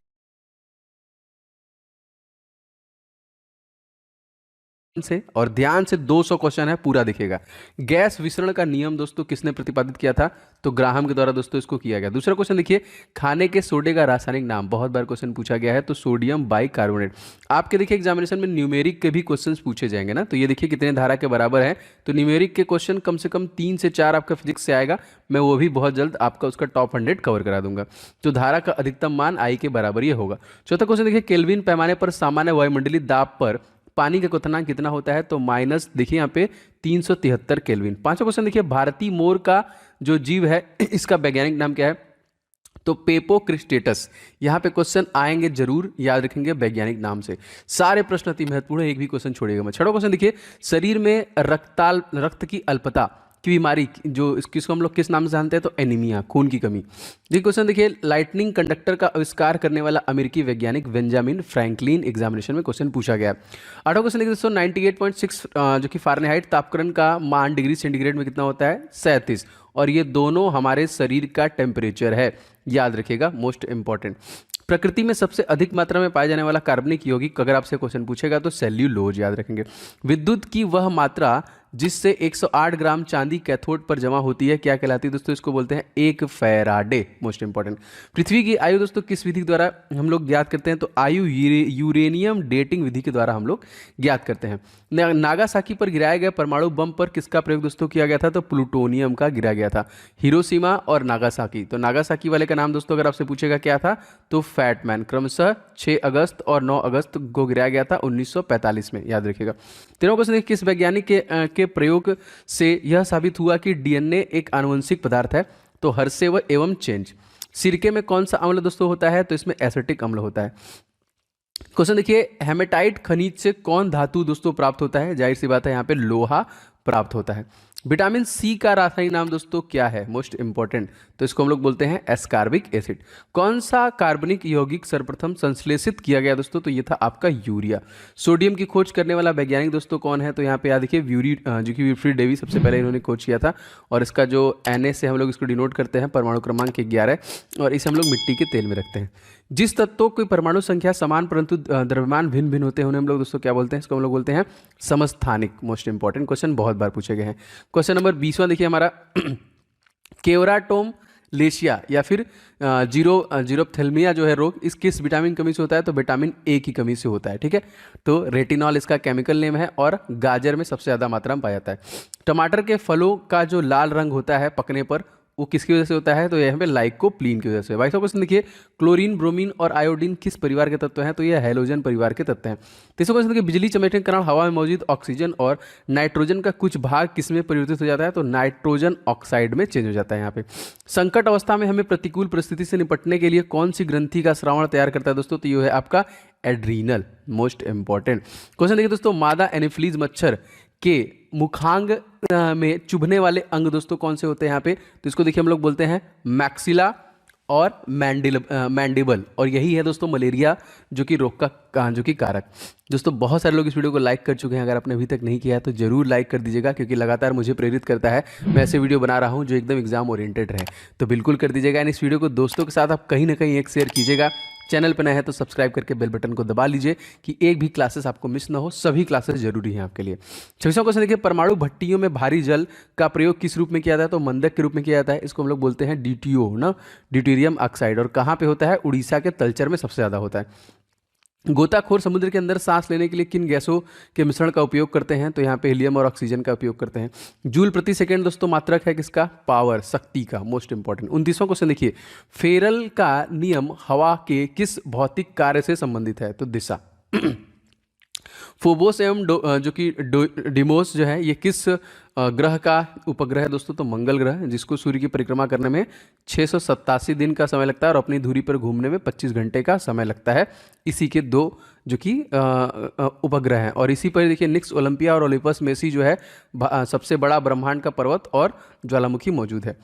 से, और ध्यान से 200 क्वेश्चन है, पूरा दिखेगा। गैस विसरण का नियम दोस्तों किसने प्रतिपादित किया था? तो ग्राहम के द्वारा दोस्तों इसको किया गया। दूसरा क्वेश्चन देखिए, खाने के सोडे का रासायनिक नाम, बहुत बार क्वेश्चन पूछा गया है, तो सोडियम बाइकार्बोनेट। आपके देखिए एग्जामिनेशन में न्यूमेरिक के भी क्वेश्चन पूछे जाएंगे ना, तो ये देखिए कितने धारा के बराबर है, तो न्यूमेरिक के क्वेश्चन कम से कम 3 से 4 आपका फिजिक्स से आएगा। मैं वो भी बहुत जल्द आपका उसका टॉप 100 कवर करा दूंगा। तो धारा का अधिकतम मान आई के बराबर ये होगा। चौथा क्वेश्चन देखिए, केल्विन पैमाने पर सामान्य वायुमंडलीय दाब पर पानी का क्वथनांक कितना होता है? तो माइनस देखिए यहाँ पे 373 केल्विन। पांचवा क्वेश्चन देखिए, भारतीय मोर का जो जीव है इसका वैज्ञानिक नाम क्या है? तो पेपोक्रिस्टेटस। यहाँ पे क्वेश्चन आएंगे जरूर, याद रखेंगे वैज्ञानिक नाम से। सारे प्रश्न अति महत्वपूर्ण है, एक भी क्वेश्चन छोड़िएगा मैं। छठा क्वेश्चन देखिए, शरीर में रक्त की अल्पता की बीमारी जो किसको हम लोग किस नाम से जानते हैं? तो एनीमिया, खून की कमी। ये क्वेश्चन देखिए, लाइटनिंग कंडक्टर का आविष्कार करने वाला अमेरिकी वैज्ञानिक बेंजामिन फ्रैंकलिन, एग्जामिनेशन में क्वेश्चन पूछा गया। आठवां क्वेश्चन देखिए दोस्तों, 98.6 जो कि फ़ारेनहाइट तापक्रम का मान डिग्री सेंटीग्रेड में कितना होता है? 37। और ये दोनों हमारे शरीर का टेम्परेचर है, याद रखिएगा, मोस्ट इंपॉर्टेंट। प्रकृति में सबसे अधिक मात्रा में पाया जाने वाला कार्बनिक यौगिक अगर आपसे क्वेश्चन पूछेगा तो सेल्यूलोज, याद रखेंगे। विद्युत की वह मात्रा जिससे 108 ग्राम चांदी कैथोड पर जमा होती है क्या कहलाती है दोस्तों? इसको बोलते हैं 1 फैराडे, मोस्ट इंपॉर्टेंट। पृथ्वी की आयु दोस्तों किस विधि के द्वारा हम लोग ज्ञात करते हैं? तो आयु यूरेनियम डेटिंग विधि के द्वारा हम लोग ज्ञात करते हैं। नागासाकी पर गिराए गए परमाणु बम पर किसका प्रयोग दोस्तों किया गया था? तो प्लूटोनियम का गिरा गया था। हिरोशिमा और नागासाकी, तो नागासाकी वाले का नाम दोस्तों अगर आपसे पूछेगा क्या था? तो फैटमैन। क्रमशः 6 अगस्त और 9 अगस्त को गिराया गया था 1945 में, याद रखिएगा। तेरहवां क्वेश्चन देखिए, किस वैज्ञानिक के प्रयोग से यह साबित हुआ कि डीएनए एक आनुवंशिक पदार्थ है? तो हर्षेवर एवं चेंज। सिरके में कौन सा अम्ल दोस्तों होता है? तो इसमें एसिटिक अम्ल होता है। क्वेश्चन देखिए, हेमेटाइट खनिज से कौन धातु दोस्तों प्राप्त होता है? जाहिर सी बात है यहाँ पे लोहा प्राप्त होता है। विटामिन सी का रासायनिक नाम दोस्तों क्या है? मोस्ट इंपॉर्टेंट, तो इसको हम लोग बोलते हैं एस्कार्बिक एसिड। कौन सा कार्बनिक यौगिक सर्वप्रथम संश्लेषित किया गया दोस्तों? तो ये था आपका यूरिया। सोडियम की खोज करने वाला वैज्ञानिक दोस्तों कौन है? तो यहाँ पे याद देखिए जो कि विल्फ्रेड डेवी सबसे पहले इन्होंने खोज किया था, और इसका जो Na से हम लोग इसको डिनोट करते हैं परमाणु क्रमांक 11, और इसे हम लोग मिट्टी के तेल में रखते हैं। जिस तत्वों की परमाणु संख्या समान परंतु द्रव्यमान भिन्न भिन्न होते हैं उन्हें हम लोग दोस्तों क्या बोलते हैं? इसको हम लोग बोलते हैं समस्थानिक। मोस्ट इंपॉर्टेंट क्वेश्चन, बहुत बार पूछे गए हैं। क्वेश्चन नंबर 20वां देखिए हमारा केवराटोम लेशिया या फिर जीरोप्थेल्मिया जो है रोग, इस किस विटामिन कमी से होता है? तो विटामिन ए की कमी से होता है, ठीक है। तो रेटिनॉल इसका केमिकल नेम है, और गाजर में सबसे ज़्यादा मात्रा में पाया जाता है। टमाटर के फलों का जो लाल रंग होता है पकने पर, वो किसकी वजह से होता है? तो यहाँ पे लाइकोप्लीन की वजह से। 22वां क्वेश्चन देखिए, क्लोरीन, ब्रोमीन और आयोडीन किस परिवार के तत्व हैं? तो ये हैलोजन परिवार के तत्व हैं। 23वां क्वेश्चन देखिए, बिजली चमकने के कारण हवा में मौजूद ऑक्सीजन और नाइट्रोजन का कुछ भाग किस में परिवर्तित हो जाता है? तो नाइट्रोजन ऑक्साइड में चेंज हो जाता है। यहाँ पे संकट अवस्था में हमें प्रतिकूल परिस्थिति से निपटने के लिए कौन सी ग्रंथि का श्रावण तैयार करता है दोस्तों? तो ये है आपका एड्रीनल, मोस्ट इंपॉर्टेंट। क्वेश्चन देखिए दोस्तों, मादा एनोफिलीज मच्छर के मुखांग में चुभने वाले अंग दोस्तों कौन से होते हैं यहाँ पे? तो इसको देखिए हम लोग बोलते हैं मैक्सिला और मैंडिबल, और यही है दोस्तों मलेरिया जो कि रोग का जो कि कारक। दोस्तों बहुत सारे लोग इस वीडियो को लाइक कर चुके हैं, अगर आपने अभी तक नहीं किया है तो जरूर लाइक कर दीजिएगा, क्योंकि लगातार मुझे प्रेरित करता है, मैं ऐसे वीडियो बना रहा हूँ जो एकदम एग्जाम ओरिएंटेड रहे। तो बिल्कुल कर दीजिएगा, एंड इस वीडियो को दोस्तों के साथ आप कहीं ना कहीं एक शेयर कीजिएगा। चैनल पर नए हैं तो सब्सक्राइब करके बेल बटन को दबा लीजिए कि एक भी क्लासेस आपको मिस ना हो, सभी क्लासेस जरूरी हैं आपके लिए। 26वां क्वेश्चन देखिए, परमाणु भट्टियों में भारी जल का प्रयोग किस रूप में किया जाता है? तो मंदक के रूप में किया जाता है। इसको हम लोग बोलते हैं DTO ना, ड्यूटेरियम ऑक्साइड। और कहाँ पे होता है? उड़ीसा के तलचर में सबसे ज़्यादा होता है। गोताखोर समुद्र के अंदर सांस लेने के लिए किन गैसों के मिश्रण का उपयोग करते हैं? तो यहाँ पे हीलियम और ऑक्सीजन का उपयोग करते हैं। जूल प्रति सेकंड दोस्तों मात्रक है किसका? पावर, शक्ति का, मोस्ट इंपॉर्टेंट। 29वां क्वेश्चन देखिए, फेरल का नियम हवा के किस भौतिक कार्य से संबंधित है? तो दिशा। फोबोस एवं जो कि डिमोस जो है, ये किस ग्रह का उपग्रह है दोस्तों? तो मंगल ग्रह, जिसको सूर्य की परिक्रमा करने में 687 दिन का समय लगता है, और अपनी धुरी पर घूमने में 25 घंटे का समय लगता है। इसी के 2 जो कि उपग्रह हैं, और इसी पर देखिए निक्स, ओलंपिया और ओलिपस में से जो है सबसे बड़ा ब्रह्मांड का पर्वत और ज्वालामुखी मौजूद है।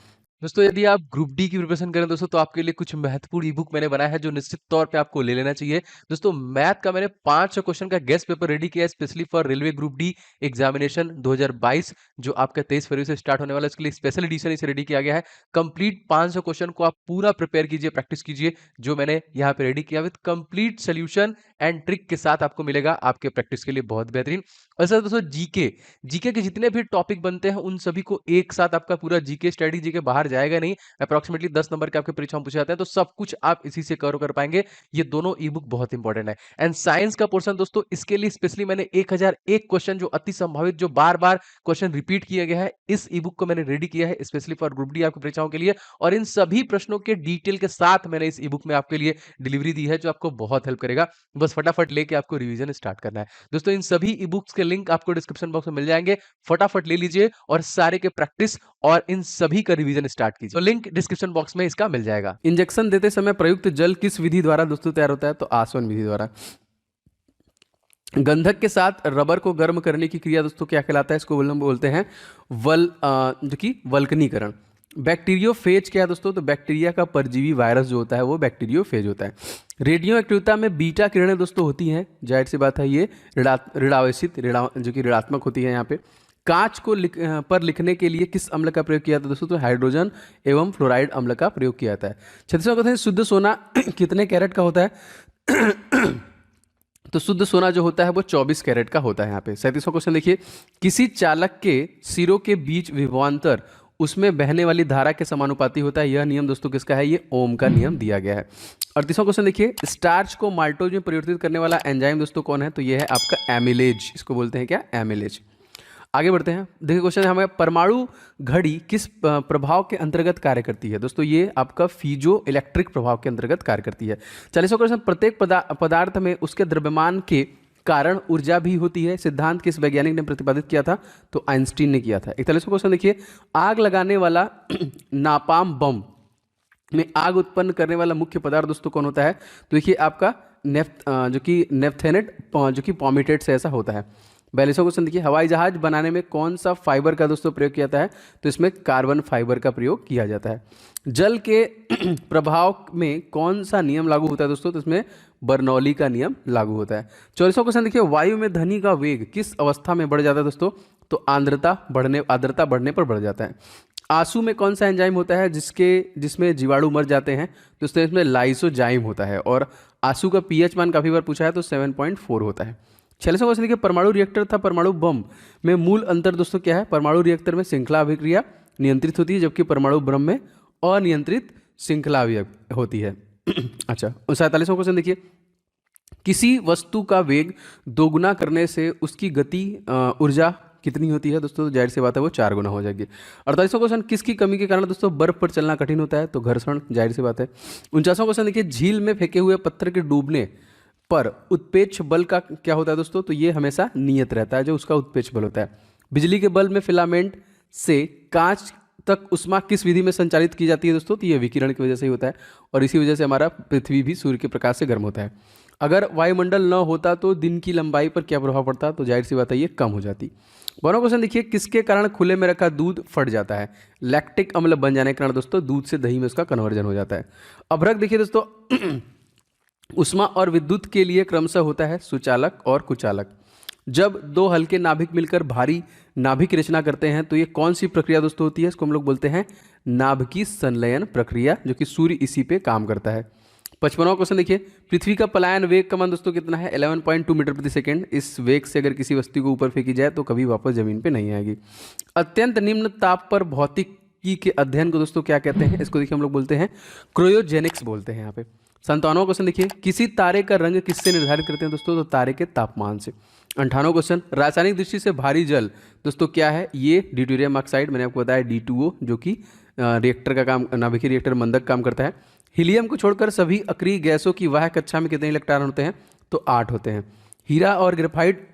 दोस्तों यदि आप ग्रुप डी की प्रिपरेशन करें दोस्तों, तो आपके लिए कुछ महत्वपूर्ण ई बुक मैंने बनाया है जो निश्चित तौर पे आपको ले लेना चाहिए। दोस्तों मैथ का मैंने 500 क्वेश्चन का गेस्ट पेपर रेडी किया है specially for railway group D examination 2022, जो आपका 23 फरवरी से स्टार्ट होने वाला है। इसके लिए स्पेशल एडिशन इसे रेडी किया गया है। कंप्लीट 500 क्वेश्चन को आप पूरा प्रिपेयर कीजिए, प्रैक्टिस कीजिए, जो मैंने यहाँ पे रेडी किया with complete solution and trick के साथ आपको मिलेगा आपके प्रैक्टिस के लिए बहुत बेहतरीन। और सर दोस्तों जीके जीके के जितने भी टॉपिक बनते हैं उन सभी को एक साथ आपका पूरा जीके स्टडी जीके बाहर जाएगा नहीं, अप्रोक्सीमेटली 10 नंबर के आपके परीक्षा में पूछे जाते हैं, तो सब कुछ आप इसी से कवर कर पाएंगे। ये दोनों ई बुक बहुत इंपॉर्टेंट है। एंड साइंस का पोर्शन दोस्तों, इसके लिए स्पेशली मैंने 1001 क्वेश्चन जो अति संभावित, जो बार बार क्वेश्चन रिपीट किया गया है, इस ई बुक को मैंने रेडी किया है स्पेशली फॉर ग्रुप डी आपकी परीक्षाओं के लिए। और इन सभी प्रश्नों के डिटेल के साथ मैंने इस ई बुक में आपके लिए डिलीवरी दी है, जो आपको बहुत हेल्प करेगा। बस फटाफट लेके आपको रिवीजन स्टार्ट करना है। दोस्तों इन सभी ई बुक्स के लिंक आपको डिस्क्रिप्शन बॉक्स में मिल जाएंगे, फटाफट ले लीजिए और सारे के प्रैक्टिस और इन सभी का रिवीजन स्टार्ट कीजिए। तो लिंक डिस्क्रिप्शन बॉक्स में इसका मिल जाएगा। इंजेक्शन देते समय प्रयुक्त जल किस विधि द्वारा दोस्तों तैयार होता है? तो आसवन विधि द्वारा। गंधक के साथ रबर को गर्म करने की क्रिया दोस्तों क्या कहलाता है? इसको हम बोलते हैं जो कि वल्कनीकरण। बैक्टीरियोफेज क्या है दोस्तों? तो बैक्टीरिया का परजीवी वायरस जो होता है वो बैक्टीरियोफेज होता है। रेडियो एक्टिविटी में बीटा किरणें दोस्तों होती हैं, जाहिर सी बात है ये ऋणावेशित जो कि ऋणात्मक होती है यहाँ पे। कांच को पर लिखने के लिए किस अम्ल का प्रयोग किया जाता है दोस्तों? तो हाइड्रोजन एवं फ्लोराइड अम्ल का प्रयोग किया जाता है। 36वां क्वेश्चन, शुद्ध सोना कितने कैरेट का होता है? तो शुद्ध सोना जो होता है वो 24 कैरेट का होता है यहाँ पे। 37वां क्वेश्चन देखिए, किसी चालक के सिरों के बीच विभवांतर उसमें बहने वाली धारा के समानुपाती होता है। यह नियम दोस्तों किसका है? ये ओम का नियम दिया गया है। 38वां क्वेश्चन देखिए, स्टार्च को माल्टोज में परिवर्तित करने वाला एंजाइम दोस्तों कौन है? तो ये है आपका एमिलेज। इसको बोलते हैं क्या? एमिलेज। आगे बढ़ते हैं, देखिए क्वेश्चन है हमें, परमाणु घड़ी किस प्रभाव के अंतर्गत कार्य करती है? दोस्तों ये आपका फीजो इलेक्ट्रिक प्रभाव के अंतर्गत कार्य करती है। 40वां क्वेश्चन, प्रत्येक पदार्थ में उसके द्रव्यमान के कारण ऊर्जा भी होती है। सिद्धांत किस वैज्ञानिक ने प्रतिपादित किया था? तो आइंस्टीन ने किया था। 41वां क्वेश्चन देखिए, आग लगाने वाला नापाम बम में आग उत्पन्न करने वाला मुख्य पदार्थ दोस्तों कौन होता है? तो देखिए आपका जो कि नेफ्थेनेट जो कि पॉमिटेट से ऐसा होता है। 42वां क्वेश्चन देखिए, हवाई जहाज बनाने में कौन सा फाइबर का दोस्तों प्रयोग किया जाता है? तो इसमें कार्बन फाइबर का प्रयोग किया जाता है। जल के प्रभाव में कौन सा नियम लागू होता है दोस्तों? तो इसमें बर्नौली का नियम लागू होता है। 44वां क्वेश्चन देखिए, वायु में ध्वनि का वेग किस अवस्था में बढ़ जाता है दोस्तों? तो आर्द्रता बढ़ने पर बढ़ जाता है। आंसू में कौन सा एंजाइम होता है जिसमें जीवाणु मर जाते हैं? तो इसमें लाइसोजाइम होता है। और आंसू का पीएच मान काफी बार पूछा है, तो 7.4 होता है। 46वां क्वेश्चन देखिए, परमाणु रिएक्टर था परमाणु बम में मूल अंतर दोस्तों क्या है? परमाणु रिएक्टर में श्रृंखला अभिक्रिया नियंत्रित होती है, जबकि परमाणु बम में अनियंत्रित श्रृंखला होती है। अच्छा, 47वां क्वेश्चन देखिए, किसी वस्तु का वेग दोगुना करने से उसकी गति ऊर्जा कितनी होती है दोस्तों? जाहिर सी बात है वो 4 गुना हो जाएगी। 48वां क्वेश्चन, किसकी कमी के कारण दोस्तों बर्फ पर चलना कठिन होता है? तो घर्षण, जाहिर सी बात है। 49वां क्वेश्चन देखिए, झील में फेंके हुए पत्थर के डूबने पर उत्प्रेक्ष बल का क्या होता है दोस्तों? तो ये हमेशा नियत रहता है, जो उसका उत्प्रेक्ष बल होता है। बिजली के बल्ब में फिलामेंट से कांच तक उष्मा किस विधि में संचालित की जाती है दोस्तों? तो ये विकिरण की वजह से ही होता है, और इसी वजह से हमारा पृथ्वी भी सूर्य के प्रकाश से गर्म होता है। अगर वायुमंडल न होता तो दिन की लंबाई पर क्या प्रभाव पड़ता? तो जाहिर सी बात है ये कम हो जाती। 12वां क्वेश्चन देखिए, किसके कारण खुले में रखा दूध फट जाता है? लैक्टिक अम्ल बन जाने के कारण दोस्तों दूध से दही में उसका कन्वर्जन हो जाता है। अभ्रक देखिए दोस्तों, उष्मा और विद्युत के लिए क्रमशः होता है सुचालक और कुचालक। जब दो हल्के नाभिक मिलकर भारी नाभिक की रचना करते हैं तो ये कौन सी प्रक्रिया दोस्तों होती है? इसको हम लोग बोलते हैं नाभिकीय संलयन प्रक्रिया, जो कि सूर्य इसी पे काम करता है। 55वां क्वेश्चन देखिए, पृथ्वी का पलायन वेग का मान दोस्तों कितना है? 11.2 मीटर प्रति सेकेंड। इस वेग से अगर किसी वस्तु को ऊपर फेंकी जाए तो कभी वापस जमीन पे नहीं आएगी। अत्यंत निम्न ताप पर भौतिकी के अध्ययन को दोस्तों क्या कहते हैं? इसको देखिए हम लोग बोलते हैं क्रायोजेनिक्स बोलते हैं यहाँ पे। 57वां क्वेश्चन देखिए, किसी तारे का रंग किससे निर्धारित करते हैं दोस्तों? तो तारे के तापमान से। 58वां क्वेश्चन, रासायनिक दृष्टि से भारी जल दोस्तों क्या है? ये ड्यूटेरियम ऑक्साइड, मैंने आपको बताया D2O, जो कि रिएक्टर का काम, नाभिकीय रिएक्टर मंदक काम करता है। हीलियम को छोड़कर सभी अक्रिय गैसों की वाहक कक्षा में कितने इलेक्ट्रॉन होते हैं? तो 8 होते हैं। हीरा और ग्रेफाइट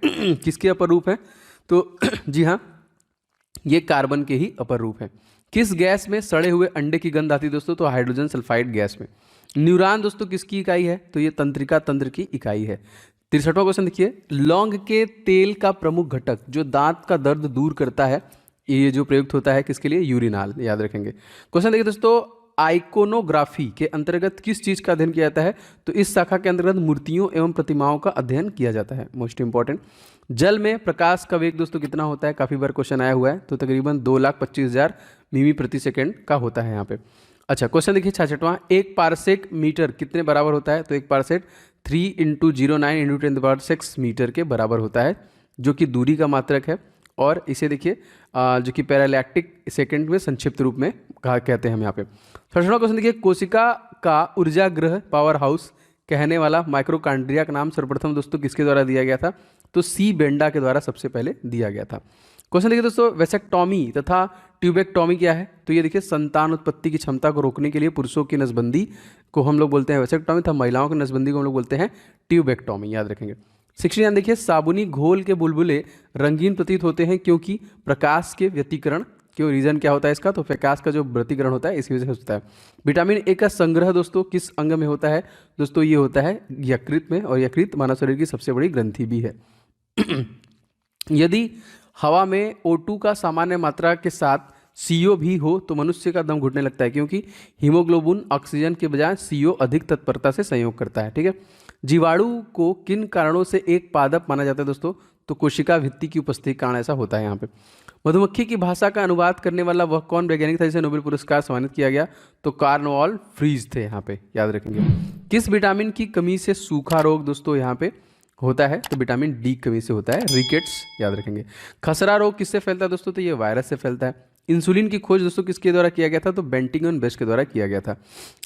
किसके अपर रूप हैं? तो जी हाँ, ये कार्बन के ही अपर रूप हैं। किस गैस में सड़े हुए अंडे की गंध आती है दोस्तों? तो हाइड्रोजन सल्फाइड गैस में। न्यूरॉन दोस्तों किसकी इकाई है? तो ये तंत्रिका तंत्र की इकाई है। 63वां क्वेश्चन देखिए, लौंग के तेल का प्रमुख घटक जो दांत का दर्द दूर करता है, ये जो प्रयुक्त होता है किसके लिए? यूरिनाल, याद रखेंगे। क्वेश्चन देखिए दोस्तों, आइकोनोग्राफी के अंतर्गत किस चीज का अध्ययन किया जाता है? तो इस शाखा के अंतर्गत मूर्तियों एवं प्रतिमाओं का अध्ययन किया जाता है। Most important. जल में प्रकाश का वेग दोस्तों कितना होता है? काफी बार क्वेश्चन आया हुआ है, तो तकरीबन 2,25,000 मिमी प्रति सेकेंड का होता है यहाँ पे। अच्छा क्वेश्चन देखिए 66वां, एक पारसेक मीटर कितने बराबर होता है? तो एक पारसेक 3 इंटू 09 इंटू 10⁶ मीटर के बराबर होता है, जो कि दूरी का मात्रक है। और इसे देखिए जो कि पैरालैक्टिक सेकंड में संक्षिप्त रूप में कहा कहते हैं हम यहाँ पे। 66वां क्वेश्चन देखिए, कोशिका का ऊर्जा ग्रह पावर हाउस कहने वाला माइक्रोकांड्रिया का नाम सर्वप्रथम दोस्तों किसके द्वारा दिया गया था? तो सी बेंडा के द्वारा सबसे पहले दिया गया था। क्वेश्चन देखिए दोस्तों, वेसेक्टॉमी तथा ट्यूबेक्टॉमी क्या है? तो ये देखिए संतान उत्पत्ति की क्षमता को रोकने के लिए पुरुषों की नसबंदी को हम लोग बोलते हैं वेसेक्टॉमी, तथा महिलाओं की नसबंदी को हम लोग बोलते हैं ट्यूबेक्टॉमी, याद रखेंगे। 69 देखिए, साबुनी घोल के बुलबुले रंगीन प्रतीत होते हैं क्योंकि प्रकाश के व्यतिकरण, क्यों रीजन क्या होता है इसका? तो प्रकाश का जो व्यतिकरण होता है इसी वजह से होता है। विटामिन ए का संग्रह दोस्तों किस अंग में होता है? दोस्तों ये होता है यकृत में, और यकृत मानव शरीर की सबसे बड़ी ग्रंथि भी है। यदि हवा में O2 का सामान्य मात्रा के साथ CO भी हो तो मनुष्य का दम घुटने लगता है, क्योंकि हीमोग्लोबिन ऑक्सीजन के बजाय CO अधिक तत्परता से संयोग करता है। ठीक है। जीवाणु को किन कारणों से एक पादप माना जाता है दोस्तों? तो कोशिका भित्ति की उपस्थिति के कारण ऐसा होता है यहाँ पे। मधुमक्खी की भाषा का अनुवाद करने वाला वह कौन वैज्ञानिक था जिसे नोबेल पुरस्कार सम्मानित किया गया? तो कार्नवाल फ्रीज थे यहाँ पे, याद रखेंगे। किस विटामिन की कमी से सूखा रोग दोस्तों यहाँ पे होता है? तो विटामिन डी कमी से होता है, रिकेट्स, याद रखेंगे। खसरा रोग किससे फैलता है दोस्तों? तो ये वायरस से फैलता है। इंसुलिन की खोज दोस्तों किसके द्वारा किया गया था? तो बेंटिंगन बेस्ट के द्वारा किया गया था।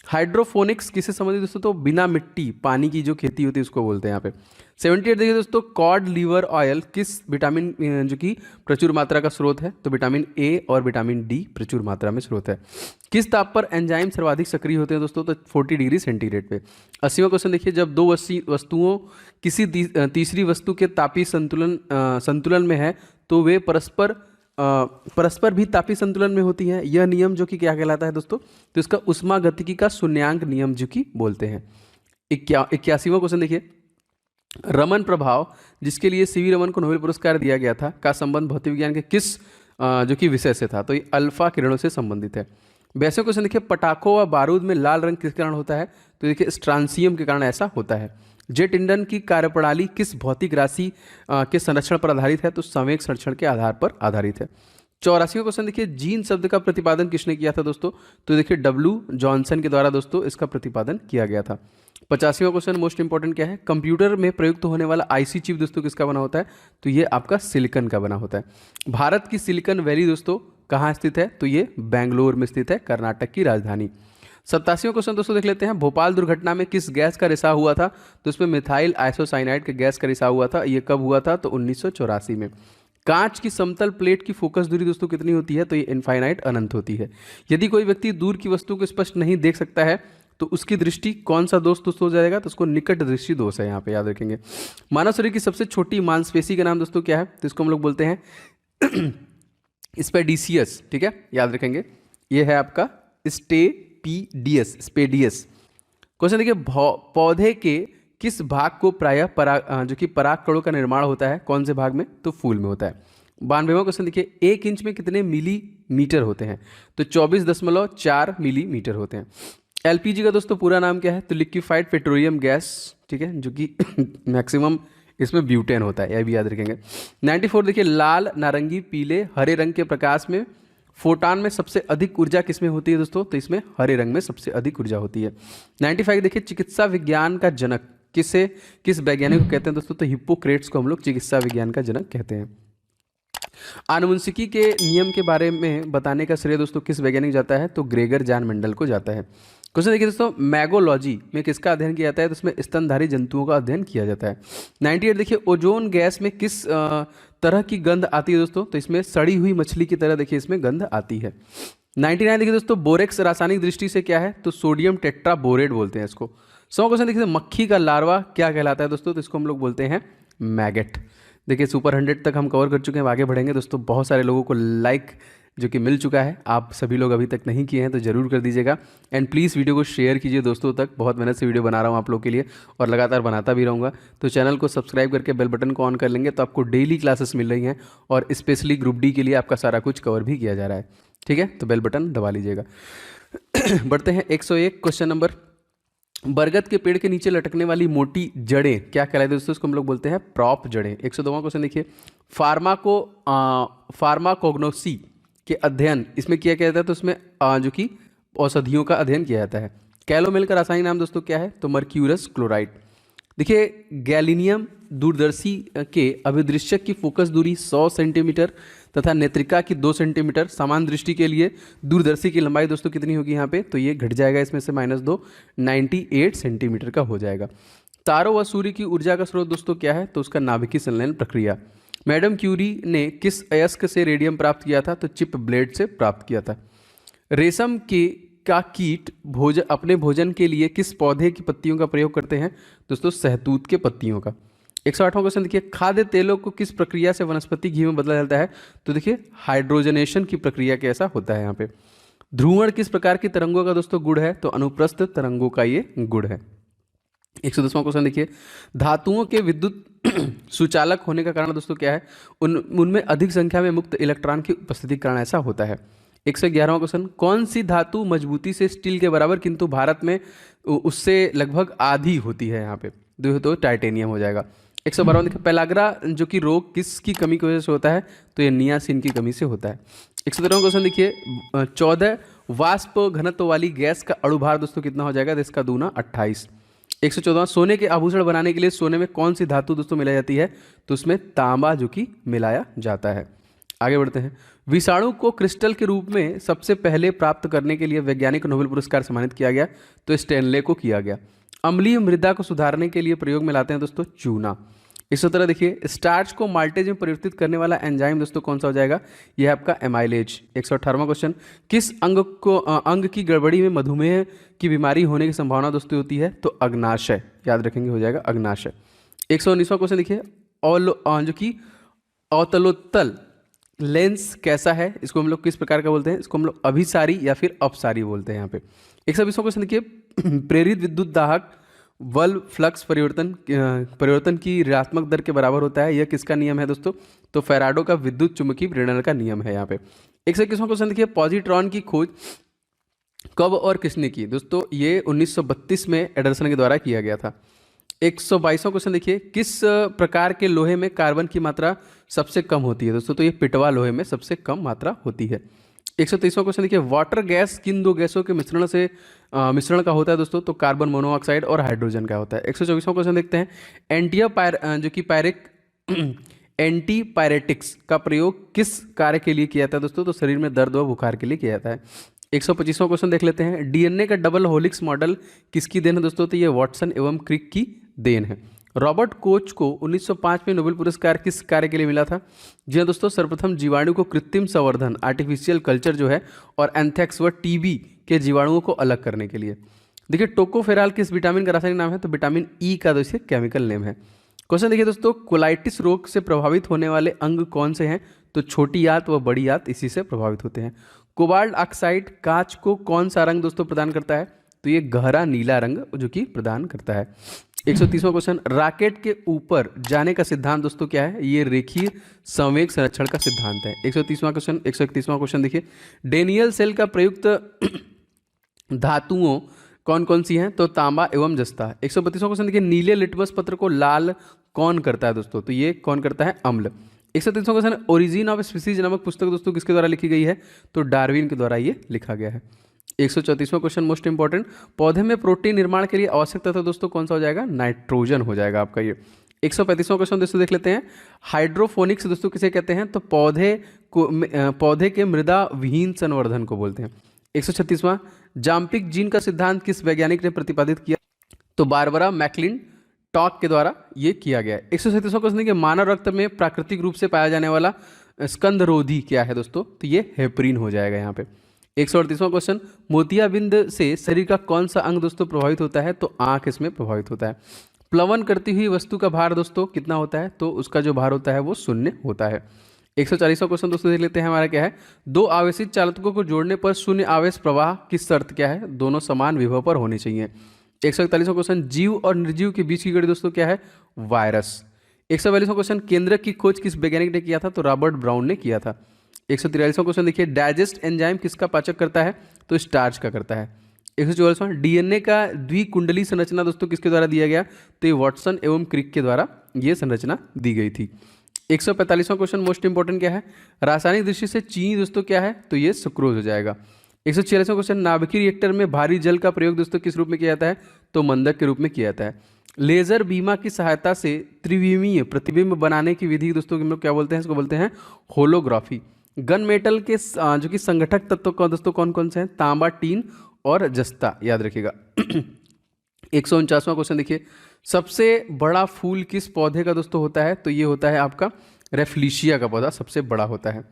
हाइड्रोफोनिक्स किससे संबंधित दोस्तों? तो बिना मिट्टी पानी की जो खेती होती है उसको बोलते हैं यहाँ पे। 78 देखिए दोस्तों, कॉड लीवर ऑयल किस विटामिन जो कि प्रचुर मात्रा का स्रोत है? तो विटामिन ए और विटामिन डी प्रचुर मात्रा में स्रोत है। किस ताप पर एंजाइम सर्वाधिक सक्रिय होते हैं दोस्तों? तो 40 डिग्री सेंटीग्रेड पे। 80वां क्वेश्चन देखिए, जब दो वस्तुओं किसी तीसरी वस्तु के तापीय संतुलन में है तो वे परस्पर भी तापीय संतुलन में होती हैं। यह नियम जो कि क्या कहलाता है दोस्तों? तो इसका उष्मागतिकी का शून्यांक नियम जो कि बोलते हैं। 81वां क्वेश्चन देखिए, रमन प्रभाव जिसके लिए सीवी रमन को नोबेल पुरस्कार दिया गया था का संबंध भौतिक विज्ञान के किस जो कि विषय से था? तो ये अल्फा किरणों से संबंधित है। 82वां क्वेश्चन देखिए, पटाखों व बारूद में लाल रंग किस कारण होता है? तो देखिए स्ट्रांसियम के कारण ऐसा होता है। जेट इंधन की कार्यप्रणाली किस भौतिक राशि के संरक्षण पर आधारित है? तो संवेग संरक्षण के आधार पर आधारित है। 84वां क्वेश्चन देखिए, जीन शब्द का प्रतिपादन किसने किया था दोस्तों? तो देखिए डब्ल्यू जॉनसन के द्वारा दोस्तों इसका प्रतिपादन किया गया था। 85वां क्वेश्चन मोस्ट इंपॉर्टेंट क्या है? कंप्यूटर में प्रयुक्त होने वाला आईसी चिप दोस्तों किसका बना होता है? तो ये आपका सिलिकॉन का बना होता है। भारत की सिलिकॉन वैली दोस्तों कहाँ स्थित है? तो ये बेंगलोर में स्थित है, कर्नाटक की राजधानी। 87वां क्वेश्चन दोस्तों देख लेते हैं, भोपाल दुर्घटना में किस गैस का रिसाव हुआ था? तो इसमें मिथाइल आइसोसाइनाइड के गैस का रिसाव हुआ था। ये कब हुआ था? तो 1984 में। कांच की समतल प्लेट की फोकस दूरी दोस्तों कितनी होती है? तो ये इनफाइनाइट, अनंत होती है। यदि कोई व्यक्ति दूर की वस्तु को स्पष्ट नहीं देख सकता है तो उसकी दृष्टि कौन सा दोष दोस्तों हो जाएगा? तो उसको निकट दृष्टि दोष है, यहाँ पे याद रखेंगे। मानव शरीर की सबसे छोटी मांसपेशी का नाम दोस्तों क्या है? तो इसको हम लोग बोलते हैं स्पेडिसियस, ठीक है, याद रखेंगे। ये है आपका स्पेडियस। क्वेश्चन देखिए, पौधे के किस भाग को प्रायः जो कि पराग कणों का निर्माण होता है? कौन से भाग में? तो फूल में होता है। 92वां क्वेश्चन देखिए, 1 इंच में कितने मिलीमीटर होते हैं? तो 24.4 मिलीमीटर होते हैं। एलपीजी का दोस्तों पूरा नाम क्या है? तो लिक्विफाइड पेट्रोलियम गैस, ठीक है, जो कि मैक्सिमम इसमें ब्यूटेन होता है, यह भी याद रखेंगे। 94 देखिए, लाल, नारंगी, पीले, हरे रंग के प्रकाश में फोटॉन में सबसे अधिक ऊर्जा किसमें होती है दोस्तों? तो इसमें हरे रंग में सबसे अधिक ऊर्जा होती है। 95 देखिए, चिकित्सा विज्ञान का जनक किस वैज्ञानिक को कहते हैं दोस्तों? तो हिप्पोक्रेट्स को हम लोग चिकित्सा विज्ञान का जनक कहते हैं। आनुवंशिकी के नियम के बारे में बताने का श्रेय दोस्तों किस वैज्ञानिक जाता है? तो ग्रेगर जॉन मेंडल को जाता है। क्वेश्चन देखिए दोस्तों, मैगोलॉजी में किसका अध्ययन किया जाता है? तो इसमें स्तनधारी जंतुओं का अध्ययन किया जाता है। 98 देखिए, ओजोन गैस में किस तरह की गंध आती है दोस्तों? तो इसमें सड़ी हुई मछली की तरह देखिए इसमें गंध आती है। 99 देखिए दोस्तों, बोरेक्स रासायनिक दृष्टि से क्या है? तो सोडियम टेट्राबोरेट बोलते हैं इसको। 100 क्वेश्चन देखिए, मक्खी का लार्वा क्या कहलाता है दोस्तों? तो इसको हम लोग बोलते हैं मैगेट। देखिए सुपर 100 तक हम कवर कर चुके हैं, आगे बढ़ेंगे दोस्तों। बहुत सारे लोगों को लाइक जो कि मिल चुका है, आप सभी लोग अभी तक नहीं किए हैं तो जरूर कर दीजिएगा। एंड प्लीज़ वीडियो को शेयर कीजिए दोस्तों तक। बहुत मेहनत से वीडियो बना रहा हूँ आप लोग के लिए और लगातार बनाता भी रहूँगा। तो चैनल को सब्सक्राइब करके बेल बटन को ऑन कर लेंगे तो आपको डेली क्लासेस मिल रही हैं और स्पेशली ग्रुप डी के लिए आपका सारा कुछ कवर भी किया जा रहा है, ठीक है। तो बेल बटन दबा लीजिएगा। बढ़ते हैं 101 क्वेश्चन नंबर। बरगद के पेड़ के नीचे लटकने वाली मोटी जड़ें क्या कहलाती है दोस्तों? इसको हम लोग बोलते हैं प्रॉप जड़ें। 102वां क्वेश्चन देखिए, फार्माकोग्नोसी के अध्ययन इसमें किया जाता है? तो उसमें जो कि औषधियों का अध्ययन किया जाता है। कैलोमेल का रासायनिक नाम दोस्तों क्या है? तो मर्क्यूरस क्लोराइड। देखिए गैलीनियम दूरदर्शी के अभिदृश्यक की फोकस दूरी 100 सेंटीमीटर तथा नेत्रिका की 2 सेंटीमीटर। समान दृष्टि के लिए दूरदर्शी की लंबाई दोस्तों कितनी होगी यहाँ पे? तो ये घट जाएगा इसमें से -2, 98 सेंटीमीटर का हो जाएगा। तारों व सूर्य की ऊर्जा का स्रोत दोस्तों क्या है? तो उसका नाभिकीय संलयन प्रक्रिया। मैडम क्यूरी ने किस अयस्क से रेडियम प्राप्त किया था? तो चिप ब्लेड से प्राप्त किया था। रेशम के का कीट अपने भोजन के लिए किस पौधे की पत्तियों का प्रयोग करते हैं? दोस्तों सहतूत के पत्तियों का। 108वां क्वेश्चन देखिए, खाद्य तेलों को किस प्रक्रिया से वनस्पति घी में बदला जाता है? तो देखिए हाइड्रोजनेशन की प्रक्रिया के ऐसा होता है यहाँ पे। ध्रुवण किस प्रकार की तरंगों का दोस्तों गुण है? तो अनुप्रस्थ तरंगों का ये गुण है। 110वां क्वेश्चन देखिए, धातुओं के विद्युत सुचालक होने का कारण दोस्तों क्या है? उनमें अधिक संख्या में मुक्त इलेक्ट्रॉन की उपस्थिति के कारण ऐसा होता है। 111वां क्वेश्चन, कौन सी धातु मजबूती से स्टील के बराबर किंतु भारत में उससे लगभग आधी होती है? यहाँ पे तो टाइटेनियम हो जाएगा। 112वां देखिए, पेलाग्रा जो कि रोग किसकी कमी की वजह से होता है? तो ये नियासिन की कमी से होता है। 117वां क्वेश्चन देखिए, 14 वाष्प घनत्व वाली गैस का अणुभार दोस्तों कितना हो जाएगा? तो इसका दूना 28। 114वां, सोने के आभूषण बनाने के लिए सोने में कौन सी धातु दोस्तों मिलाई जाती है? तो उसमें तांबा जो कि मिलाया जाता है। आगे बढ़ते हैं। विषाणु को क्रिस्टल के रूप में सबसे पहले प्राप्त करने के लिए वैज्ञानिक नोबेल पुरस्कार सम्मानित किया गया? तो स्टेनले को किया गया। अम्लीय मृदा को सुधारने के लिए प्रयोग में लाते हैं दोस्तों चूना। इस तरह देखिए, स्टार्च को माल्टेज में परिवर्तित करने वाला एंजाइम दोस्तों कौन सा हो जाएगा? यह आपका एमाइलेज। 118वां क्वेश्चन, किस अंग की गड़बड़ी में मधुमेह की बीमारी होने की संभावना दोस्तों होती है? तो अग्नाशय, याद रखेंगे, हो जाएगा अग्नाशय। 119वां क्वेश्चन देखिए, जो कि अवतलोत्तल लेंस कैसा है? इसको हम लोग किस प्रकार का बोलते हैं? इसको हम लोग अभिसारी या फिर अपसारी बोलते हैं यहाँ पे। 120वां क्वेश्चन देखिए, प्रेरित विद्युत दाहक बल फ्लक्स परिवर्तन की ऋणात्मक दर के बराबर होता है। यह किसका नियम है दोस्तों? तो फैराडो का विद्युत चुम्बकीय प्रेरण का नियम है यहाँ पे। 121वां क्वेश्चन देखिए, पॉजिट्रॉन की खोज कब और किसने की? दोस्तों ये 1932 में एडरसन के द्वारा किया गया था। 122वां क्वेश्चन देखिए, किस प्रकार के लोहे में कार्बन की मात्रा सबसे कम होती है? दोस्तों तो ये पिटवा लोहे में सबसे कम मात्रा होती है। 123वां क्वेश्चन देखिए, वाटर गैस किन दो गैसों के मिश्रण का होता है दोस्तों? तो कार्बन मोनोऑक्साइड और हाइड्रोजन का होता है। 124वां क्वेश्चन देखते हैं, एंटीपायरेटिक्स का प्रयोग किस कार्य के लिए किया जाता है दोस्तों? तो शरीर में दर्द व बुखार के लिए किया जाता है। 125वां क्वेश्चन देख लेते हैं, डीएनए का डबल हेलिक्स मॉडल किसकी देन है दोस्तों? तो ये वाटसन एवं क्रिक की देन है। रॉबर्ट कोच को 1905 में नोबेल पुरस्कार किस कार्य के लिए मिला था? जी हाँ दोस्तों, सर्वप्रथम जीवाणु को कृत्रिम संवर्धन आर्टिफिशियल कल्चर जो है और एंथ्रेक्स व टीबी के जीवाणुओं को अलग करने के लिए। देखिए टोकोफेराल किस विटामिन का रासायनिक नाम है? तो विटामिन ई का दोस्तों केमिकल नेम है। क्वेश्चन देखिए दोस्तों, कोलाइटिस रोग से प्रभावित होने वाले अंग कौन से हैं? तो छोटी आंत व बड़ी आंत इसी से प्रभावित होते हैं। कोबाल्ट ऑक्साइड कांच को कौन सा रंग दोस्तों प्रदान करता है? तो ये गहरा नीला रंग जो कि प्रदान करता है। 130वां क्वेश्चन, रॉकेट के ऊपर जाने का सिद्धांत दोस्तों क्या है? ये रेखीय संवेग संरक्षण का सिद्धांत है। 131वां क्वेश्चन देखिए, डेनियल सेल का प्रयुक्त धातुओं कौन कौन सी हैं? तो तांबा एवं जस्ता। 132वां क्वेश्चन देखिए, नीले लिटमस पत्र को लाल कौन करता है दोस्तों? तो ये कौन करता है? अम्ल। 133वां क्वेश्चन, ओरिजिन ऑफ स्पीसीज नामक पुस्तक दोस्तों किसके द्वारा लिखी गई है? तो डार्विन के द्वारा ये लिखा गया है। 134वां क्वेश्चन मोस्ट इंपॉर्टेंट, पौधे में प्रोटीन निर्माण के लिए आवश्यक तत्व दोस्तों कौन सा हो जाएगा? नाइट्रोजन हो जाएगा आपका ये। 135वां क्वेश्चन दोस्तों देख लेते हैं, हाइड्रोफोनिक्स दोस्तों किसे कहते हैं? तो पौधे के मृदा विहीन संवर्धन को बोलते हैं। 136वां, जाम्पिक जीन का सिद्धांत किस वैज्ञानिक ने प्रतिपादित किया? तो बारबरा मैकलिन टॉक के द्वारा ये किया गया है। 137वां क्वेश्चन देखिए, मानव रक्त में प्राकृतिक रूप से पाया जाने वाला स्कंदरोधी क्या है दोस्तों? तो ये हेपरिन हो जाएगा यहाँ पे। 138वां क्वेश्चन, मोतियाबिंद से शरीर का कौन सा अंग दोस्तों प्रभावित होता है? तो आंख इसमें प्रभावित होता है। प्लवन करती हुई वस्तु का भार दोस्तों कितना होता है? तो उसका जो भार होता है वो 0 होता है। 140वां क्वेश्चन दोस्तों देख लेते हैं, हमारा क्या है? दो आवेशित चालकों को जोड़ने पर शून्य आवेश प्रवाह की शर्त क्या है? दोनों समान विभव पर होनी चाहिए। 141वां क्वेश्चन, जीव और निर्जीव के बीच की कड़ी दोस्तों क्या है? वायरस। 142वां क्वेश्चन, केंद्रक की खोज किस वैज्ञानिक ने किया था? तो रॉबर्ट ब्राउन ने किया था। 143वां क्वेश्चन देखिए, डाइजेस्ट एंजाइम किसका पाचक करता है? तो स्टार्च का करता है। 144वां, डीएनए का द्विकुंडली संरचना दोस्तों किसके द्वारा दिया गया? तो ये वाटसन एवं क्रिक के द्वारा ये संरचना दी गई थी। 145वां क्वेश्चन मोस्ट इंपॉर्टेंट क्या है? रासायनिक दृष्टि से चीनी दोस्तों क्या है? तो ये सुक्रोज हो जाएगा। 146वां क्वेश्चन, नाभिकीय रिएक्टर में भारी जल का प्रयोग दोस्तों किस रूप में किया जाता है? तो मंदक के रूप में किया जाता है। लेजर बीमा की सहायता से त्रिविमीय प्रतिबिंब बनाने की विधि दोस्तों हम लोग क्या बोलते हैं? इसको बोलते हैं होलोग्राफी। गन मेटल के जो कि संगठक तत्व कौन दोस्तों कौन कौन से हैं? तांबा, टीन और जस्ता, याद रखिएगा। 149वां क्वेश्चन देखिए, सबसे बड़ा फूल किस पौधे का दोस्तों होता है? तो ये होता है आपका रेफ्लिशिया का पौधा सबसे बड़ा होता है।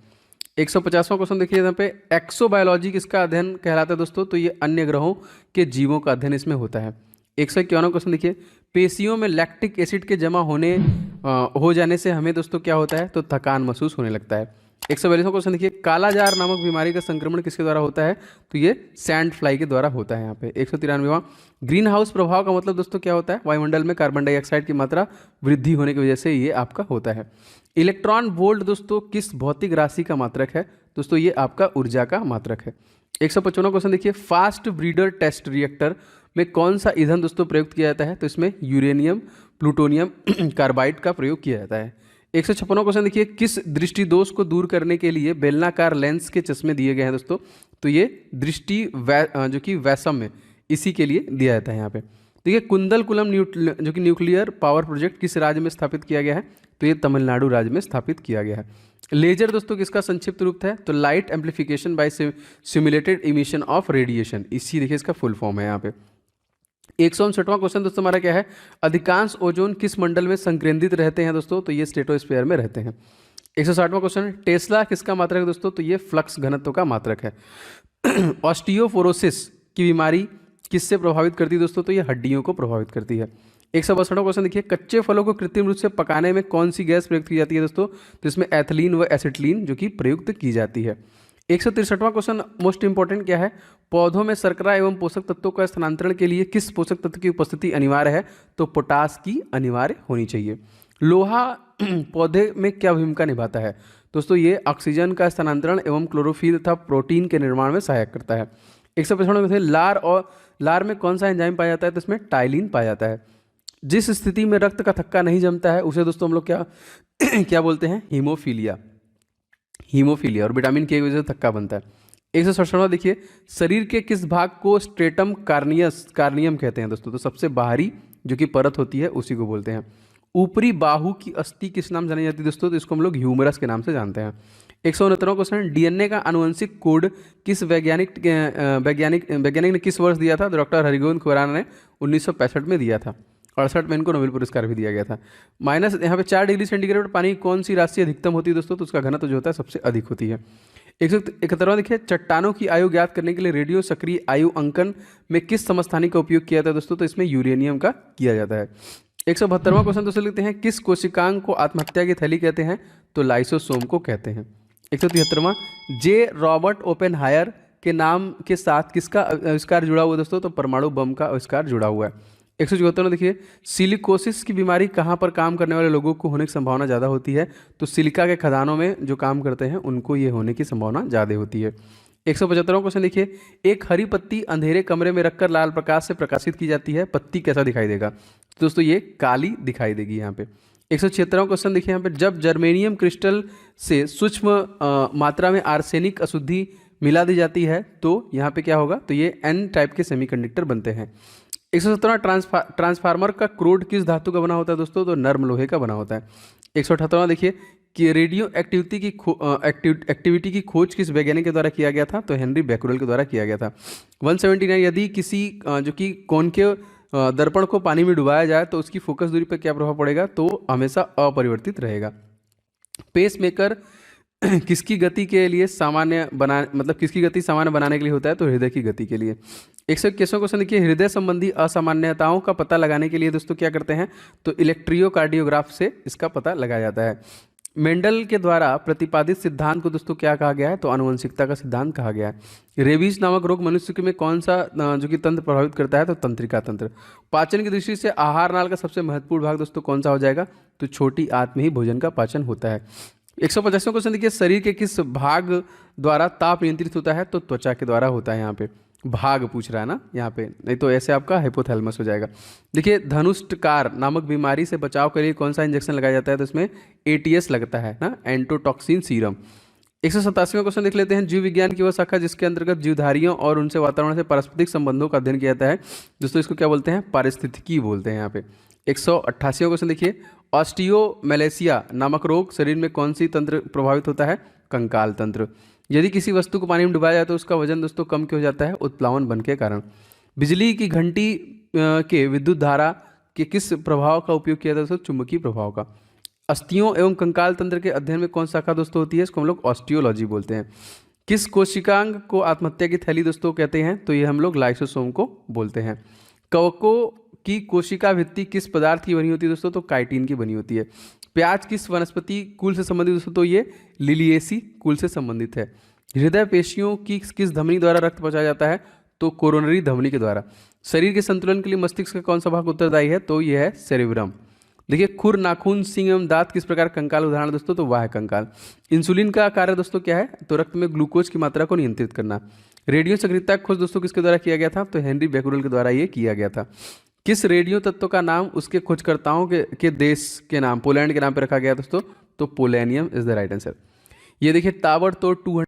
150वां क्वेश्चन देखिए यहाँ पे, एक्सोबायोलॉजी किसका अध्ययन कहलाता है दोस्तों? तो ये अन्य ग्रहों के जीवों का अध्ययन इसमें होता है। 151वां क्वेश्चन देखिए, पेशियों में लैक्टिक एसिड के जमा हो जाने से हमें दोस्तों क्या होता है? तो थकान महसूस होने लगता है। 142वां क्वेश्चन देखिए, कालाजार नामक बीमारी का संक्रमण किसके द्वारा होता है? तो ये सैंड फ्लाई के द्वारा होता है यहाँ पे। 193वां, ग्रीन हाउस प्रभाव का मतलब दोस्तों क्या होता है? वायुमंडल में कार्बन डाइऑक्साइड की मात्रा वृद्धि होने की वजह से ये आपका होता है। इलेक्ट्रॉन वोल्ट दोस्तों किस भौतिक राशि का मात्रक है? दोस्तों ये आपका ऊर्जा का मात्रक है। 155वां क्वेश्चन देखिए, फास्ट ब्रीडर टेस्ट रिएक्टर में कौन सा ईंधन दोस्तों प्रयुक्त किया जाता है? तो इसमें यूरेनियम, प्लूटोनियम, कार्बाइड का प्रयोग किया जाता है। 156वां क्वेश्चन देखिए, किस दृष्टि दोष को दूर करने के लिए बेलनाकार लेंस के चश्मे दिए गए हैं दोस्तों? तो ये दृष्टि जो कि वैषम्य इसी के लिए दिया जाता है यहाँ पे। देखिए, कुंदलकुलम जो कि न्यूक्लियर पावर प्रोजेक्ट किस राज्य में स्थापित किया गया है? तो ये तमिलनाडु राज्य में स्थापित किया गया है। लेजर दोस्तों किसका संक्षिप्त रूप है? तो light amplification by simulated emission of radiation, इसी देखिए इसका फुल फॉर्म है यहाँ पे। 159वां क्वेश्चन दोस्तों हमारा क्या है? अधिकांश ओजोन किस मंडल में संकेंद्रित रहते हैं दोस्तों? तो ये स्ट्रेटोस्फीयर में रहते हैं। 160वां क्वेश्चन, टेस्ला किसका मात्रक है दोस्तों? तो ये फ्लक्स घनत्व का मात्रक है। ऑस्टियोपोरोसिस की बीमारी किससे प्रभावित करती है दोस्तों? तो ये हड्डियों को प्रभावित करती है। 162वां क्वेश्चन देखिए, कच्चे फलों को कृत्रिम रूप से पकाने में कौन सी गैस प्रयुक्त की जाती है दोस्तों? तो इसमें एथिलीन व एसिटिलीन जो कि प्रयुक्त की जाती है। 163वां क्वेश्चन मोस्ट इंपॉर्टेंट क्या है? पौधों में शर्करा एवं पोषक तत्वों का स्थानांतरण के लिए किस पोषक तत्व की उपस्थिति अनिवार्य है? तो पोटास की अनिवार्य होनी चाहिए। लोहा पौधे में क्या भूमिका निभाता है दोस्तों? ये ऑक्सीजन का स्थानांतरण एवं क्लोरोफिल तथा प्रोटीन के निर्माण में सहायक करता है। 165वां क्वेश्चन, लार में कौन सा एंजाइम पाया जाता है? तो इसमें टाइलिन पाया जाता है। जिस स्थिति में रक्त का थक्का नहीं जमता है उसे दोस्तों हम लोग क्या क्या बोलते हैं? हीमोफीलिया। हीमोफीलिया और विटामिन के वजह से थक्का बनता है। 167वां देखिए, शरीर के किस भाग को स्ट्रेटम कार्नियम कहते हैं दोस्तों? तो सबसे बाहरी जो कि परत होती है उसी को बोलते हैं। ऊपरी बाहु की अस्थि किस नाम जानी जाती है दोस्तों? तो इसको हम लोग ह्यूमरस के नाम से जानते हैं। 169वां क्वेश्चन, डीएनए का आनुवंशिक कोड किस वैज्ञानिक ने किस वर्ष दिया था? तो डॉक्टर हरिगोविंद खुराना ने 1965 में दिया था। 68 में इनको नोबेल पुरस्कार भी दिया गया था। माइनस यहाँ पे 4 डिग्री सेंटीग्रेड पर पानी की कौन सी राशि अधिकतम होती है दोस्तों? तो उसका घनत्व जो होता है सबसे अधिक होती है। 171वां देखिए, चट्टानों की आयु ज्ञात करने के लिए रेडियो सक्रिय आयु अंकन में किस समस्थानिक का उपयोग किया जाता है दोस्तों? तो इसमें यूरेनियम का किया जाता है। 172वां क्वेश्चन दोस्तों लिखते हैं, किस कोशिकांग को आत्महत्या की थैली कहते हैं? तो लाइसोसोम को कहते हैं। 173वां, जे रॉबर्ट ओपेनहायर के नाम के साथ किसका आविष्कार जुड़ा हुआ है दोस्तों? तो परमाणु बम का आविष्कार जुड़ा हुआ है। 174 देखिए, सिलिकोसिस की बीमारी कहाँ पर काम करने वाले लोगों को होने की संभावना ज़्यादा होती है? तो सिलिका के खदानों में जो काम करते हैं उनको ये होने की संभावना ज़्यादा होती है। 175वां क्वेश्चन देखिए, एक हरी पत्ती अंधेरे कमरे में रखकर लाल प्रकाश से प्रकाशित की जाती है, पत्ती कैसा दिखाई देगा? तो दोस्तों ये काली दिखाई देगी यहाँ पे। 176वां क्वेश्चन देखिए यहाँ पे, जब जर्मेनियम क्रिस्टल से सूक्ष्म मात्रा में आर्सेनिक अशुद्धि मिला दी जाती है तो यहाँ पे क्या होगा? तो ये एन टाइप के सेमीकंडक्टर बनते हैं। 117वां, ट्रांसफार्मर का क्रोड किस धातु का बना होता है दोस्तों? तो नर्म लोहे का बना होता है। 178वां देखिए कि रेडियो एक्टिविटी की खोज किस वैज्ञानिक के द्वारा किया गया था? तो हेनरी बैकुरेल के द्वारा किया गया था। 179, यदि किसी जो कि कॉनकेव दर्पण को पानी में डुबाया जाए तो उसकी फोकस दूरी पर क्या प्रभाव पड़ेगा? तो हमेशा अपरिवर्तित रहेगा। पेस मेकर किसकी गति के लिए किसकी गति सामान्य बनाने के लिए होता है? तो हृदय की गति के लिए। 121वां क्वेश्चन देखिए, हृदय संबंधी असामान्यताओं का पता लगाने के लिए दोस्तों क्या करते हैं? तो इलेक्ट्रियोकार्डियोग्राफ से इसका पता लगाया जाता है। मेंडल के द्वारा प्रतिपादित सिद्धांत को दोस्तों क्या कहा गया है? तो आनुवंशिकता का सिद्धांत कहा गया है। रेबीज नामक रोग मनुष्य में कौन सा जो कि तंत्र प्रभावित करता है? तो तंत्रिका तंत्र। पाचन की दृष्टि से आहार नाल का सबसे महत्वपूर्ण भाग दोस्तों कौन सा हो जाएगा? तो छोटी आंत में ही भोजन का पाचन होता है। 150वां क्वेश्चन देखिए, शरीर के किस भाग द्वारा ताप नियंत्रित होता है? तो त्वचा के द्वारा होता है। यहाँ पे भाग पूछ रहा है ना यहाँ पे, नहीं तो ऐसे आपका हाइपोथैलेमस हो जाएगा। देखिए, धनुष्टकार नामक बीमारी से बचाव के लिए कौन सा इंजेक्शन लगाया जाता है? तो इसमें ATS लगता है ना, एंटोटॉक्सिन सीरम। 187वां क्वेश्चन देख लेते हैं। जीव विज्ञान की वह शाखा जिसके अंतर्गत जीवधारियों और उनसे वातावरण से पारस्परिक संबंधों का अध्ययन किया जाता है दोस्तों, इसको क्या बोलते हैं? पारिस्थितिकी बोलते हैं यहाँ पे। 188वां क्वेश्चन देखिए, ऑस्टियोमेलेसिया नामक रोग शरीर में कौन सी तंत्र प्रभावित होता है? कंकाल तंत्र। यदि किसी वस्तु को पानी में डुबाया जाए तो उसका वजन दोस्तों कम क्यों हो जाता है? उत्प्लावन बल के कारण। बिजली की घंटी के विद्युत धारा के किस प्रभाव का उपयोग किया जाता है? दोस्तों चुंबकीय प्रभाव का। अस्थियों एवं कंकाल तंत्र के अध्ययन में कौन शाखा दोस्तों होती है? इसको हम लोग ऑस्टियोलॉजी बोलते हैं। किस कोशिकांग को आत्महत्या की थैली दोस्तों कहते हैं? तो ये हम लोग लाइसोसोम को बोलते हैं। कवकों की कोशिका भित्ति किस पदार्थ की बनी होती है दोस्तों? तो काइटिन की बनी होती है। प्याज किस वनस्पति कुल से संबंधित दोस्तों? तो ये लिलिएसी कुल से संबंधित है। हृदय पेशियों की किस धमनी द्वारा रक्त पहुंचाया जाता है? तो कोरोनरी धमनी के द्वारा। शरीर के संतुलन के लिए मस्तिष्क का कौन सा भाग उत्तरदायी है? तो यह है सेरेब्रम। देखिए, खुर, नाखून, सींग एवं दांत किस प्रकार कंकाल उदाहरण दोस्तों? तो वाह कंकाल। इंसुलिन का कार्य दोस्तों क्या है? तो रक्त में ग्लूकोज की मात्रा को नियंत्रित करना। रेडियो सक्रियता खोज दोस्तों किसके द्वारा किया गया था? तो हेनरी बेकुरल के द्वारा ये किया गया था। किस रेडियो तत्व का नाम उसके खोजकर्ताओं के देश के नाम पोलैंड के नाम पर रखा गया दोस्तों? तो polonium is the right answer. ये देखिए, ताबड़तोड़ 200